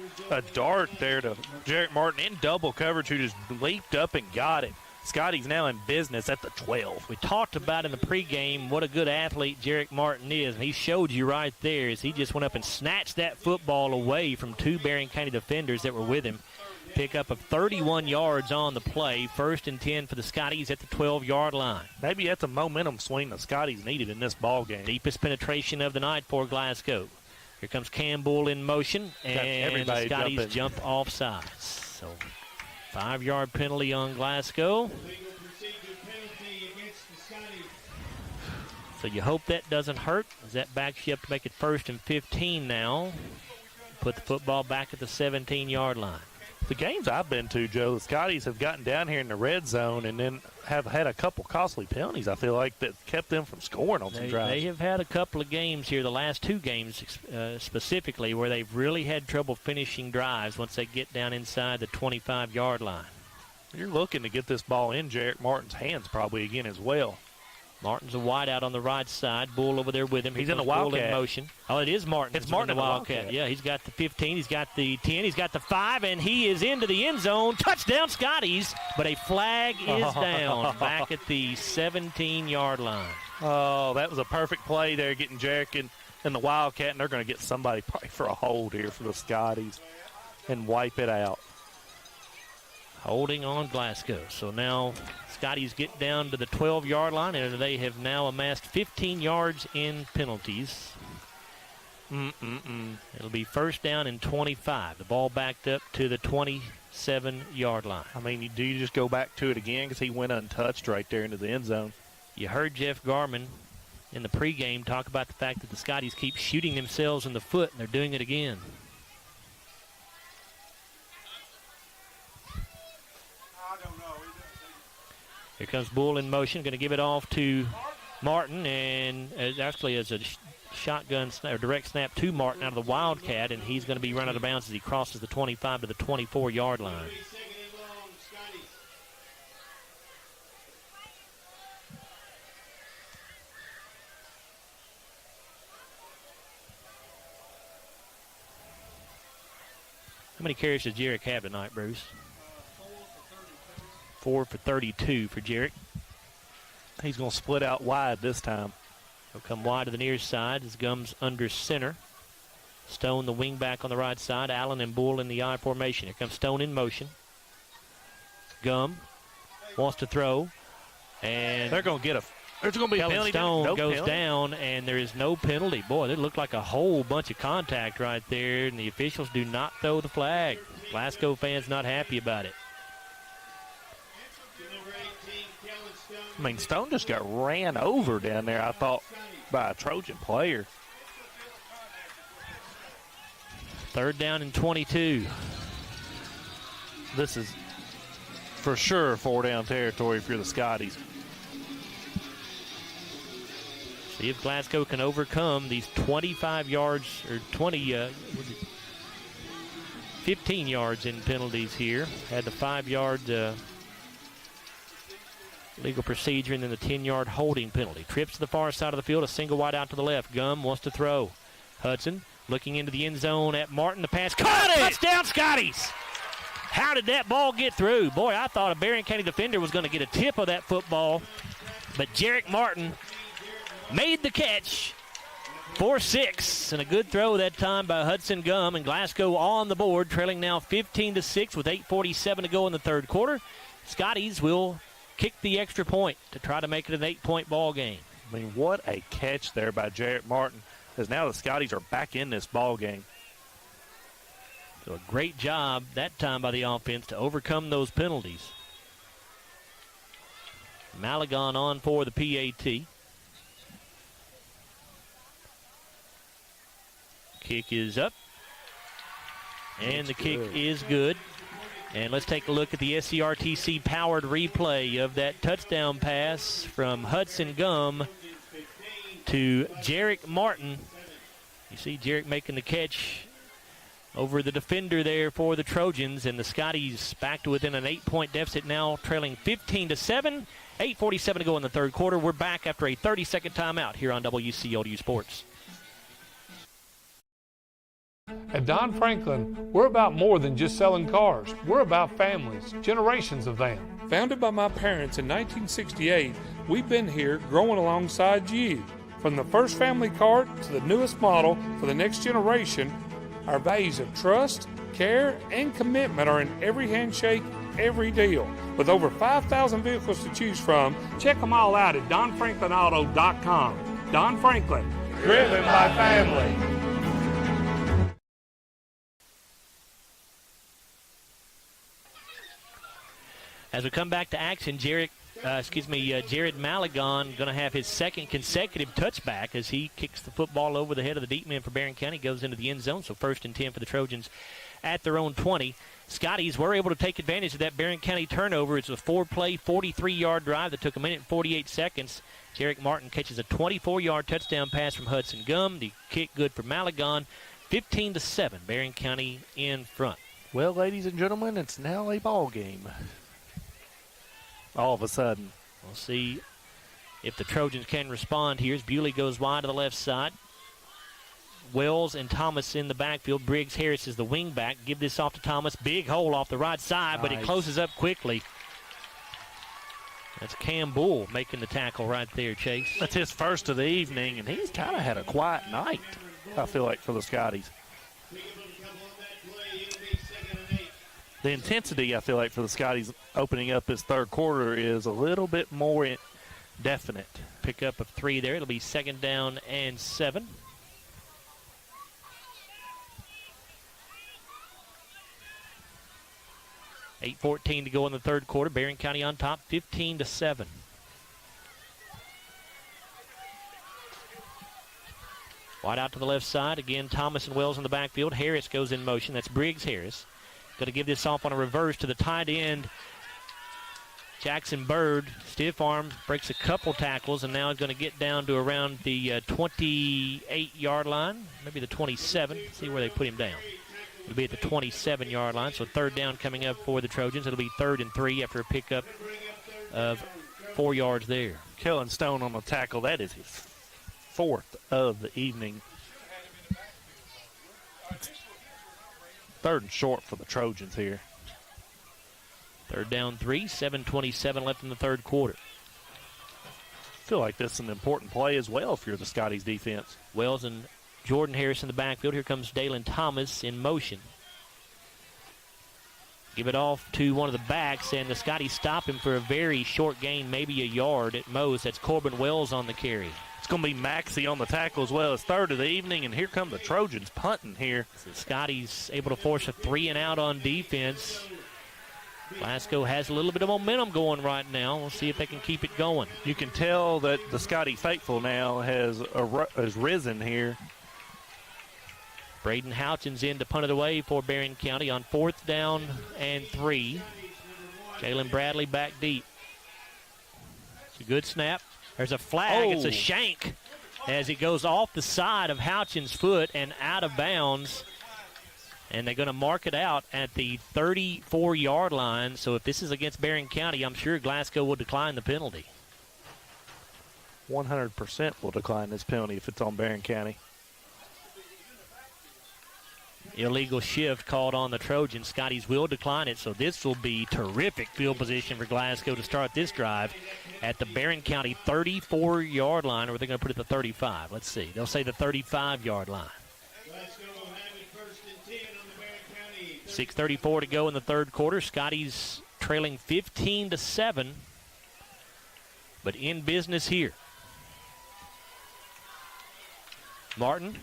dart there to Jarek Martin in double coverage, who just leaped up and got it. Scotty's now in business at the 12. We talked about in the pregame what a good athlete Jarek Martin is, and he showed you right there as he just went up and snatched that football away from 2 Barren County defenders that were with him. Pickup of 31 yards on the play. First and 10 for the Scotties at the 12-yard line. Maybe that's a momentum swing the Scotties needed in this ball game. Deepest penetration of the night for Glasgow. Here comes Campbell in motion, and the Scotties jump off sides. So 5-yard penalty on Glasgow. So you hope that doesn't hurt, as that backs you up to make it 1st and 15 now. Put the football back at the 17-yard line. The games I've been to, Joe, the Scotties have gotten down here in the red zone and then have had a couple costly penalties, I feel like, that kept them from scoring on some drives. They have had a couple of games here, the last 2 games specifically, where they've really had trouble finishing drives once they get down inside the 25-yard line. You're looking to get this ball in Jarek Martin's hands probably again as well. Martin's a wide out on the right side. Bull over there with him. He's in the Wildcat. Bull in motion. Oh, it is Martin. It's Martin in the Wildcat. Yeah, he's got the 15. He's got the 10. He's got the 5, and he is into the end zone. Touchdown, Scotties. But a flag is down back at the 17-yard line. Oh, that was a perfect play there, getting Jarek in the Wildcat, and they're going to get somebody probably for a hold here for the Scotties and wipe it out. Holding on Glasgow. So now Scotties get down to the 12-yard line, and they have now amassed 15 yards in penalties. It'll be first down and 25. The ball backed up to the 27-yard line. I mean, do you just go back to it again because he went untouched right there into the end zone? You heard Jeff Garman in the pregame talk about the fact that the Scotties keep shooting themselves in the foot, and they're doing it again. Here comes Bull in motion, going to give it off to Martin, and actually as a shotgun snap, or direct snap to Martin out of the Wildcat, and he's going to be run out of bounds as he crosses the 25 to the 24-yard line. How many carries does Jarek have tonight, Bruce? 4 for 32 for Jarek. He's going to split out wide this time. He'll come wide to the near side as Gum's under center. Stone, the wing back on the right side. Allen and Bull in the I formation. Here comes Stone in motion. Gum wants to throw. And they're going to get a... There's going to be a penalty. Stone goes down, and there is no penalty. Boy, it looked like a whole bunch of contact right there, and the officials do not throw the flag. Glasgow fans not happy about it. I mean, Stone just got ran over down there, I thought, by a Trojan player. 3rd down and 22. This is for sure 4-down territory if you're the Scotties. See if Glasgow can overcome these 25 yards, or 15 yards in penalties here. Had the 5-yard legal procedure and then the 10-yard holding penalty. Trips to the far side of the field, a single wide out to the left. Gum wants to throw. Hudson looking into the end zone at Martin. The pass caught it! Touchdown, Scotties! How did that ball get through? Boy, I thought a Barren County defender was going to get a tip of that football, but Jarek Martin made the catch for 6, and a good throw that time by Hudson Gum, and Glasgow on the board, trailing now 15-6 with 8:47 to go in the 3rd quarter. Scotties will kick the extra point to try to make it an 8-point ball game. I mean, what a catch there by Jarek Martin, because now the Scotties are back in this ball game. So a great job that time by the offense to overcome those penalties. Malagon on for the PAT. Kick is up, and the kick is good. And let's take a look at the SCRTC powered replay of that touchdown pass from Hudson Gum to Jarek Martin. You see Jarek making the catch over the defender there for the Trojans, and the Scotties back to within an 8-point deficit now, trailing 15-7. 8:47 to go in the 3rd quarter. We're back after a 30-second timeout here on WCOU Sports. At Don Franklin, we're about more than just selling cars. We're about families, generations of them. Founded by my parents in 1968, we've been here growing alongside you. From the first family car to the newest model for the next generation, our values of trust, care, and commitment are in every handshake, every deal. With over 5,000 vehicles to choose from, check them all out at DonFranklinAuto.com. Don Franklin, driven by family. As we come back to action, Jared Malagon going to have his 2nd consecutive touchback as he kicks the football over the head of the deep man for Barren County, goes into the end zone. So 1st and 10 for the Trojans at their own 20. Scotties were able to take advantage of that Barren County turnover. It's a 4-play, 43-yard drive that took 1 minute and 48 seconds. Jarek Martin catches a 24-yard touchdown pass from Hudson Gum. The kick good for Malagon. 15-7, Barren County in front. Well, ladies and gentlemen, it's now a ball game. All of a sudden. We'll see if the Trojans can respond here as Bewley goes wide to the left side. Wells and Thomas in the backfield. Briggs Harris is the wing back. Give this off to Thomas. Big hole off the right side, but it closes up quickly. That's Cam Bull making the tackle right there, Chase. That's his first of the evening, and he's kind of had a quiet night, I feel like, for the Scotties. The intensity, I feel like, for the Scotties opening up this 3rd quarter is a little bit more definite. Pickup of 3 there. It'll be 2nd down and 7. $8:14 to go in the 3rd quarter. Barren County on top, 15-7. Wide out to the left side. Again, Thomas and Wells in the backfield. Harris goes in motion. That's Briggs Harris. Going to give this off on a reverse to the tight end, Jackson Bird, stiff arm, breaks a couple tackles, and now is going to get down to around the 28-yard line, maybe the 27. See where they put him down. It'll be at the 27-yard line, so third down coming up for the Trojans. It'll be 3rd and 3 after a pickup of 4 yards there. Kellen Stone on the tackle. That is his 4th of the evening. 3rd and short for the Trojans here. 3rd down 3, 7:27 left in the third quarter. I feel like this is an important play as well if you're the Scotties defense. Wells and Jordan Harris in the backfield. Here comes Dalen Thomas in motion. Give it off to one of the backs, and the Scotties stop him for a very short gain, maybe a yard at most. That's Corbin Wells on the carry. It's going to be Maxey on the tackle as well. It's 3rd of the evening, and here come the Trojans punting here. So the Scotties able to force a 3-and-out on defense. Glasgow has a little bit of momentum going right now. We'll see if they can keep it going. You can tell that the Scottie faithful now has risen here. Braden Houchins in to punt it away for Barren County on 4th down and 3. Jalen Bradley back deep. It's a good snap. There's a flag. It's a shank as it goes off the side of Houchins' foot and out of bounds. And they're going to mark it out at the 34-yard line. So if this is against Barren County, I'm sure Glasgow will decline the penalty. 100% will decline this penalty if it's on Barren County. Illegal shift called on the Trojans. Scotties will decline it, so this will be terrific field position for Glasgow to start this drive at the Barren County 34-yard line, or are they going to put it at the 35? Let's see. They'll say the 35-yard line. 6:34 to go in the third quarter. Scotties trailing 15-7, but in business here. Martin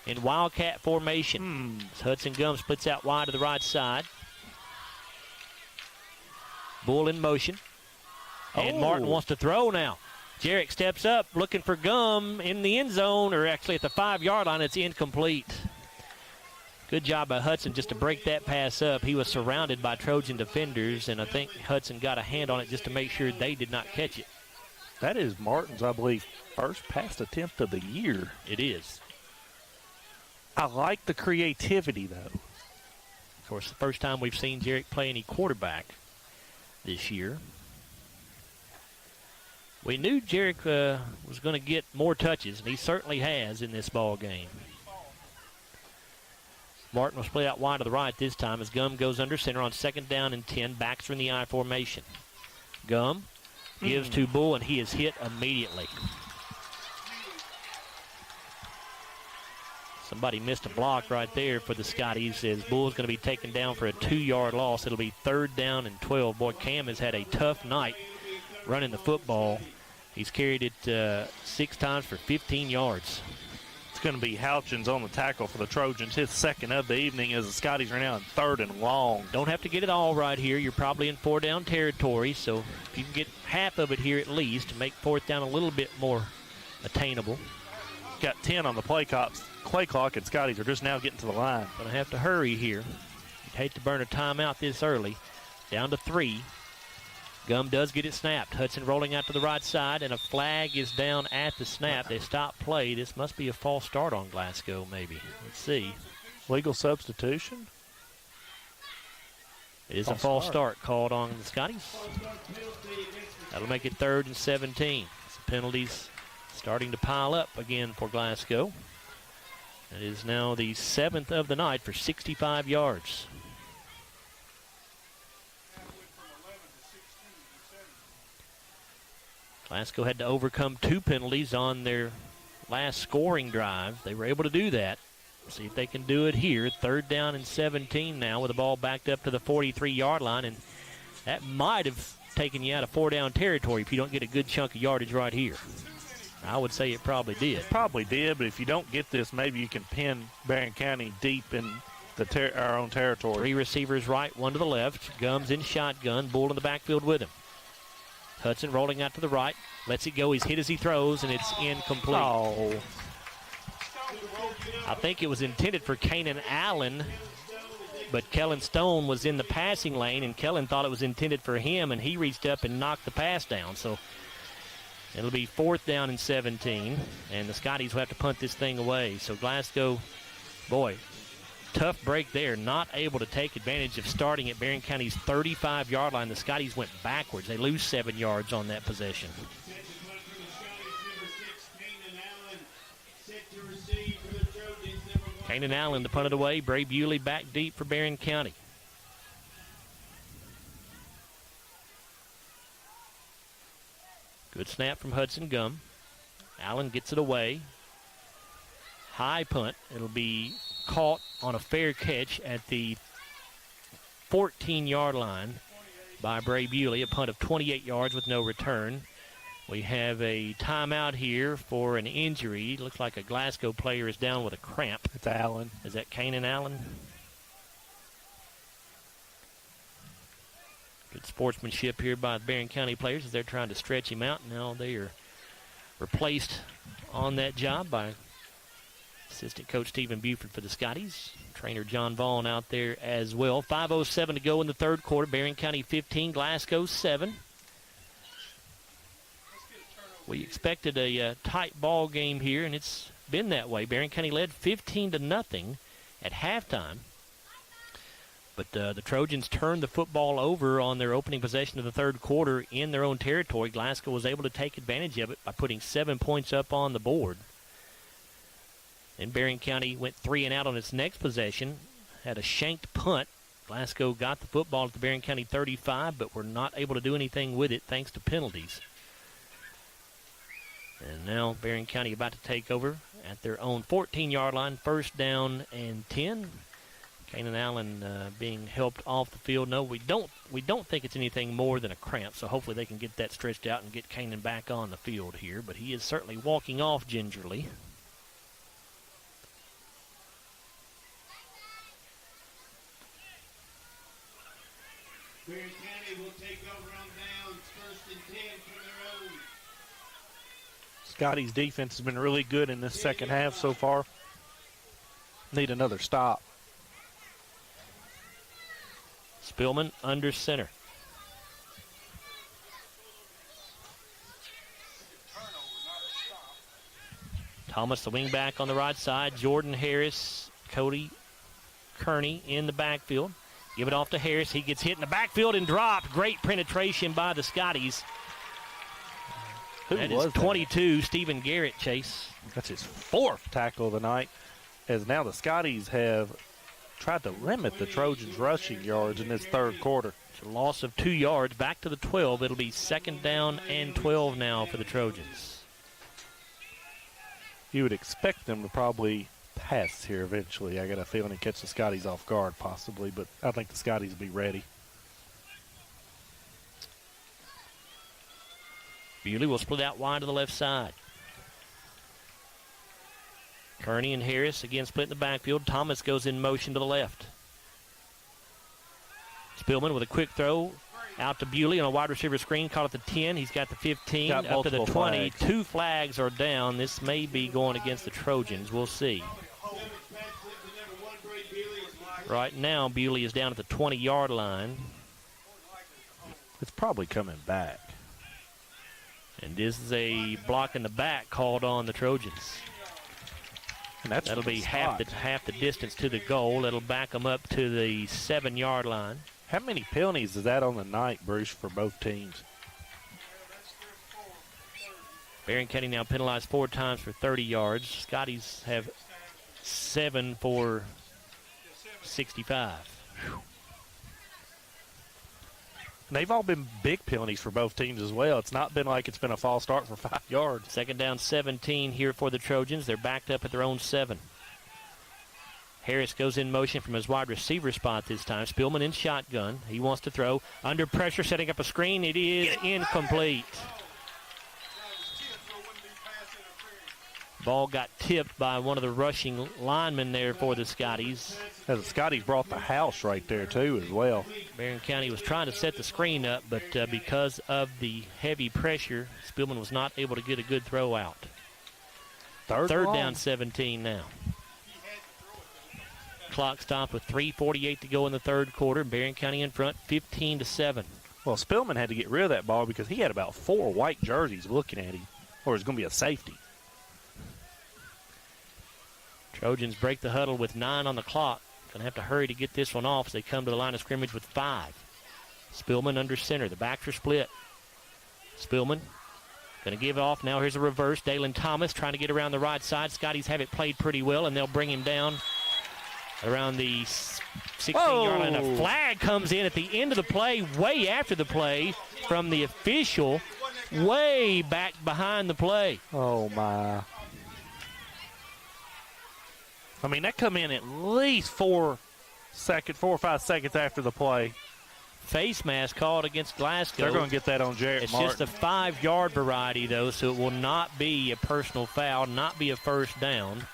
in Wildcat formation. Hudson Gum splits out wide to the right side. Bull in motion. And Martin wants to throw now. Jarek steps up looking for Gum in the end zone, or actually at the 5-yard line. It's incomplete. Good job by Hudson just to break that pass up. He was surrounded by Trojan defenders, and I think Hudson got a hand on it just to make sure they did not catch it. That is Martin's, I believe, first pass attempt of the year. It is. I like the creativity, though. Of course, the first time we've seen Jarek play any quarterback this year. We knew Jarek was going to get more touches, and he certainly has in this ball game. Martin will split out wide to the right this time as Gum goes under center on 2nd down and 10. Backs are in the I formation. Gum gives to Bull, and he is hit immediately. Somebody missed a block right there for the Scotties as Bull's going to be taken down for a 2-yard loss. It'll be 3rd down and 12. Boy, Cam has had a tough night running the football. He's carried it 6 times for 15 yards. Going to be Houchins on the tackle for the Trojans, his 2nd of the evening, as the Scotties are now in 3rd and long. Don't have to get it all right here. You're probably in 4-down territory, so if you can get half of it here at least to make 4th down a little bit more attainable. Got 10 on the play clock, and Scotties are just now getting to the line. Going to have to hurry here. You'd hate to burn a timeout this early. Down to 3. Gum does get it snapped. Hudson rolling out to the right side, and a flag is down at the snap. They stop play. This must be a false start on Glasgow, maybe. Let's see. Legal substitution? It is a false start called on the Scotties. That'll make it 3rd and 17. The penalties starting to pile up again for Glasgow. It is now the 7th of the night for 65 yards. Glasgow had to overcome 2 penalties on their last scoring drive. They were able to do that. See if they can do it here. 3rd down and 17 now with the ball backed up to the 43-yard line. And that might have taken you out of 4-down territory if you don't get a good chunk of yardage right here. I would say it probably did. Probably did, but if you don't get this, maybe you can pin Barren County deep in our own territory. 3 receivers right, 1 to the left. Gums in shotgun. Bull in the backfield with him. Hudson rolling out to the right. Lets it go. He's hit as he throws, and it's incomplete. Oh. I think it was intended for Kanan Allen. but Kellen Stone was in the passing lane, and Kellen thought it was intended for him, and he reached up and knocked the pass down. So it'll be 4th down and 17, and the Scotties will have to punt this thing away. So Glasgow, boy, tough break there, not able to take advantage of starting at Barren County's 35-yard line. The Scotties went backwards. They lose 7 yards on that possession. Kanan Allen to punt it away. Bray Bewley back deep for Barren County. Good snap from Hudson Gum. Allen gets it away. High punt. It'll be caught on a fair catch at the 14-yard line by Bray Bewley. A punt of 28 yards with no return. We have a timeout here for an injury. Looks like a Glasgow player is down with a cramp. It's Allen. Is that Kanan Allen? Good sportsmanship here by the Barren County players as they're trying to stretch him out. Now they are replaced on that job by assistant coach Stephen Buford for the Scotties. Trainer John Vaughn out there as well. 5:07 to go in the third quarter. Barren County 15, Glasgow 7. We expected a tight ball game here, and it's been that way. Barren County led 15-0 at halftime. But the Trojans turned the football over on their opening possession of the third quarter in their own territory. Glasgow was able to take advantage of it by putting 7 points up on the board. And Barren County went 3 and out on its next possession, had a shanked punt. Glasgow got the football at the Barren County 35, but were not able to do anything with it thanks to penalties. And now Barren County about to take over at their own 14-yard line, 1st down and 10. Kanan Allen being helped off the field. No, we don't think it's anything more than a cramp, so hopefully they can get that stretched out and get Kanan back on the field here. But he is certainly walking off gingerly. Barren County will take over on downs, 1st and 10 from their own. Scotty's defense has been really good in this second half so far. Need another stop. Spillman under center. Thomas, the wingback on the right side. Jordan Harris, Cody Kearney in the backfield. Give it off to Harris. He gets hit in the backfield and dropped. Great penetration by the Scotties. That is 22, Stephen Garrett, Chase. That's his 4th tackle of the night, as now the Scotties have tried to limit the Trojans' rushing yards in this third quarter. It's a loss of 2 yards, back to the 12. It'll be 2nd down and 12 now for the Trojans. You would expect them to probably pass here eventually. I got a feeling and catch the Scotties off guard possibly, but I think the Scotties will be ready. Bewley will split out wide to the left side. Kearney and Harris again split in the backfield. Thomas goes in motion to the left. Spillman with a quick throw out to Bewley on a wide receiver screen. Caught at the 10. He's got the 15 up to the 20. Flags. 2 flags are down. This may be going against the Trojans. We'll see. Right now, Bewley is down at the 20-yard line. It's probably coming back. And this is a block in the back called on the Trojans. And that'll be half the distance to the goal. It'll back them up to the 7-yard line. How many penalties is that on the night, Bruce, for both teams? Barren County now penalized 4 times for 30 yards. Scotties have 7 for 65. Whew. They've all been big penalties for both teams as well. It's not been like it's been a false start for 5 yards. 2nd down 17 here for the Trojans. They're backed up at their own 7. Harris goes in motion from his wide receiver spot this time. Spillman in shotgun. He wants to throw. Under pressure, setting up a screen. It is incomplete. Ball got tipped by one of the rushing linemen there for the Scotties. As the Scotties brought the house right there, too, as well. Barren County was trying to set the screen up, but because of the heavy pressure, Spillman was not able to get a good throw out. Third down 17 now. Clock stopped with 3:48 to go in the third quarter. Barren County in front, 15-7. Well, Spillman had to get rid of that ball because he had about 4 white jerseys looking at him, or it's going to be a safety. Trojans break the huddle with 9 on the clock. Going to have to hurry to get this one off as they come to the line of scrimmage with 5. Spillman under center. The backs are split. Spillman going to give off. Now here's a reverse. Dalen Thomas trying to get around the right side. Scotties have it played pretty well, and they'll bring him down around the 16-yard line. A flag comes in at the end of the play, way after the play, from the official, way back behind the play. Oh, my. I mean, that come in at least 4 or 5 seconds after the play. Face mask called against Glasgow. They're going to get that on Jarrett It's Martin. just a 5-yard variety, though, so it will not be a personal foul, not be a first down.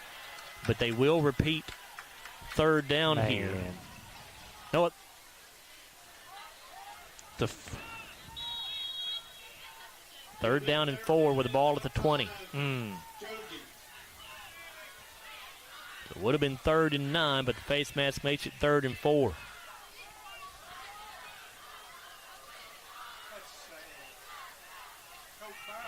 But they will repeat third down here. You know what? Third down and 4 with the ball at the 20. It would have been 3rd and 9, but the face mask makes it 3rd and 4.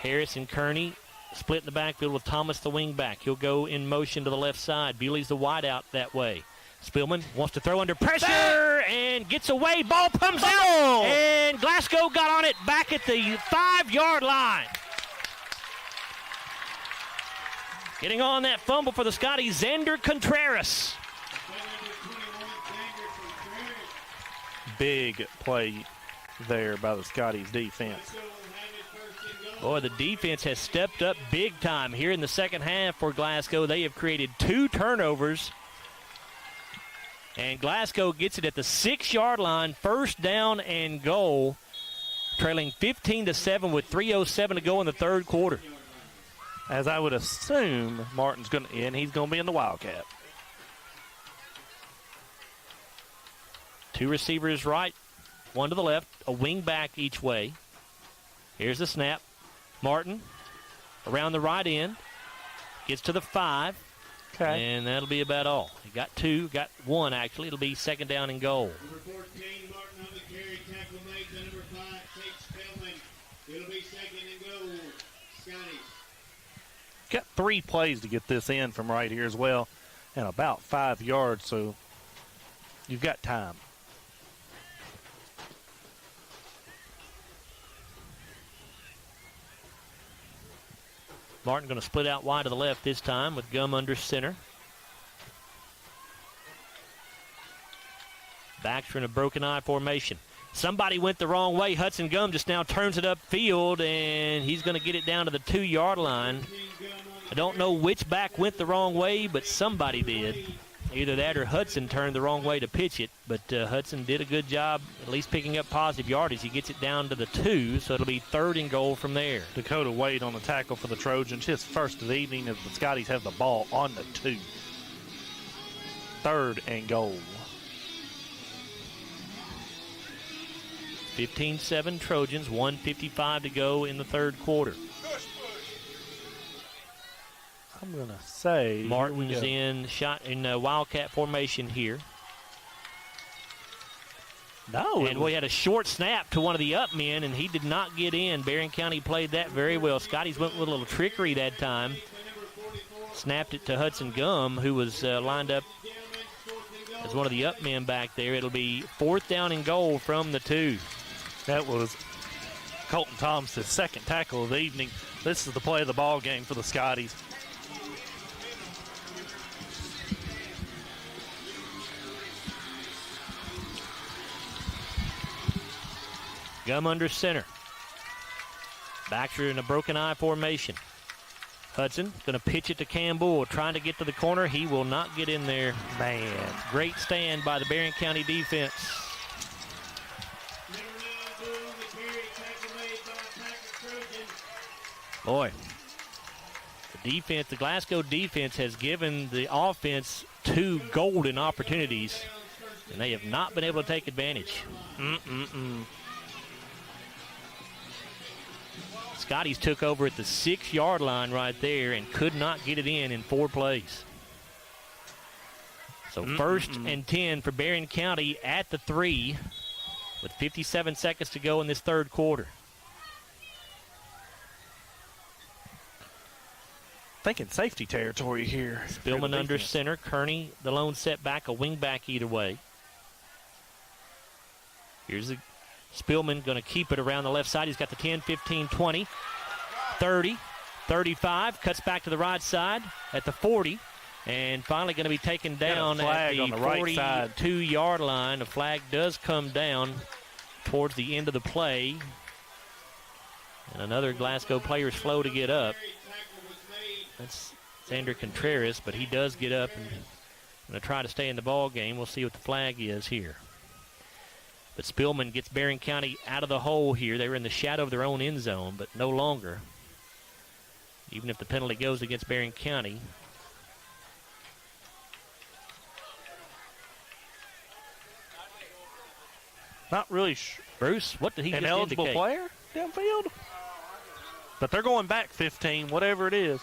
Harris and Kearney split in the backfield with Thomas the wing back. He'll go in motion to the left side. Bewley's the wide out that way. Spillman wants to throw under pressure and gets away. Ball comes out, and Glasgow got on it back at the 5-yard line. Getting on that fumble for the Scotties, Xander Contreras. Big play there by the Scotties defense. Boy, the defense has stepped up big time here in the second half for Glasgow. They have created 2 turnovers. And Glasgow gets it at the 6-yard line, first down and goal, trailing 15-7 with 3:07 to go in the third quarter. As I would assume, Martin's going to end. He's going to be in the Wildcat. 2 receivers right, 1 to the left, a wing back each way. Here's the snap. Martin around the right end, gets to the 5. Okay. And that'll be about all. He got 2, got 1 actually. It'll be second down and goal. Number 14, Martin on the carry, tackle made to number 5, Tate Spillman. It'll be second and goal, Scotties. Got 3 plays to get this in from right here as well, and about 5 yards, so you've got time. Martin going to split out wide to the left this time with Gum under center. Backs are in a broken eye formation. Somebody went the wrong way. Hudson Gum just now turns it upfield, and he's going to get it down to the 2-yard line. I don't know which back went the wrong way, but somebody did. Either that or Hudson turned the wrong way to pitch it, but Hudson did a good job at least picking up positive yardage. He gets it down to the 2, so it'll be 3rd and goal from there. Dakota Wade on the tackle for the Trojans. His first of the evening as the Scotties have the ball on the 2. 3rd and goal. 15-7 Trojans, 1:55 to go in the third quarter. I'm going to say Martin's in Wildcat formation here. No. And we had a short snap to one of the up men, and he did not get in. Barren County played that very well. Scotties went with a little trickery that time. Snapped it to Hudson Gum, who was lined up as one of the up men back there. It'll be 4th down and goal from the 2. That was Colton Thomas' second tackle of the evening. This is the play of the ball game for the Scotties. Gum under center. Baxter in a broken eye formation. Hudson going to pitch it to Campbell, trying to get to the corner. He will not get in there. Man. Great stand by the Barren County defense. Boy, the defense, the Glasgow defense has given the offense 2 golden opportunities, and they have not been able to take advantage. Scotties took over at the 6-yard line right there and could not get it in 4 plays. So first and 10 for Barren County at the 3 with 57 seconds to go in this third quarter. Thinking safety territory here. Spillman under center. Kearney, the lone setback, a wing back either way. Here's Spillman going to keep it around the left side. He's got the 10, 15, 20, 30, 35. Cuts back to the right side at the 40. And finally going to be taken down at the 42-yard line. The flag does come down towards the end of the play. And another Glasgow player is slow to get up. That's Xander Contreras, but he does get up and going to try to stay in the ball game. We'll see what the flag is here. But Spillman gets Barren County out of the hole here. They were in the shadow of their own end zone, but no longer. Even if the penalty goes against Barren County. Not really Bruce, what did he just eligible indicate? Player downfield? But they're going back 15, whatever it is.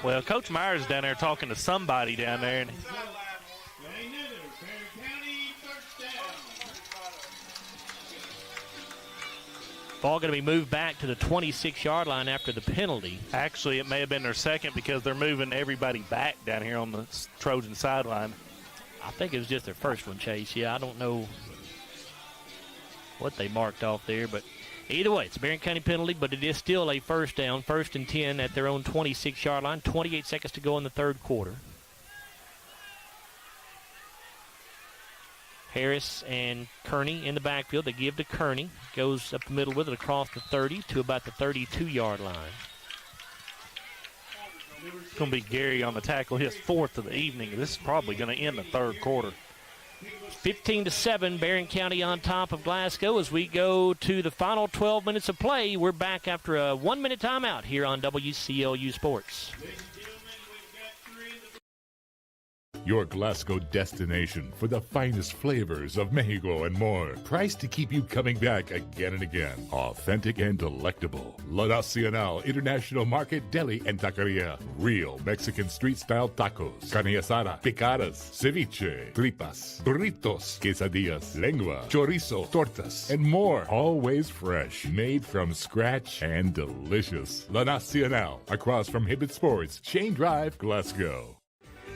Well, Coach Myers is down there talking to somebody down there. And ball going to be moved back to the 26-yard line after the penalty. Actually, it may have been their second because they're moving everybody back down here on the Trojan sideline. I think it was just their first one, Chase. Yeah, I don't know what they marked off there, but either way, it's a Barren County penalty, but it is still a first down, 1st and 10 at their own 26-yard line. 28 seconds to go in the third quarter. Harris and Kearney in the backfield. They give to Kearney. Goes up the middle with it across the 30 to about the 32-yard line. It's going to be Gary on the tackle, his 4th of the evening. This is probably going to end the third quarter. 15-7, Barren County on top of Glasgow as we go to the final 12 minutes of play. We're back after a 1-minute timeout here on WCLU Sports. Your Glasgow destination for the finest flavors of Mexico and more. Priced to keep you coming back again and again. Authentic and delectable. La Nacional International Market Deli and Taqueria. Real Mexican street-style tacos. Carne asada, picadas, ceviche, tripas, burritos, quesadillas, lengua, chorizo, tortas, and more. Always fresh. Made from scratch and delicious. La Nacional. Across from Hibbett Sports, Shane Drive, Glasgow.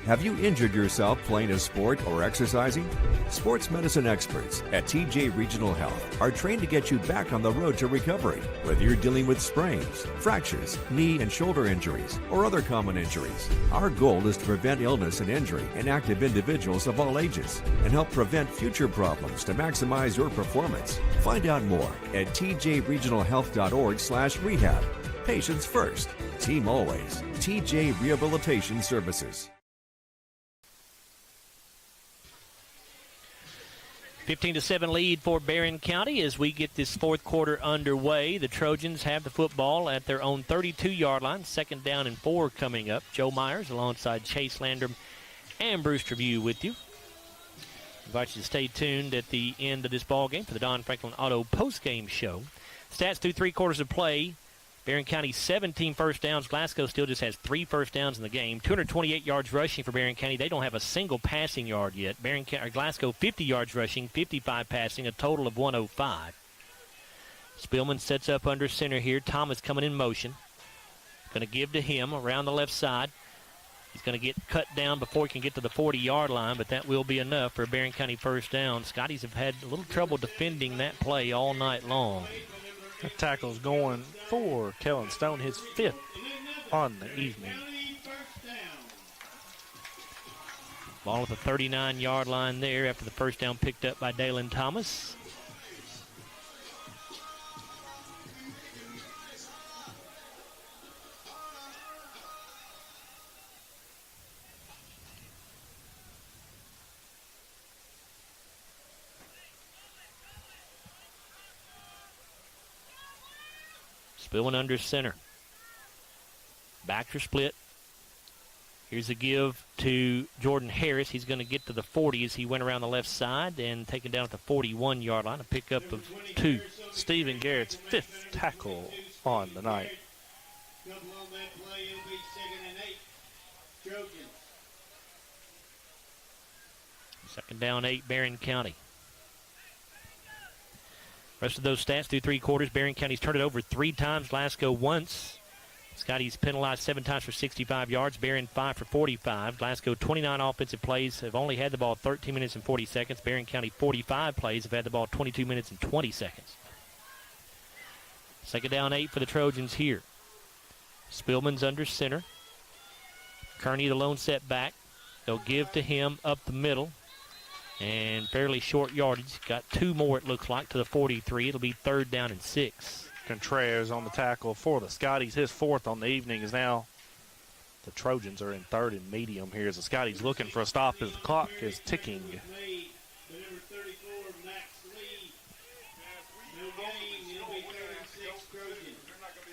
Have you injured yourself playing a sport or exercising? Sports medicine experts at TJ Regional Health are trained to get you back on the road to recovery, whether you're dealing with sprains, fractures, knee and shoulder injuries, or other common injuries. Our goal is to prevent illness and injury in active individuals of all ages and help prevent future problems to maximize your performance. Find out more at tjregionalhealth.org/rehab. Patients first, team always. TJ Rehabilitation Services. 15-7 lead for Barren County as we get this fourth quarter underway. The Trojans have the football at their own 32-yard line. 2nd down and 4 coming up. Joe Myers alongside Chase Landrum and Bruce Trevue with you. I invite you to stay tuned at the end of this ball game for the Don Franklin Auto postgame show. Stats through 3 quarters of play. Barren County 17 first downs. Glasgow still just has 3 first downs in the game. 228 yards rushing for Barren County. They don't have a single passing yard yet. Glasgow 50 yards rushing, 55 passing, a total of 105. Spillman sets up under center here. Thomas coming in motion. Going to give to him around the left side. He's going to get cut down before he can get to the 40-yard line, but that will be enough for a Barren County first down. Scotties have had a little trouble defending that play all night long. The tackle's going for Kellen Stone, his 5th on the evening. Ball at the 39-yard line there after the first down picked up by Dalen Thomas. Spillman under center. Backs are split. Here's a give to Jordan Harris. He's going to get to the 40 as he went around the left side and taken down at the 41-yard line. A pickup of 2. Stephen Garrett's 5th tackle on the night. Trojans. Second down, 8, Barren County. Rest of those stats through 3 quarters. Barren County's turned it over 3 times. Glasgow once. Scotties penalized 7 times for 65 yards. Barren 5 for 45. Glasgow 29 offensive plays, have only had the ball 13 minutes and 40 seconds. Barren County 45 plays, have had the ball 22 minutes and 20 seconds. Second down, 8 for the Trojans here. Spillman's under center. Kearney the lone setback. They'll give to him up the middle. And fairly short yardage. Got 2 more, it looks like, to the 43. It'll be 3rd down and 6. Contreras on the tackle for the Scotties. His 4th on the evening is now. The Trojans are in 3rd and medium here as the Scotties looking for a stop as the clock is ticking.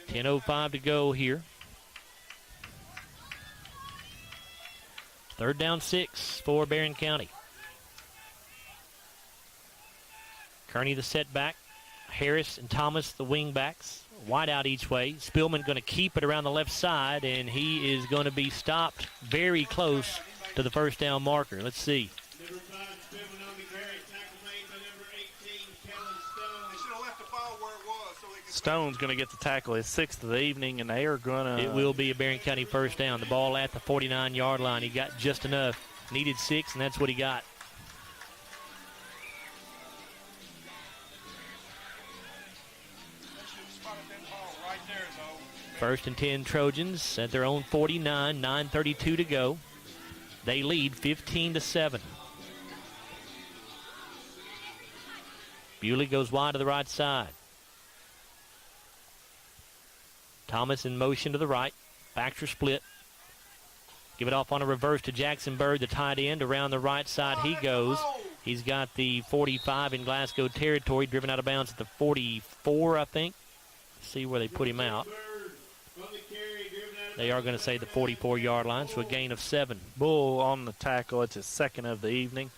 10:05 to go here. 3rd down 6 for Barren County. Kearney the setback. Harris and Thomas the wing backs. Wide out each way. Spillman going to keep it around the left side, and he is going to be stopped very close to the first down marker. Let's see. Stone's going to get the tackle, his 6th of the evening, and they are going to... It will be a Barren County first down. The ball at the 49-yard line. He got just enough. Needed 6, and that's what he got. First and 10 Trojans at their own 49, 9:32 to go. They lead 15-7. Bewley goes wide to the right side. Thomas in motion to the right. Backs are split. Give it off on a reverse to Jackson Bird, the tight end. Around the right side he goes. He's got the 45 in Glasgow territory, driven out of bounds at the 44, I think. See where they put him out. They are going to say the 44-yard line, so a gain of 7. Bull on the tackle. It's his 2nd of the evening.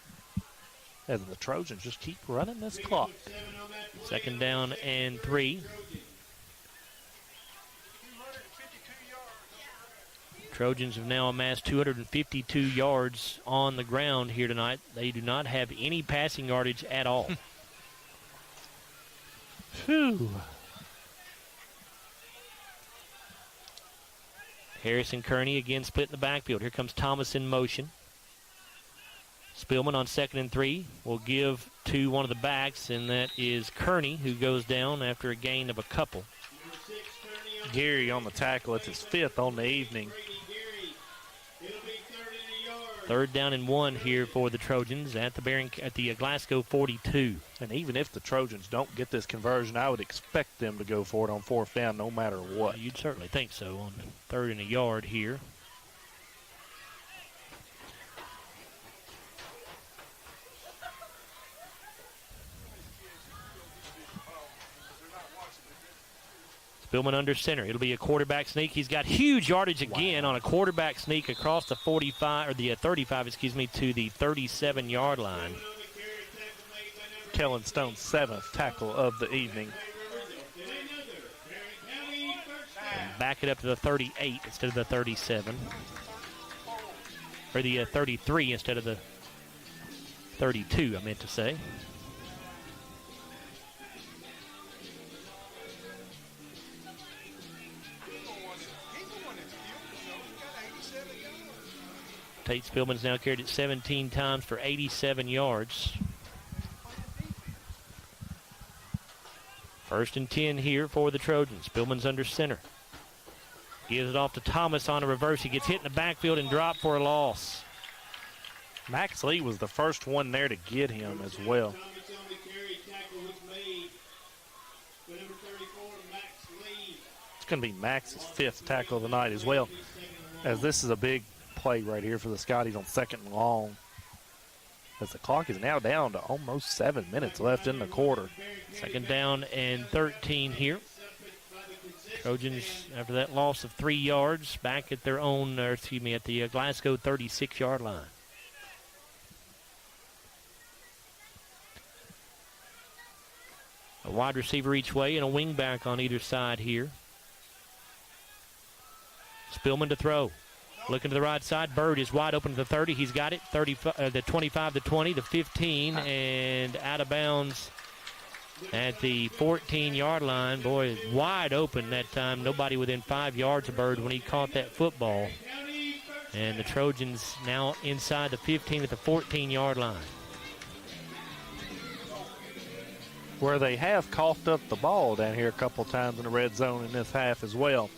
As the Trojans just keep running this clock. Second down and 3. Trojans have now amassed 252 yards on the ground here tonight. They do not have any passing yardage at all. Phew. Harris and Kearney again split in the backfield. Here comes Thomas in motion. Spillman on 2nd and 3 will give to one of the backs, and that is Kearney, who goes down after a gain of a couple. Gary on the tackle. It's his 5th on the evening. 3rd down and 1 here for the Trojans at the Glasgow 42. And even if the Trojans don't get this conversion, I would expect them to go for it on 4th down no matter what. You'd certainly think so on 3rd and a yard here. Spillman under center. It'll be a quarterback sneak. He's got huge yardage again on a quarterback sneak across the 45 or the 35, excuse me, to the 37-yard line. Kellen Stone's 7th tackle of the evening. And back it up to the 38 instead of the 37. Or the 33 instead of the 32, I meant to say. Tate Spillman's now carried it 17 times for 87 yards. 1st and 10 here for the Trojans. Spillman's under center. Gives it off to Thomas on a reverse. He gets hit in the backfield and dropped for a loss. Max Lee was the first one there to get him as well. It's going to be Max's 5th tackle of the night as well, as this is a big play right here for the Scotties on 2nd and long, as the clock is now down to almost 7 minutes left in the quarter. 2nd down and 13 here. Trojans, after that loss of 3 yards, back at their own, at the Glasgow 36-yard line. A wide receiver each way and a wing back on either side here. Spillman to throw. Looking to the right side. Bird is wide open to the 30. He's got it. The 25, the 20, the 15, and out of bounds at the 14-yard line. Boy, wide open that time. Nobody within 5 yards of Bird when he caught that football. And the Trojans now inside the 15 at the 14-yard line. Where they have coughed up the ball down here a couple times in the red zone in this half as well.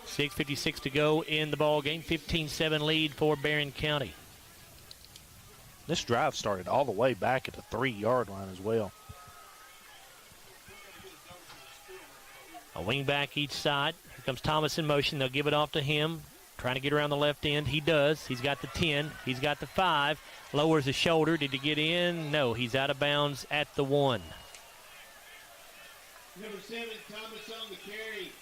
.56 to go in the ball game. 15-7 lead for Barren County. This drive started all the way back at the 3-yard line as well. A wing back each side. Here comes Thomas in motion. They'll give it off to him. Trying to get around the left end. He does. He's got the 10. He's got the 5. Lowers his shoulder. Did he get in? No. He's out of bounds at the 1. Number 7, Thomas on the carry.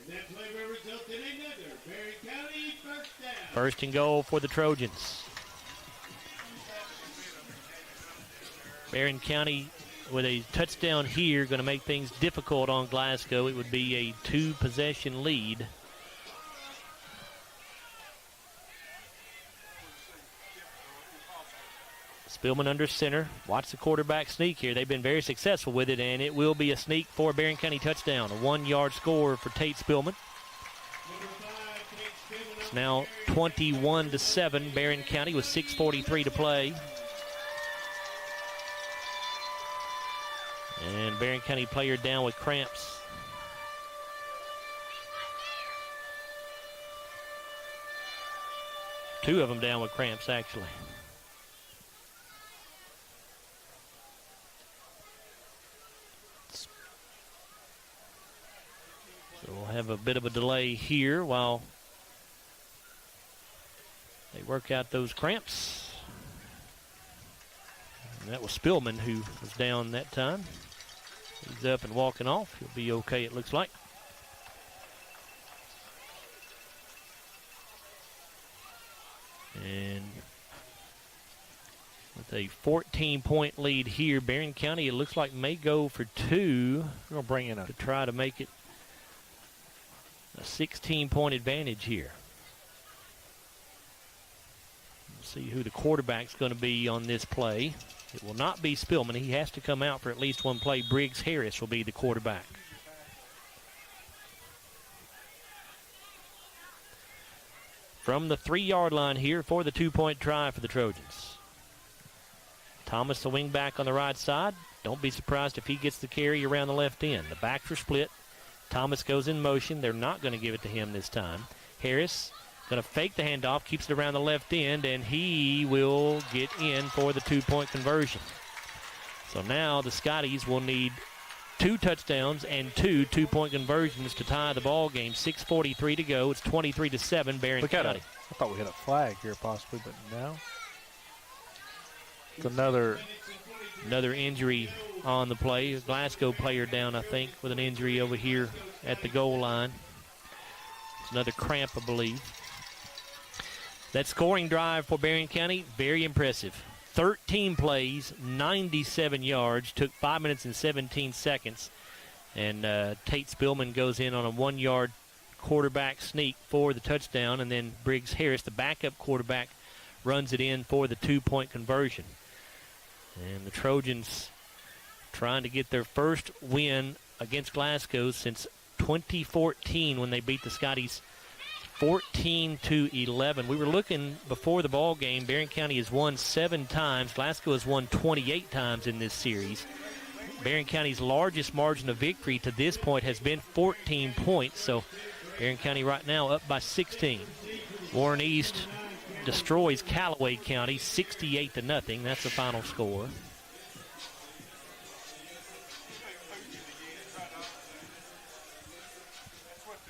And that play will result in another Barren County first down. First and goal for the Trojans. Barren County with a touchdown here going to make things difficult on Glasgow. It would be a 2-possession lead. Spillman under center. Watch the quarterback sneak here. They've been very successful with it, and it will be a sneak for a Barren County touchdown. A 1-yard score for Tate Spillman. It's now 21-7. Barren County with 6:43 to play. And Barren County player down with cramps. Two of them down with cramps, actually. So we'll have a bit of a delay here while they work out those cramps. And that was Spillman who was down that time. He's up and walking off. He'll be okay, it looks like. And with a 14-point lead here, Barren County, it looks like may go for 2. We're going to bring in to try to make it a 16-point advantage here. We'll see who the quarterback's going to be on this play. It will not be Spillman. He has to come out for at least one play. Briggs Harris will be the quarterback. From the 3-yard line here for the 2-point try for the Trojans. Thomas, the wing back on the right side. Don't be surprised if he gets the carry around the left end. The backs are split. Thomas goes in motion. They're not going to give it to him this time. Harris going to fake the handoff, keeps it around the left end, and he will get in for the 2-point conversion. So now the Scotties will need 2 touchdowns and 2 2-point conversions to tie the ball game. 6:43 to go. It's 23-7, Barren County. I thought we had a flag here possibly, but no. It's another injury on the play. A Glasgow player down, I think, with an injury over here at the goal line. It's another cramp, I believe. That scoring drive for Barren County, very impressive. 13 plays, 97 yards, took 5 minutes and 17 seconds. And Tate Spillman goes in on a 1-yard quarterback sneak for the touchdown, and then Briggs Harris, the backup quarterback, runs it in for the 2-point conversion. And the Trojans trying to get their first win against Glasgow since 2014 when they beat the Scotties 14-11. We were looking before the ball game. Barren County has won 7 times. Glasgow has won 28 times in this series. Barren County's largest margin of victory to this point has been 14 points. So Barren County right now up by 16. Warren East destroys Callaway County 68-0. That's the final score.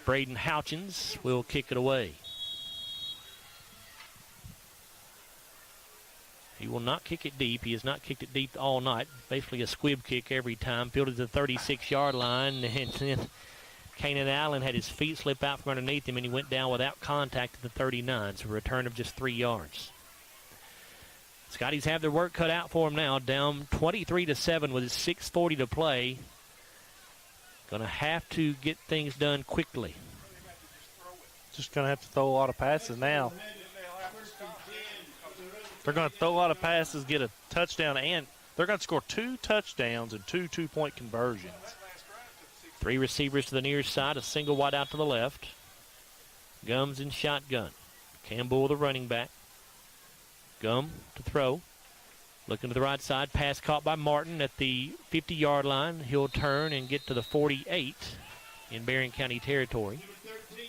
Braden Houchins will kick it away. He will not kick it deep. He has not kicked it deep all night. Basically a squib kick every time. Fielded to the 36-yard line and then Kanan Allen had his feet slip out from underneath him, and he went down without contact at the 39, so a return of just 3 yards. Scotties have their work cut out for them now, down 23-7 with 6:40 to play. Going to have to get things done quickly. Just going to have to throw a lot of passes now. They're going to throw a lot of passes, get a touchdown, and they're going to score 2 touchdowns and 2 two-point conversions. 3 receivers to the near side, a single wide out to the left. Gums in shotgun. Campbell, the running back. Gum to throw. Looking to the right side. Pass caught by Martin at the 50-yard line. He'll turn and get to the 48 in Barren County territory.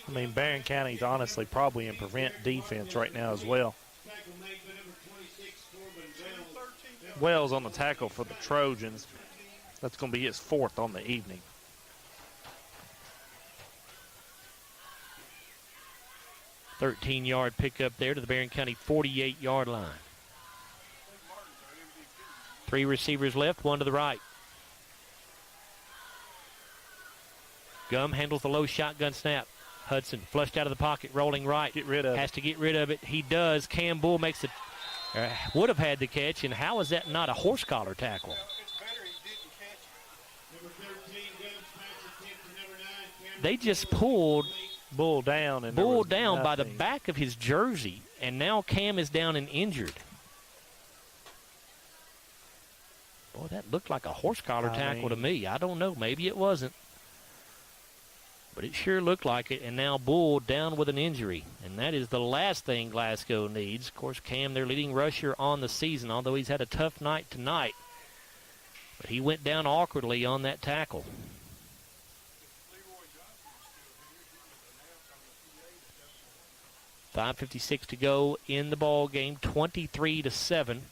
I mean, Barren County's honestly probably in prevent defense right now as well. Wells on the tackle for the Trojans. That's going to be his 4th on the evening. A 13-yard pickup there to the Barren County 48-yard line. 3 receivers left, 1 to the right. Gum handles the low shotgun snap. Hudson flushed out of the pocket, rolling right. Get rid of it. Has to get rid of it. He does. Campbell makes it. Would have had the catch, and how is that not a horse collar tackle? They just pulled Bull down by the back of his jersey, and now Cam is down and injured. Boy, that looked like a horse collar tackle to me. I don't know. Maybe it wasn't. But it sure looked like it, and now Bull down with an injury. And that is the last thing Glasgow needs. Of course, Cam, their leading rusher on the season, although he's had a tough night tonight. But he went down awkwardly on that tackle. .5:56 to go in the ball game, 23-7.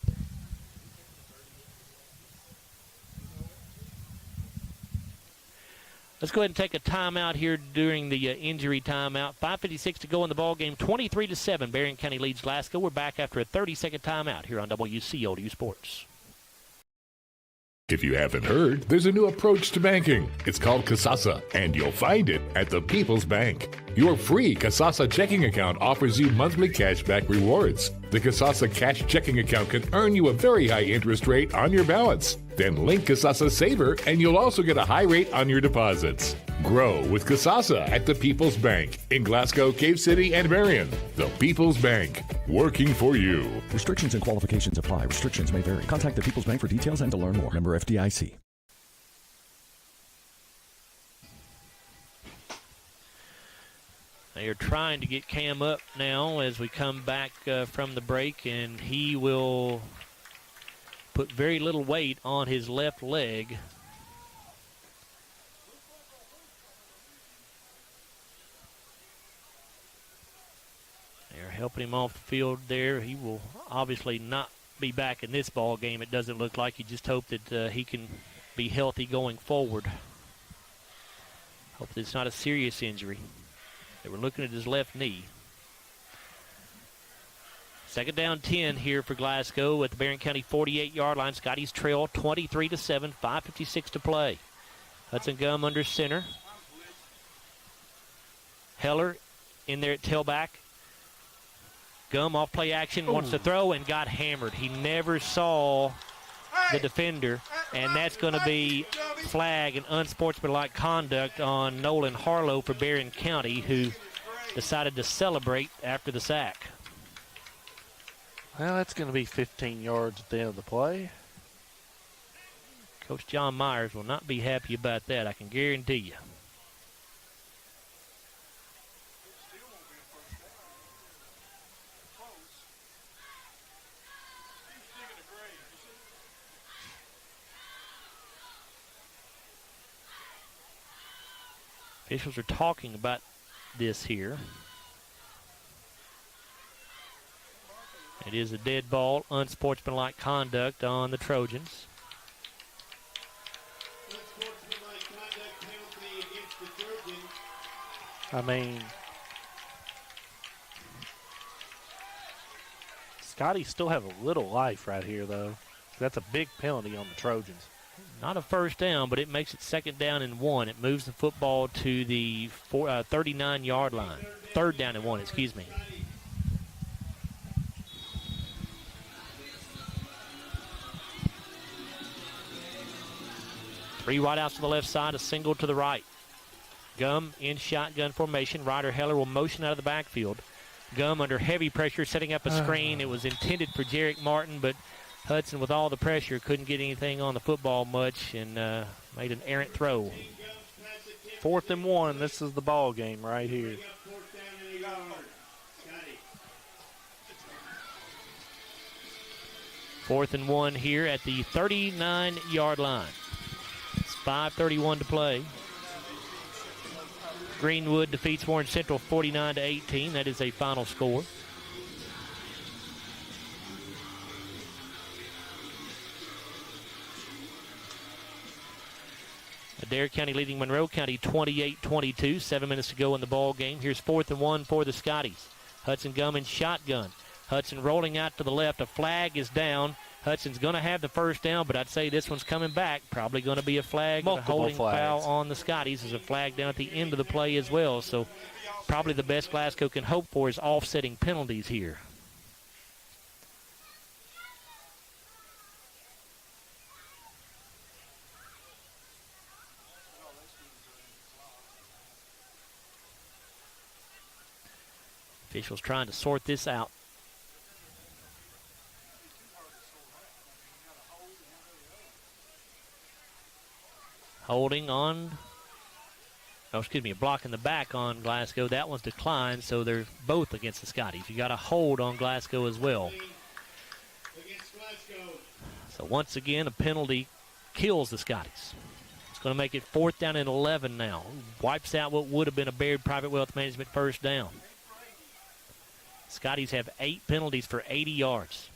Let's go ahead and take a timeout here during the injury timeout. 5:56 to go in the ball game, 23-7. Barren County leads Glasgow. We're back after a 30-second timeout here on WCOU Sports. If you haven't heard, there's a new approach to banking. It's called Kasasa, and you'll find it at the People's Bank. Your free Kasasa checking account offers you monthly cashback rewards. The Kasasa cash checking account can earn you a very high interest rate on your balance. Then link Kasasa Saver, and you'll also get a high rate on your deposits. Grow with Kasasa at the People's Bank in Glasgow, Cave City, and Marion. The People's Bank, working for you. Restrictions and qualifications apply. Restrictions may vary. Contact the People's Bank for details and to learn more. Member FDIC. They are trying to get Cam up now as we come back from the break, and he will put very little weight on his left leg. They're helping him off the field there. He will obviously not be back in this ball game. It doesn't look like. You just hope that he can be healthy going forward. Hope that it's not a serious injury. They were looking at his left knee. Second down 10 here for Glasgow at the Barren County 48-yard line. Scotties trail 23-7, 5:56 to play. Hudson Gum under center. Heller in there at tailback. Gum off play action, wants to throw and got hammered. He never saw the defender, and that's going to be flag and unsportsmanlike conduct on Nolan Harlow for Barren County, who decided to celebrate after the sack. Well, that's going to be 15 yards at the end of the play. Coach John Myers will not be happy about that, I can guarantee you. Officials are talking about this here. It is a dead ball, unsportsmanlike conduct on the Trojans. I mean, Scotty still have a little life right here, though. That's a big penalty on the Trojans. Not a first down, but it makes it 2nd down and 1. It moves the football to the 39-yard line. 3rd down and 1, excuse me. Three wide outs to the left side, a single to the right. Gum in shotgun formation. Ryder Heller will motion out of the backfield. Gum under heavy pressure, setting up a screen. It was intended for Jarek Martin, but Hudson, with all the pressure, couldn't get anything on the football much and made an errant throw. 4th and 1. This is the ball game right here. 4th and 1 here at the 39-yard line. It's 5:31 to play. Greenwood defeats Warren Central 49-18. That is a final score. Adair County leading Monroe County 28-22. 7 minutes to go in the ball game. Here's 4th and 1 for the Scotties. Hudson Gum in shotgun. Hudson rolling out to the left. A flag is down. Hudson's going to have the first down, but I'd say this one's coming back. Probably going to be a flag. Multiple a holding flags. foul on the Scotties. There's a flag down at the end of the play as well. So probably the best Glasgow can hope for is offsetting penalties here. Officials trying to sort this out. Holding on, a block in the back on Glasgow. That one's declined, so they're both against the Scotties. You got a hold on Glasgow as well. So once again, a penalty kills the Scotties. It's going to make it 4th down and 11 now. Wipes out what would have been a Baird Private Wealth Management first down. Scotties have 8 penalties for 80 yards.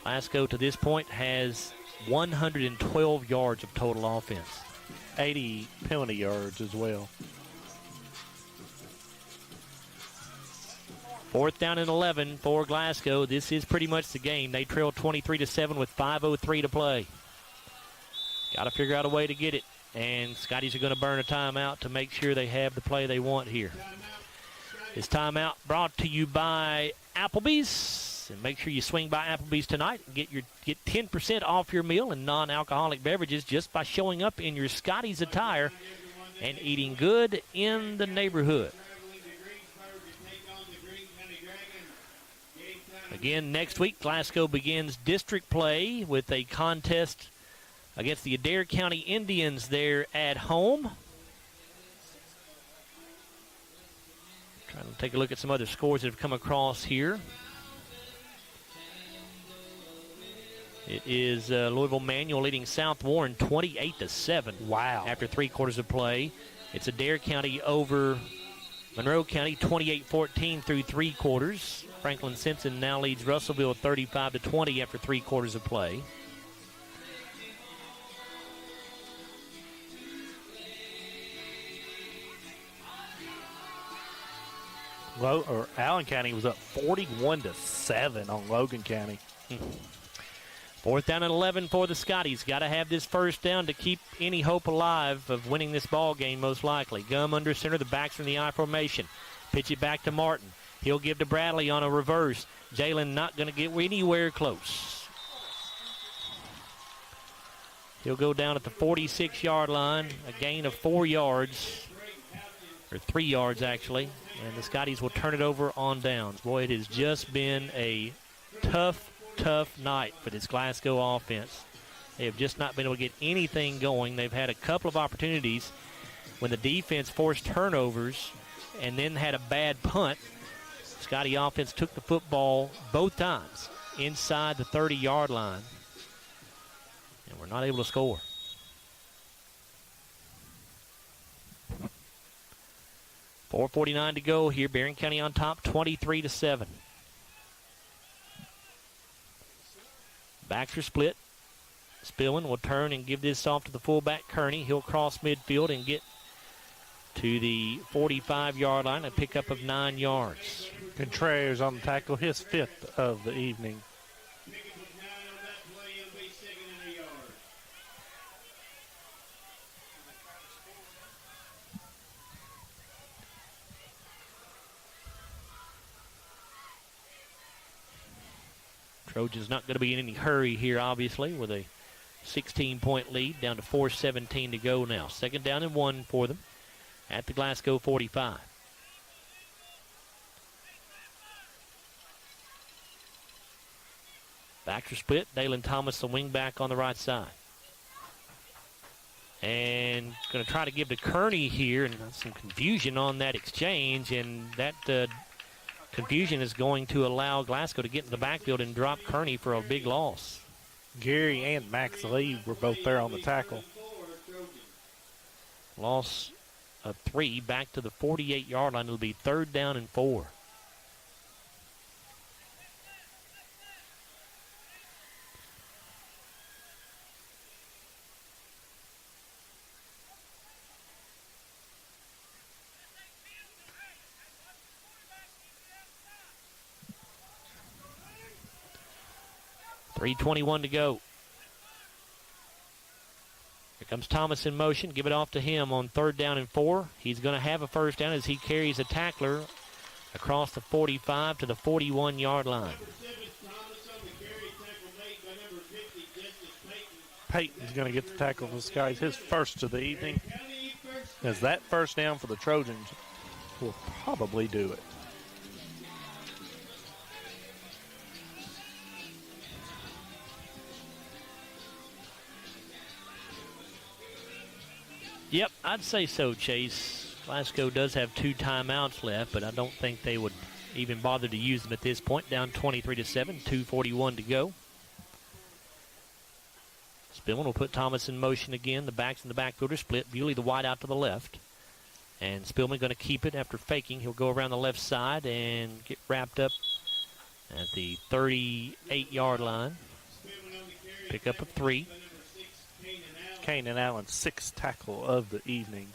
Glasgow to this point has 112 yards of total offense. 80 penalty yards as well. 4th down and 11 for Glasgow. This is pretty much the game. They trail 23-7 with 5:03 to play. Got to figure out a way to get it. And Scotties are going to burn a timeout to make sure they have the play they want here. This timeout brought to you by Applebee's. And make sure you swing by Applebee's tonight and get 10% off your meal and non-alcoholic beverages just by showing up in your Scotties attire and eating good in the neighborhood. Again, next week, Glasgow begins district play with a contest against the Adair County Indians there at home. Trying to take a look at some other scores that have come across here. It is Louisville Manual leading South Warren 28-7. Wow. After 3 quarters of play. It's Adair County over Monroe County 28-14 through 3 quarters. Franklin Simpson now leads Russellville 35-20 after 3 quarters of play. Allen County was up 41-7 on Logan County. 4th down and 11 for the Scotties. Got to have this first down to keep any hope alive of winning this ball game, most likely. Gum under center, the backs from the I formation. Pitch it back to Martin. He'll give to Bradley on a reverse. Jalen not going to get anywhere close. He'll go down at the 46-yard line, a gain of 4 yards, or 3 yards actually, and the Scotties will turn it over on downs. Boy, it has just been a tough night for this Glasgow offense. They have just not been able to get anything going. They've had a couple of opportunities when the defense forced turnovers and then had a bad punt. Scotty offense took the football both times inside the 30-yard line, and we're not able to score. .449 to go here. Barren County on top, 23-7. Backs are split. Spillman will turn and give this off to the fullback, Kearney. He'll cross midfield and get to the 45-yard line, a pickup of 9 yards. Contreras on the tackle, his 5th of the evening. Trojans not going to be in any hurry here, obviously, with a 16-point lead, down to 4:17 to go now. 2nd down and 1 for them at the Glasgow 45. Backs are split. Dalen Thomas, the wing back on the right side. And going to try to give to Kearney here, and some confusion on that exchange, and that confusion is going to allow Glasgow to get in the backfield and drop Kearney for a big loss. Gary and Max Lee were both there on the tackle. Loss of 3 back to the 48-yard line. It'll be 3rd down and 4. .321 to go. Here comes Thomas in motion. Give it off to him on 3rd down and 4. He's going to have a first down as he carries a tackler across the 45 to the 41-yard line. Peyton's going to get the tackle for the Scotties, his first of the evening. As that first down for the Trojans will probably do it. Yep, I'd say so, Chase. Glasgow does have 2 timeouts left, but I don't think they would even bother to use them at this point. Down 23-7, 2:41 to go. Spillman will put Thomas in motion again. The backs and the backfield are split. Bewley the wide out to the left. And Spillman going to keep it after faking. He'll go around the left side and get wrapped up at the 38-yard line. Pick up a 3. Kanan Allen, 6th tackle of the evening.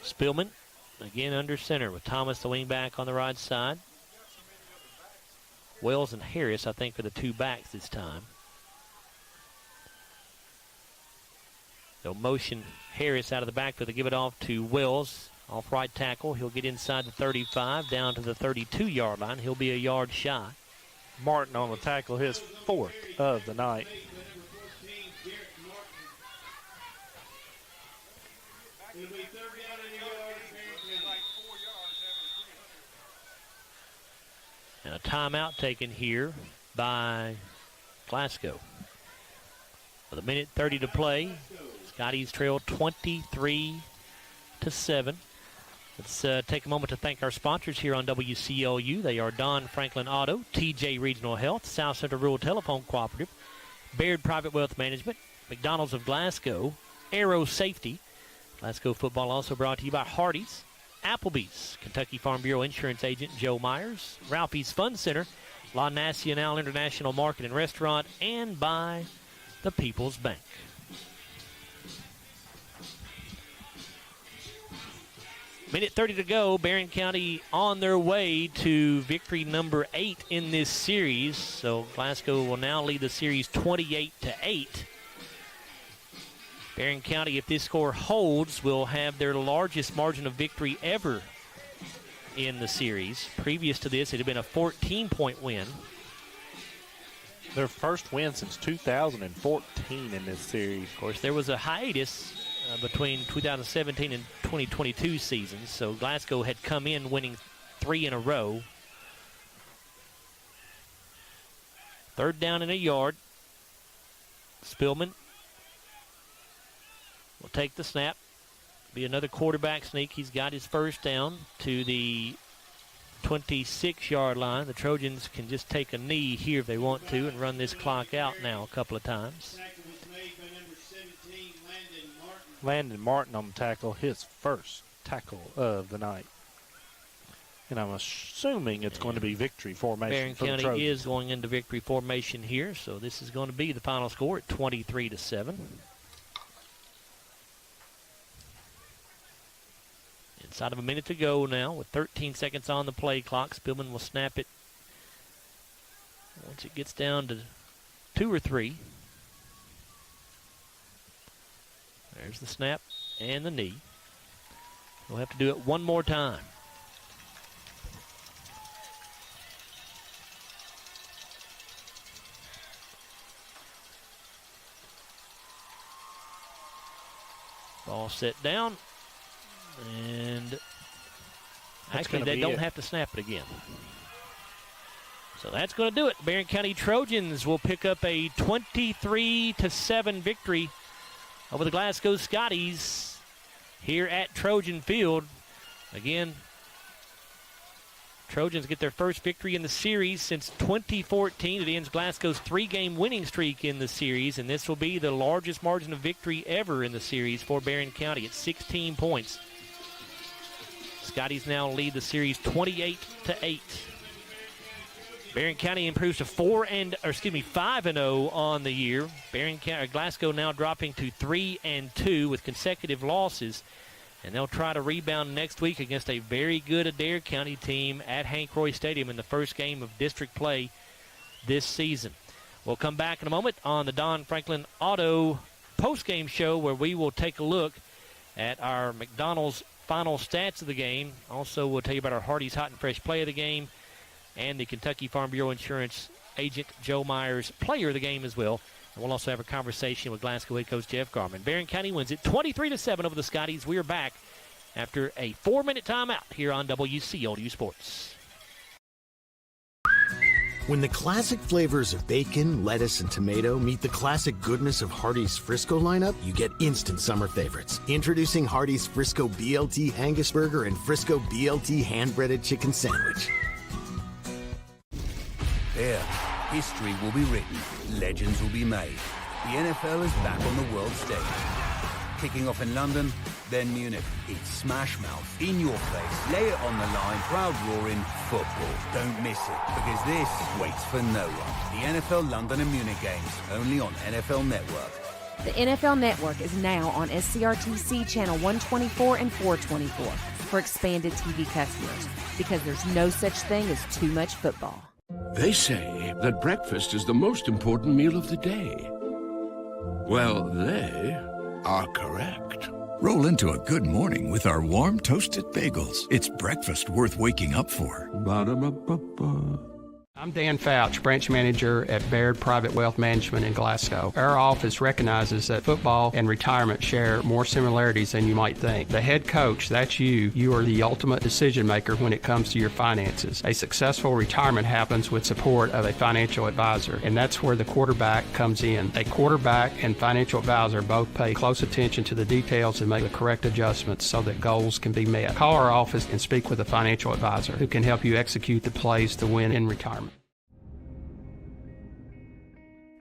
Spillman again under center with Thomas the wing back on the right side. Wells and Harris, I think, are the 2 backs this time. They'll motion Harris out of the backfield to give it off to Wells, off right tackle. He'll get inside the 35, down to the 32-yard line. He'll be a yard shy. Martin on the tackle, his 4th of the night. And a timeout taken here by Glasgow. With 1:30 to play, Scotties trail 23-7. Let's take a moment to thank our sponsors here on WCLU. They are Don Franklin Auto, TJ Regional Health, South Central Rural Telephone Cooperative, Baird Private Wealth Management, McDonald's of Glasgow, Aero Safety. Glasgow football also brought to you by Hardee's, Applebee's, Kentucky Farm Bureau Insurance Agent Joe Myers, Ralphie's Fun Center, La Nacional International Market and Restaurant, and by the People's Bank. Minute 30 to go. Barren County on their way to victory number 8 in this series. So Glasgow will now lead the series 28-8. Barren County, if this score holds, will have their largest margin of victory ever in the series. Previous to this, it had been a 14-point win. Their first win since 2014 in this series. Of course, there was a hiatus between 2017 and 2022 seasons, so Glasgow had come in winning 3 in a row. 3rd down and a yard. Spillman will take the snap. Be another quarterback sneak. He's got his first down to the 26-yard line. The Trojans can just take a knee here if they want to and run this clock out now a couple of times. Landon Martin on the tackle, his first tackle of the night. And I'm assuming it's going to be victory formation. Barren for the County Trojans. is going into victory formation here, so this is going to be the final score at 23-7. Inside of a minute to go now with 13 seconds on the play clock. Spillman will snap it once it gets down to 2 or 3. There's the snap and the knee. We'll have to do it one more time. Ball set down. And actually, they don't have to snap it again. So that's going to do it. Barren County Trojans will pick up a 23-7 victory over the Glasgow Scotties here at Trojan Field. Again, Trojans get their first victory in the series since 2014. It ends Glasgow's 3-game winning streak in the series, and this will be the largest margin of victory ever in the series for Barren County at 16 points. Scotties now lead the series 28-8. Barren County improves to 5-0 on the year. Glasgow now dropping to 3-2 with consecutive losses, and they'll try to rebound next week against a very good Adair County team at Hank Roy Stadium in the first game of district play this season. We'll come back in a moment on the Don Franklin Auto postgame show, where we will take a look at our McDonald's final stats of the game. Also, we'll tell you about our Hardee's Hot and Fresh play of the game and the Kentucky Farm Bureau Insurance agent Joe Myers player of the game as well. And we'll also have a conversation with Glasgow head coach Jeff Garman. Barren County wins it 23-7 over the Scotties. We are back after a 4-minute timeout here on WCOU Sports. When the classic flavors of bacon, lettuce, and tomato meet the classic goodness of Hardee's Frisco lineup, you get instant summer favorites. Introducing Hardee's Frisco BLT Angus Burger and Frisco BLT Hand-Breaded Chicken Sandwich. There, history will be written, legends will be made. The NFL is back on the world stage. Kicking off in London, then Munich. It's smash mouth, in your face, lay it on the line, proud roaring football. Don't miss it, because this waits for no one. The NFL London and Munich games, only on NFL Network. The NFL Network is now on SCRTC Channel 124 and 424 for expanded TV customers, because there's no such thing as too much football. They say that breakfast is the most important meal of the day. Well, they are correct. Roll into a good morning with our warm toasted bagels. It's breakfast worth waking up for. Ba-da-ba-ba-ba. I'm Dan Fouch, branch manager at Baird Private Wealth Management in Glasgow. Our office recognizes that football and retirement share more similarities than you might think. The head coach, that's you. You are the ultimate decision maker when it comes to your finances. A successful retirement happens with support of a financial advisor, and that's where the quarterback comes in. A quarterback and financial advisor both pay close attention to the details and make the correct adjustments so that goals can be met. Call our office and speak with a financial advisor who can help you execute the plays to win in retirement.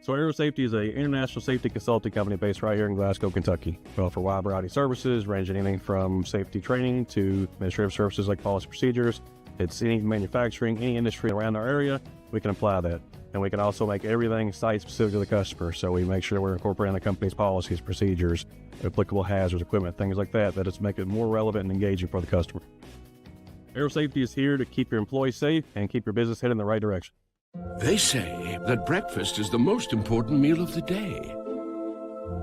So Aero Safety is an international safety consulting company based right here in Glasgow, Kentucky. We offer a wide variety of services, ranging anything from safety training to administrative services like policy procedures. It's any manufacturing, any industry around our area, we can apply that. And we can also make everything site-specific to the customer. So we make sure we're incorporating the company's policies, procedures, applicable hazards, equipment, things like that, that it's make it more relevant and engaging for the customer. Aero Safety is here to keep your employees safe and keep your business headed in the right direction. They say that breakfast is the most important meal of the day.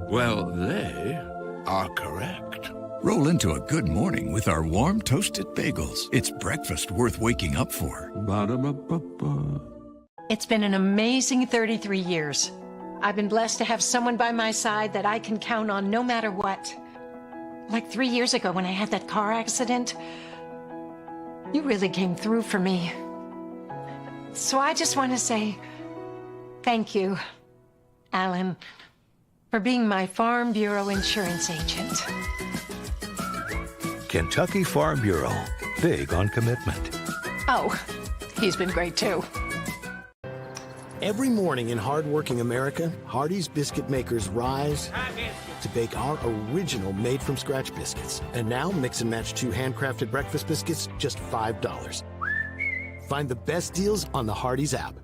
Well, they are correct. Roll into a good morning with our warm toasted bagels. It's breakfast worth waking up for. Ba-da-ba-ba-ba. It's been an amazing 33 years. I've been blessed to have someone by my side that I can count on no matter what. Like 3 years ago when I had that car accident, you really came through for me. So I just want to say thank you, Alan, for being my Farm Bureau insurance agent. Kentucky Farm Bureau, big on commitment. Oh, he's been great too. Every morning in hardworking America, Hardee's biscuit makers rise to bake our original made-from-scratch biscuits. And now, mix and match 2 handcrafted breakfast biscuits, just $5. Find the best deals on the Hardee's app.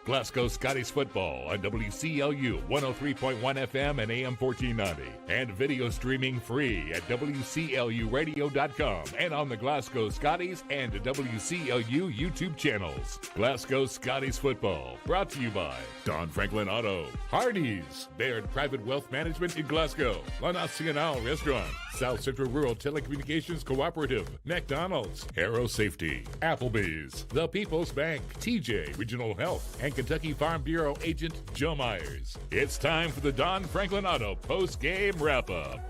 Glasgow Scotties football on WCLU 103.1 FM and AM 1490. And video streaming free at WCLUradio.com and on the Glasgow Scotties and WCLU YouTube channels. Glasgow Scotties football brought to you by Don Franklin Auto, Hardee's, Baird Private Wealth Management in Glasgow, La Nacional Restaurant, South Central Rural Telecommunications Cooperative, McDonald's, Aero Safety, Applebee's, The People's Bank, TJ Regional Health, and Kentucky Farm Bureau agent Joe Myers. It's time for the Don Franklin Auto post-game wrap-up.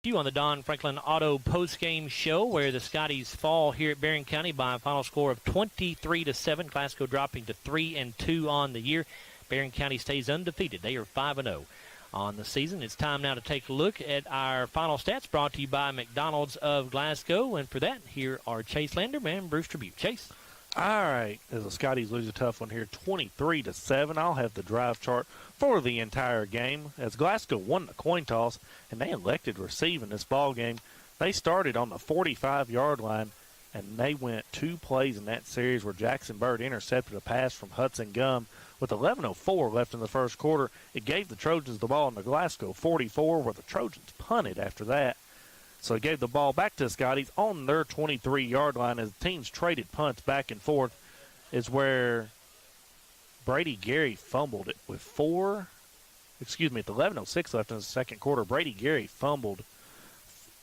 You on the Don Franklin Auto post-game show, where the Scotties fall here at Barren County by a final score of 23-7. Glasgow dropping to 3-2 on the year. Barren County stays undefeated. They are 5-0 on the season. It's time now to take a look at our final stats, brought to you by McDonald's of Glasgow. And for that, here are Chase Lander and Bruce Tribute. Chase. All right, as the Scotties lose a tough one here, 23-7. I'll have the drive chart for the entire game, as Glasgow won the coin toss, and they elected receiving this ball game. They started on the 45-yard line, and they went 2 plays in that series where Jackson Bird intercepted a pass from Hudson Gum. With 11:04 left in the first quarter, it gave the Trojans the ball in the Glasgow 44, where the Trojans punted after that. So he gave the ball back to the Scotties on their 23-yard line as the teams traded punts back and forth, is where Brady Gary fumbled it with at 11:06 left in the second quarter. Brady Gary fumbled.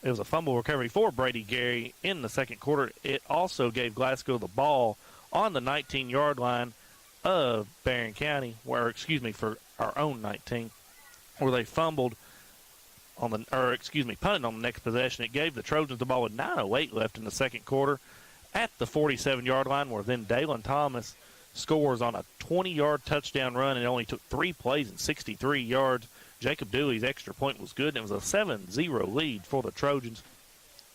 It was a fumble recovery for Brady Gary in the second quarter. It also gave Glasgow the ball on the 19-yard line of Barren County, for our own 19, where they punted on the next possession. It gave the Trojans the ball with 9:08 left in the second quarter at the 47-yard line, where then Dalen Thomas scores on a 20-yard touchdown run. It only took 3 plays and 63 yards. Jacob Dooley's extra point was good, and it was a 7-0 lead for the Trojans.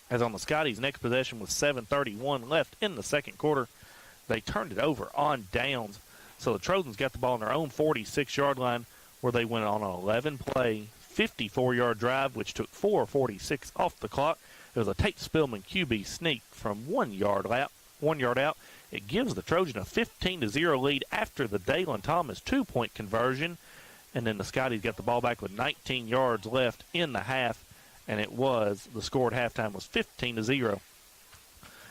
As on the Scotties' next possession with 7:31 left in the second quarter, they turned it over on downs. So the Trojans got the ball on their own 46-yard line, where they went on an 11-play, 54-yard drive, which took 4:46 off the clock. It was a Tate Spillman QB sneak from 1 yard out. It gives the Trojan a 15-0 lead after the Dalen Thomas 2-point conversion. And then the Scotties got the ball back with 19 yards left in the half, and the score at halftime was 15-0.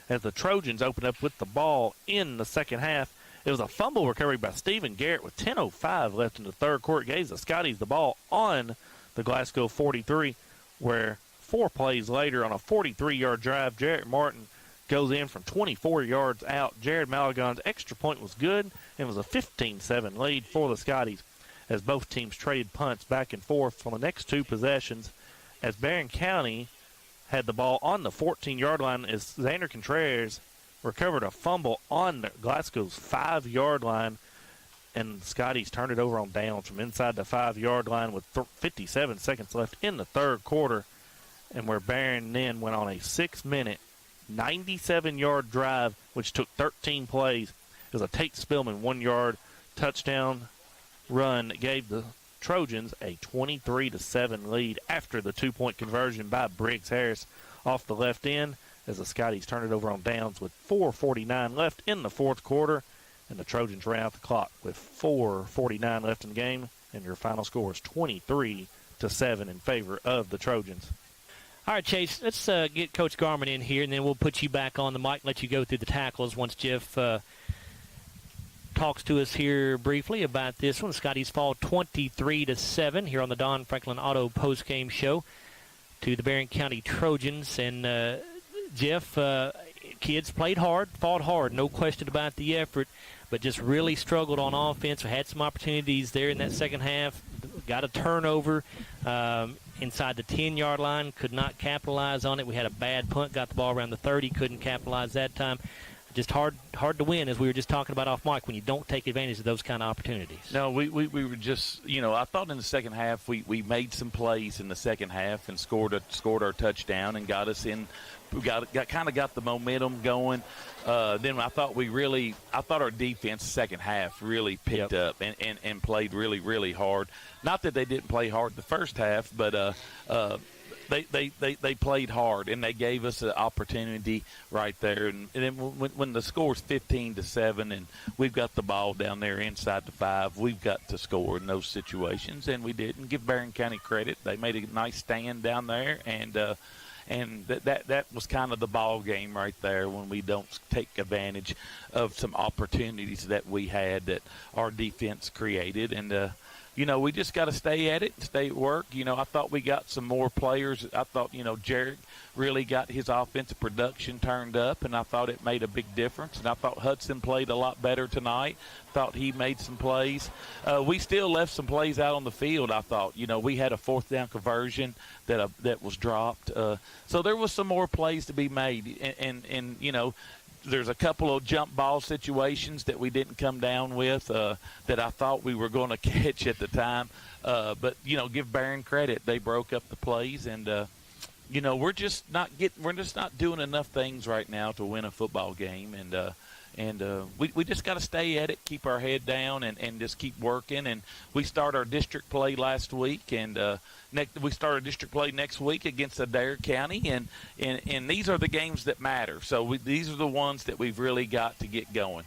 As the Trojans opened up with the ball in the second half, it was a fumble recovery by Stephen Garrett with 10:05 left in the third quarter. It gave the Scotties the ball on the Glasgow 43, where 4 plays later on a 43-yard drive, Jarrett Martin goes in from 24 yards out. Jared Malagon's extra point was good, and it was a 15-7 lead for the Scotties, as both teams traded punts back and forth for the next 2 possessions, as Barren County had the ball on the 14-yard line as Xander Contreras recovered a fumble on Glasgow's 5-yard line, and the Scotties turned it over on downs from inside the 5-yard line with 57 seconds left in the third quarter, and where Barren then went on a 6-minute, 97-yard drive, which took 13 plays. It was a Tate Spillman 1-yard touchdown run that gave the Trojans a 23-7 lead after the 2-point conversion by Briggs Harris off the left end, as the Scotties turned it over on downs with 4:49 left in the fourth quarter, and the Trojans ran out the clock with 4:49 left in the game, and your final score is 23-7 in favor of the Trojans. All right, Chase, let's get Coach Garman in here, and then we'll put you back on the mic and let you go through the tackles once Jeff talks to us here briefly about this one. Scotties fall 23-7 here on the Don Franklin Auto post-game show to the Barren County Trojans. And Jeff, kids played hard, fought hard, no question about the effort, but just really struggled on offense. We had some opportunities there in that second half. Got a turnover inside the 10-yard line, could not capitalize on it. We had a bad punt, got the ball around the 30, couldn't capitalize that time. just hard to win, as we were just talking about off mic, when you don't take advantage of those kind of opportunities. No, we were just, I thought in the second half we made some plays in the second half and scored our touchdown and got us in. We got the momentum going. Then I thought our defense second half really picked up and played really, really hard. Not that they didn't play hard the first half, but they played hard, and they gave us an opportunity right there. And then when the score's 15-7 and we've got the ball down there inside the 5, we've got to score in those situations, and we didn't. Give Barren County credit. They made a nice stand down there, and that was kind of the ball game right there, when we don't take advantage of some opportunities that we had that our defense created. And we just got to stay at it, stay at work. I thought we got some more players. I thought, Jarek really got his offensive production turned up, and I thought it made a big difference. And I thought Hudson played a lot better tonight. Thought he made some plays. We still left some plays out on the field, I thought. We had a fourth down conversion that was dropped. So there was some more plays to be made. And there's a couple of jump ball situations that we didn't come down with that I thought we were going to catch at the time. But give Barren credit; they broke up the plays, and we're just not doing enough things right now to win a football game. And we just got to stay at it, keep our head down, and just keep working. And we start our district play last week, and we start our district play next week against Adair County, and these are the games that matter. So these are the ones that we've really got to get going.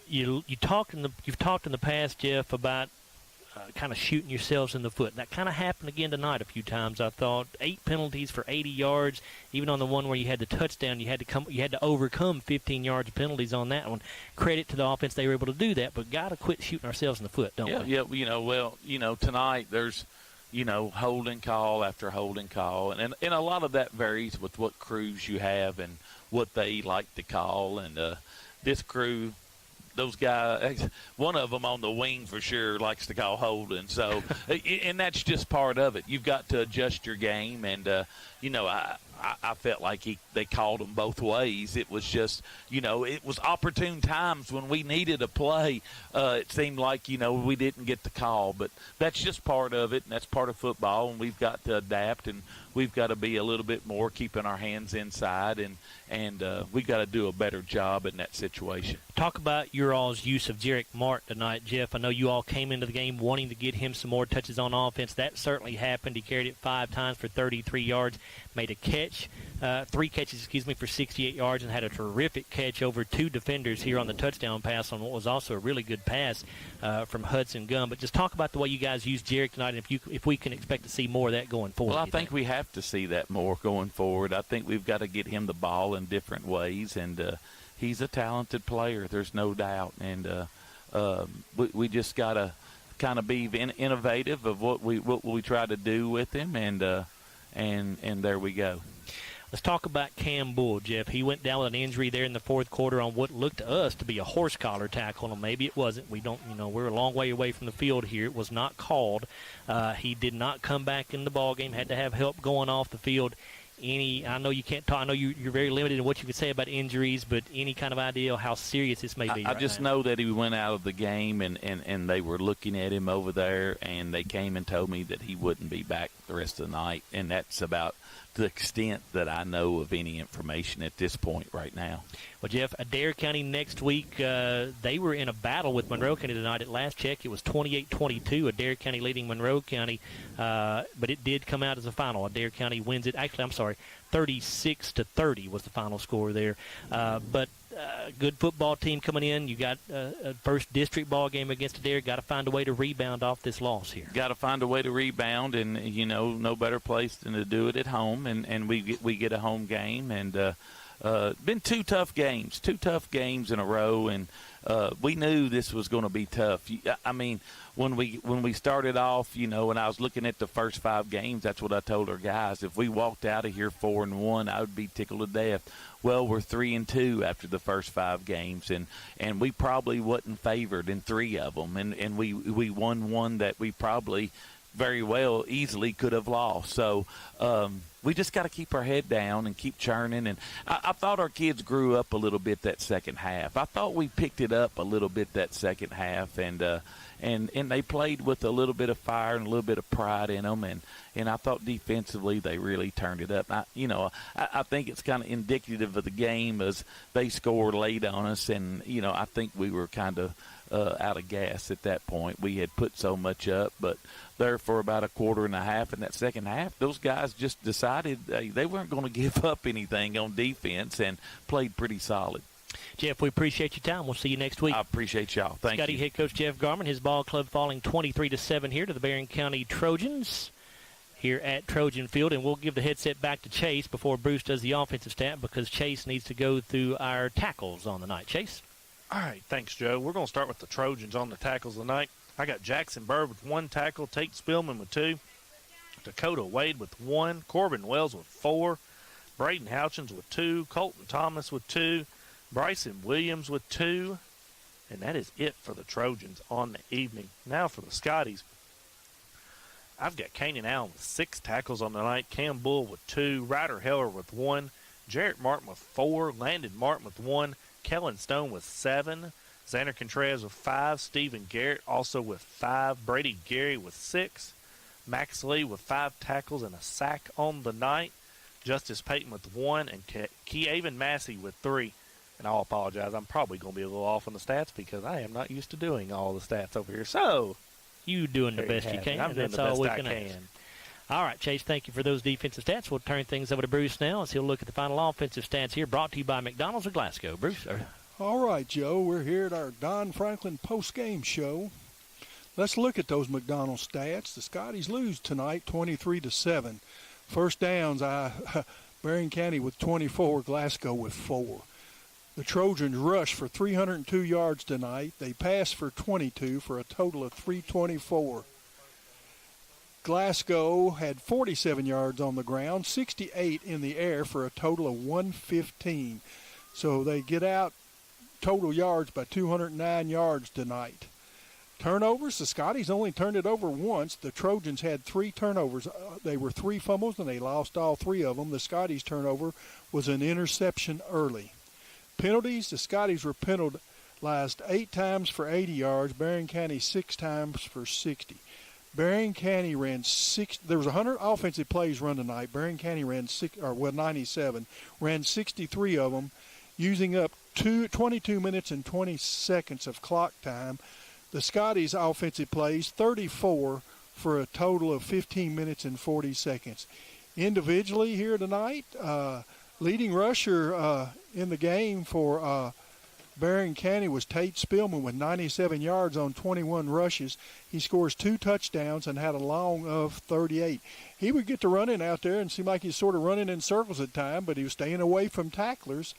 You've talked in the past, Jeff, about kind of shooting yourselves in the foot. That kind of happened again tonight a few times. I thought 8 penalties for 80 yards. Even on the one where you had the touchdown, you had to overcome 15 yards of penalties on that one. Credit to the offense, they were able to do that, but got to quit shooting ourselves in the foot, don't we? Yeah. Tonight there's holding call after holding call, and a lot of that varies with what crews you have and what they like to call. And this crew, those guys, one of them on the wing for sure likes to call holding. So, and that's just part of it. You've got to adjust your game, and I felt like they called them both ways. It was just, it was opportune times when we needed a play. It seemed like, we didn't get the call, but that's just part of it, and that's part of football, and we've got to adapt, and we've got to be a little bit more keeping our hands inside, and we've got to do a better job in that situation. Talk about your all's use of Jarek Mart tonight, Jeff. I know you all came into the game wanting to get him some more touches on offense. That certainly happened. He carried it 5 times for 33 yards, made a catch, 3 catches, for 68 yards, and had a terrific catch over 2 defenders here on the touchdown pass on what was also a really good pass from Hudson Gunn. But just talk about the way you guys used Jarek tonight, and if we can expect to see more of that going forward. Well, I think we have to see that more going forward. I think we've got to get him the ball in different ways, and he's a talented player. There's no doubt, and we just got to kind of be innovative of what we try to do with him, and there we go. Let's talk about Cam Bull, Jeff. He went down with an injury there in the fourth quarter on what looked to us to be a horse collar tackle, and maybe it wasn't. We don't, we're a long way away from the field here. It was not called. He did not come back in the ball game. Had to have help going off the field. I know you can't talk. I know you're very limited in what you can say about injuries, but any kind of idea how serious this may be? I just know that he went out of the game, and they were looking at him over there, and they came and told me that he wouldn't be back the rest of the night, and that's about the extent that I know of any information at this point right now. Well, Jeff, Adair County next week, they were in a battle with Monroe County tonight. At last check, it was 28-22, Adair County leading Monroe County, but it did come out as a final. Adair County wins it. Actually, I'm sorry, 36-30 was the final score there. But good football team coming in. You got a first district ball game against Adair. Got to find a way to rebound off this loss here. Got to find a way to rebound, and no better place than to do it at home. And we get a home game, and been 2 tough games in a row, and we knew this was going to be tough. I mean, when we started off, when I was looking at the first 5 games, that's what I told our guys. If we walked out of here 4-1, I would be tickled to death. Well, we're 3-2 after the first 5 games, and we probably wasn't favored in 3 of them, and we won one that we probably very well easily could have lost. So we just got to keep our head down and keep churning. And I thought our kids grew up a little bit that second half. I thought we picked it up a little bit that second half, and they played with a little bit of fire and a little bit of pride in them. And I thought defensively they really turned it up. I think it's kind of indicative of the game as they scored late on us, and I think we were kind of out of gas at that point. We had put so much up, but there for about a quarter and a half in that second half, those guys just decided they weren't going to give up anything on defense and played pretty solid. Jeff, we appreciate your time. We'll see you next week. I appreciate y'all. Thank Scottie you. head coach Jeff Garman, his ball club falling 23-7 here to the Barren County Trojans here at Trojan Field. And we'll give the headset back to Chase before Bruce does the offensive stat, because Chase needs to go through our tackles on the night. Chase? All right, thanks, Joe. We're going to start with the Trojans on the tackles tonight. I got Jackson Bird with 1 tackle, Tate Spillman with 2, Dakota Wade with 1, Corbin Wells with 4, Braden Houchins with 2, Colton Thomas with 2, Bryson Williams with 2, and that is it for the Trojans on the evening. Now for the Scotties. I've got Kanan Allen with 6 tackles on the night, Cam Bull with 2, Ryder Heller with 1, Jarrett Martin with 4, Landon Martin with 1, Kellen Stone with 7, Xander Contreras with 5, Stephen Garrett also with 5, Brady Gary with 6, Max Lee with 5 tackles and a sack on the night, Justice Payton with 1, and Keaven Massey with 3. And I'll apologize, I'm probably going to be a little off on the stats because I am not used to doing all the stats over here. So, you doing the best you can. I'm doing that's the all best we I can can. ask. All right, Chase, thank you for those defensive stats. We'll turn things over to Bruce now as he'll look at the final offensive stats here, brought to you by McDonald's of Glasgow. Bruce? All right, Joe, we're here at our Don Franklin post-game show. Let's look at those McDonald's stats. The Scotties lose tonight 23-7. First downs, Barren County with 24, Glasgow with 4. The Trojans rushed for 302 yards tonight. They passed for 22 for a total of 324. Glasgow had 47 yards on the ground, 68 in the air for a total of 115. So they get out total yards by 209 yards tonight. Turnovers, the Scotties only turned it over once. The Trojans had 3 turnovers. They were 3 fumbles, and they lost all 3 of them. The Scotties' turnover was an interception early. Penalties, the Scotties were penalized 8 times for 80 yards, Barren County 6 times for 60. Barren County ran 6. There was 100 offensive plays run tonight. Barren County ran 97, ran 63 of them, using up 22 minutes and 20 seconds of clock time. The Scotties' offensive plays 34 for a total of 15 minutes and 40 seconds. Individually here tonight, leading rusher in the game for Barren County was Tate Spillman with 97 yards on 21 rushes. He scores 2 touchdowns and had a long of 38. He would get to running out there and seem like he's sort of running in circles at times, but he was staying away from tacklers.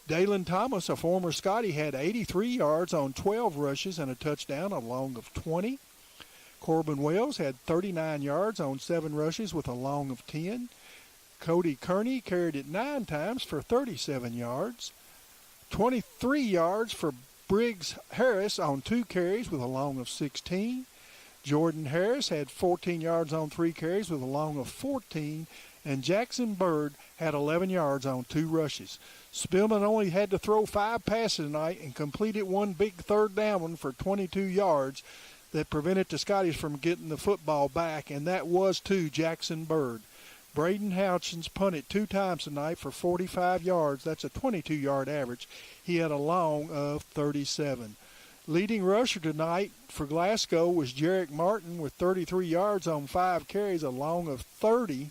Dalen Thomas, a former Scottie, had 83 yards on 12 rushes and a touchdown, a long of 20. Corbin Wells had 39 yards on 7 rushes with a long of 10. Cody Kearney carried it 9 times for 37 yards. 23 yards for Briggs Harris on 2 carries with a long of 16. Jordan Harris had 14 yards on 3 carries with a long of 14. And Jackson Bird had 11 yards on 2 rushes. Spillman only had to throw 5 passes tonight and completed 1 big third down one for 22 yards that prevented the Scotties from getting the football back, and that was to Jackson Bird. Braden Houchins punted 2 times tonight for 45 yards. That's a 22-yard average. He had a long of 37. Leading rusher tonight for Glasgow was Jarrett Martin with 33 yards on 5 carries, a long of 30.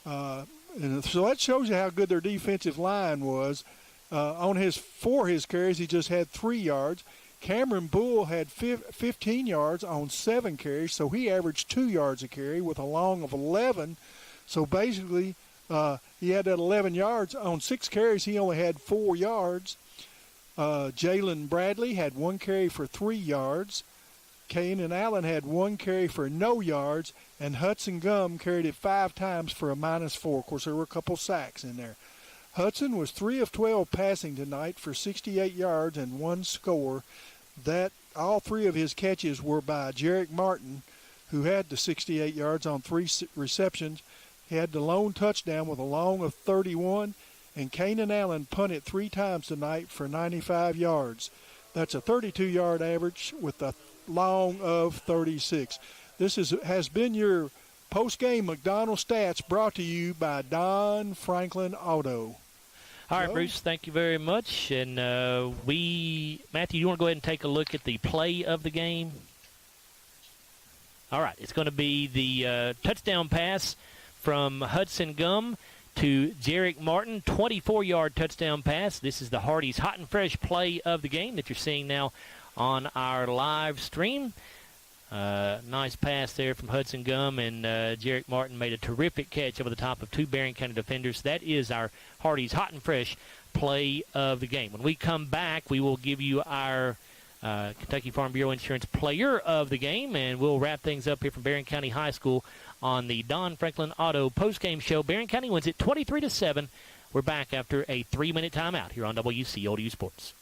And so that shows you how good their defensive line was. For his carries, he just had 3 yards. Cameron Bull had 15 yards on 7 carries, so he averaged 2 yards a carry with a long of 11. So basically, he had that 11 yards. On 6 carries, he only had 4 yards. Jalen Bradley had 1 carry for 3 yards. Kanan Allen had 1 carry for no yards, and Hudson Gum carried it 5 times for a -4. Of course, there were a couple sacks in there. Hudson was 3 of 12 passing tonight for 68 yards and 1 score. That all 3 of his catches were by Jarrett Martin, who had the 68 yards on 3 receptions. He had the lone touchdown with a long of 31, and Kanan Allen punted 3 times tonight for 95 yards. That's a 32-yard average with a long of 36. This has been your post-game McDonald's stats brought to you by Don Franklin Auto. All right, Bruce, thank you very much. And Matthew, you want to go ahead and take a look at the play of the game? All right, it's going to be the touchdown pass from Hudson Gum to Jarek Martin, 24-yard touchdown pass. This is the Hardy's hot and fresh play of the game that you're seeing now on our live stream. Nice pass there from Hudson Gum, and Jarek Martin made a terrific catch over the top of 2 Barren County defenders. That is our Hardy's hot and fresh play of the game. When we come back, we will give you our Kentucky Farm Bureau Insurance player of the game, and we'll wrap things up here from Barren County High School on the Don Franklin Auto postgame show. Barren County wins it 23-7. We're back after a 3-minute timeout here on WCODU Sports.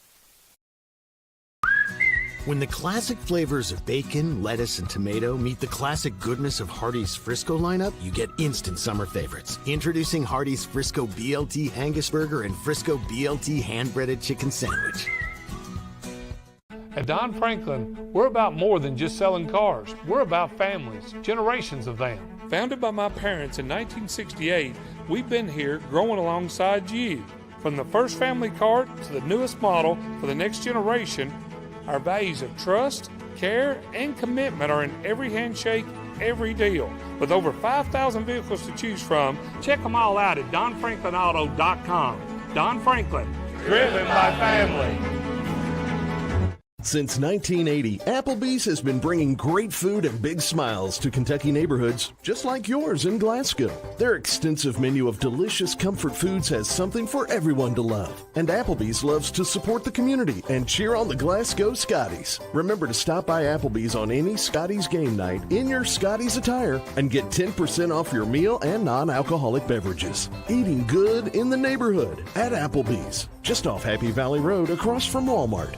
When the classic flavors of bacon, lettuce, and tomato meet the classic goodness of Hardee's Frisco lineup, you get instant summer favorites. Introducing Hardee's Frisco BLT Angus Burger and Frisco BLT Hand-Breaded Chicken Sandwich. At Don Franklin, we're about more than just selling cars. We're about families, generations of them. Founded by my parents in 1968, we've been here growing alongside you. From the first family car to the newest model for the next generation, our values of trust, care, and commitment are in every handshake, every deal. With over 5,000 vehicles to choose from, check them all out at DonFranklinAuto.com. Don Franklin, driven by family. Since 1980, Applebee's has been bringing great food and big smiles to Kentucky neighborhoods, just like yours in Glasgow. Their extensive menu of delicious comfort foods has something for everyone to love. And Applebee's loves to support the community and cheer on the Glasgow Scotties. Remember to stop by Applebee's on any Scotties game night in your Scotties attire and get 10% off your meal and non-alcoholic beverages. Eating good in the neighborhood at Applebee's, just off Happy Valley Road across from Walmart.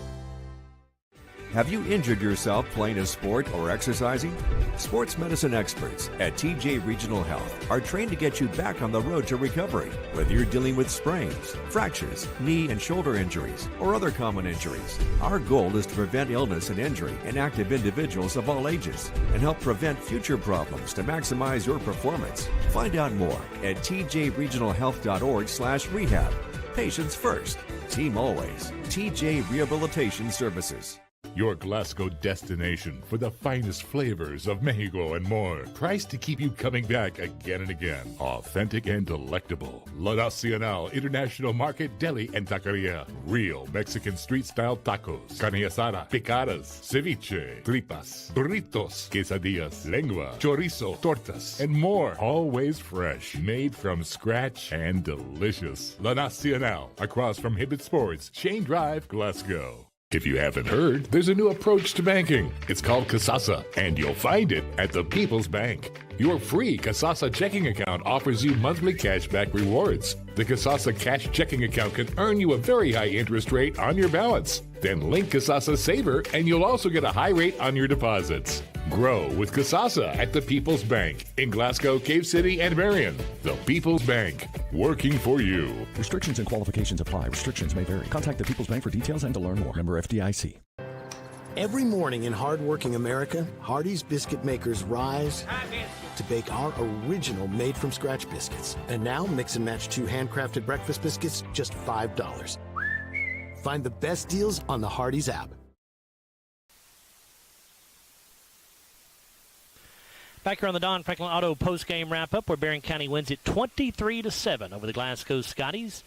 Have you injured yourself playing a sport or exercising? Sports medicine experts at TJ Regional Health are trained to get you back on the road to recovery. Whether you're dealing with sprains, fractures, knee and shoulder injuries, or other common injuries, our goal is to prevent illness and injury in active individuals of all ages and help prevent future problems to maximize your performance. Find out more at tjregionalhealth.org/rehab. Patients first, team always. TJ Rehabilitation Services. Your Glasgow destination for the finest flavors of Mexico and more. Priced to keep you coming back again and again. Authentic and delectable. La Nacional International Market Deli and Taqueria. Real Mexican street-style tacos. Carne asada, picadas, ceviche, tripas, burritos, quesadillas, lengua, chorizo, tortas, and more. Always fresh. Made from scratch and delicious. La Nacional. Across from Hibbett Sports, Shane Drive, Glasgow. If you haven't heard, there's a new approach to banking. It's called Kasasa, and you'll find it at the People's Bank. Your free Kasasa checking account offers you monthly cashback rewards. The Kasasa cash checking account can earn you a very high interest rate on your balance. Then link Kasasa Saver, and you'll also get a high rate on your deposits. Grow with Kasasa at the People's Bank in Glasgow, Cave City, and Marion. The People's Bank, working for you. Restrictions and qualifications apply. Restrictions may vary. Contact the People's Bank for details and to learn more. Member FDIC. Every morning in hardworking America, Hardee's biscuit makers rise to bake our original made-from-scratch biscuits. And now, mix and match 2 handcrafted breakfast biscuits, just $5. Find the best deals on the Hardee's app. Back here on the Don Franklin Auto post-game wrap-up, where Barren County wins it 23-7 over the Glasgow Scotties.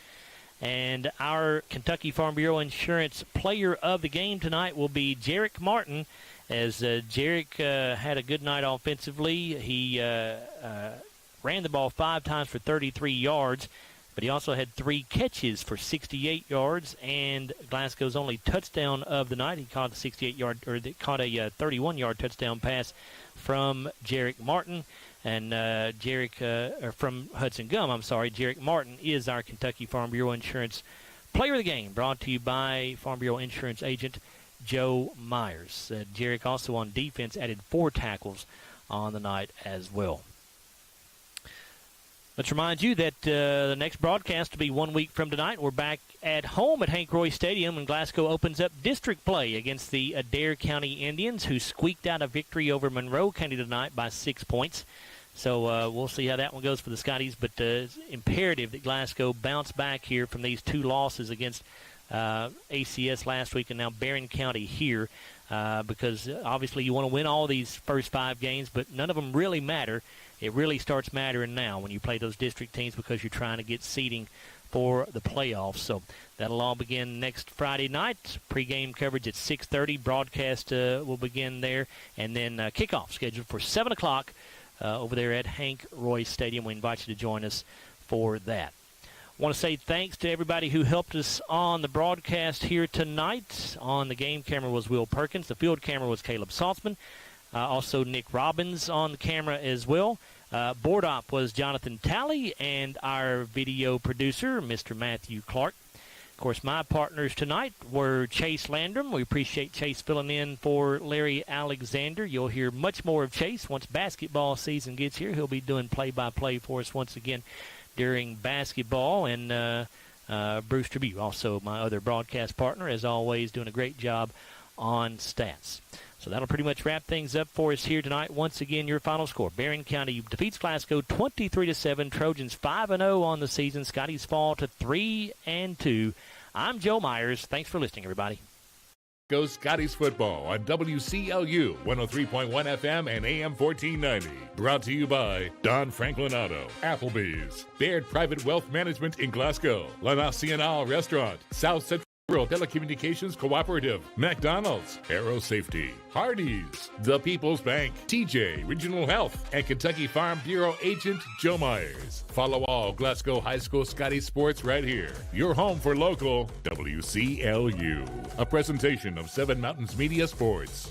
And our Kentucky Farm Bureau Insurance player of the game tonight will be Jarek Martin, as Jarek had a good night offensively. He ran the ball 5 times for 33 yards, but he also had 3 catches for 68 yards, and Glasgow's only touchdown of the night. He caught a 31-yard touchdown pass from Jarek Martin. And from Hudson Gum, Jarek Martin is our Kentucky Farm Bureau Insurance player of the game, brought to you by Farm Bureau Insurance agent Joe Myers. Jarek also on defense added 4 tackles on the night as well. Let's remind you that the next broadcast will be 1 week from tonight. We're back at home at Hank Roy Stadium, and Glasgow opens up district play against the Adair County Indians, who squeaked out a victory over Monroe County tonight by 6 points. So we'll see how that one goes for the Scotties, but it's imperative that Glasgow bounce back here from these 2 losses against ACS last week and now Barren County here, because obviously you want to win all these first 5 games, but none of them really matter. It really starts mattering now when you play those district teams because you're trying to get seeding for the playoffs. So that'll all begin next Friday night. Pregame coverage at 6:30. Broadcast will begin there, and then kickoff scheduled for 7 o'clock over there at Hank Roy Stadium. We invite you to join us for that. I want to say thanks to everybody who helped us on the broadcast here tonight. On the game camera was Will Perkins. The field camera was Caleb Saltzman. Also Nick Robbins on the camera as well. Board op was Jonathan Talley, and our video producer, Mr. Matthew Clark. Of course, my partners tonight were Chase Landrum. We appreciate Chase filling in for Larry Alexander. You'll hear much more of Chase once basketball season gets here. He'll be doing play-by-play for us once again during basketball. And Bruce Tribute, also my other broadcast partner, as always, doing a great job on stats. So that'll pretty much wrap things up for us here tonight. Once again, your final score: Barren County defeats Glasgow 23-7. Trojans 5-0 on the season. Scotties fall to 3-2. I'm Joe Myers. Thanks for listening, everybody. Go Scotties football on WCLU 103.1 FM and AM 1490. Brought to you by Don Franklin Auto, Applebee's, Baird Private Wealth Management in Glasgow, La Nacional Restaurant, South Central Telecommunications Cooperative, McDonald's, Aero Safety, Hardee's, The People's Bank, TJ Regional Health, and Kentucky Farm Bureau Agent Joe Myers. Follow all Glasgow High School Scotty sports right here. Your home for local WCLU. A presentation of Seven Mountains Media Sports.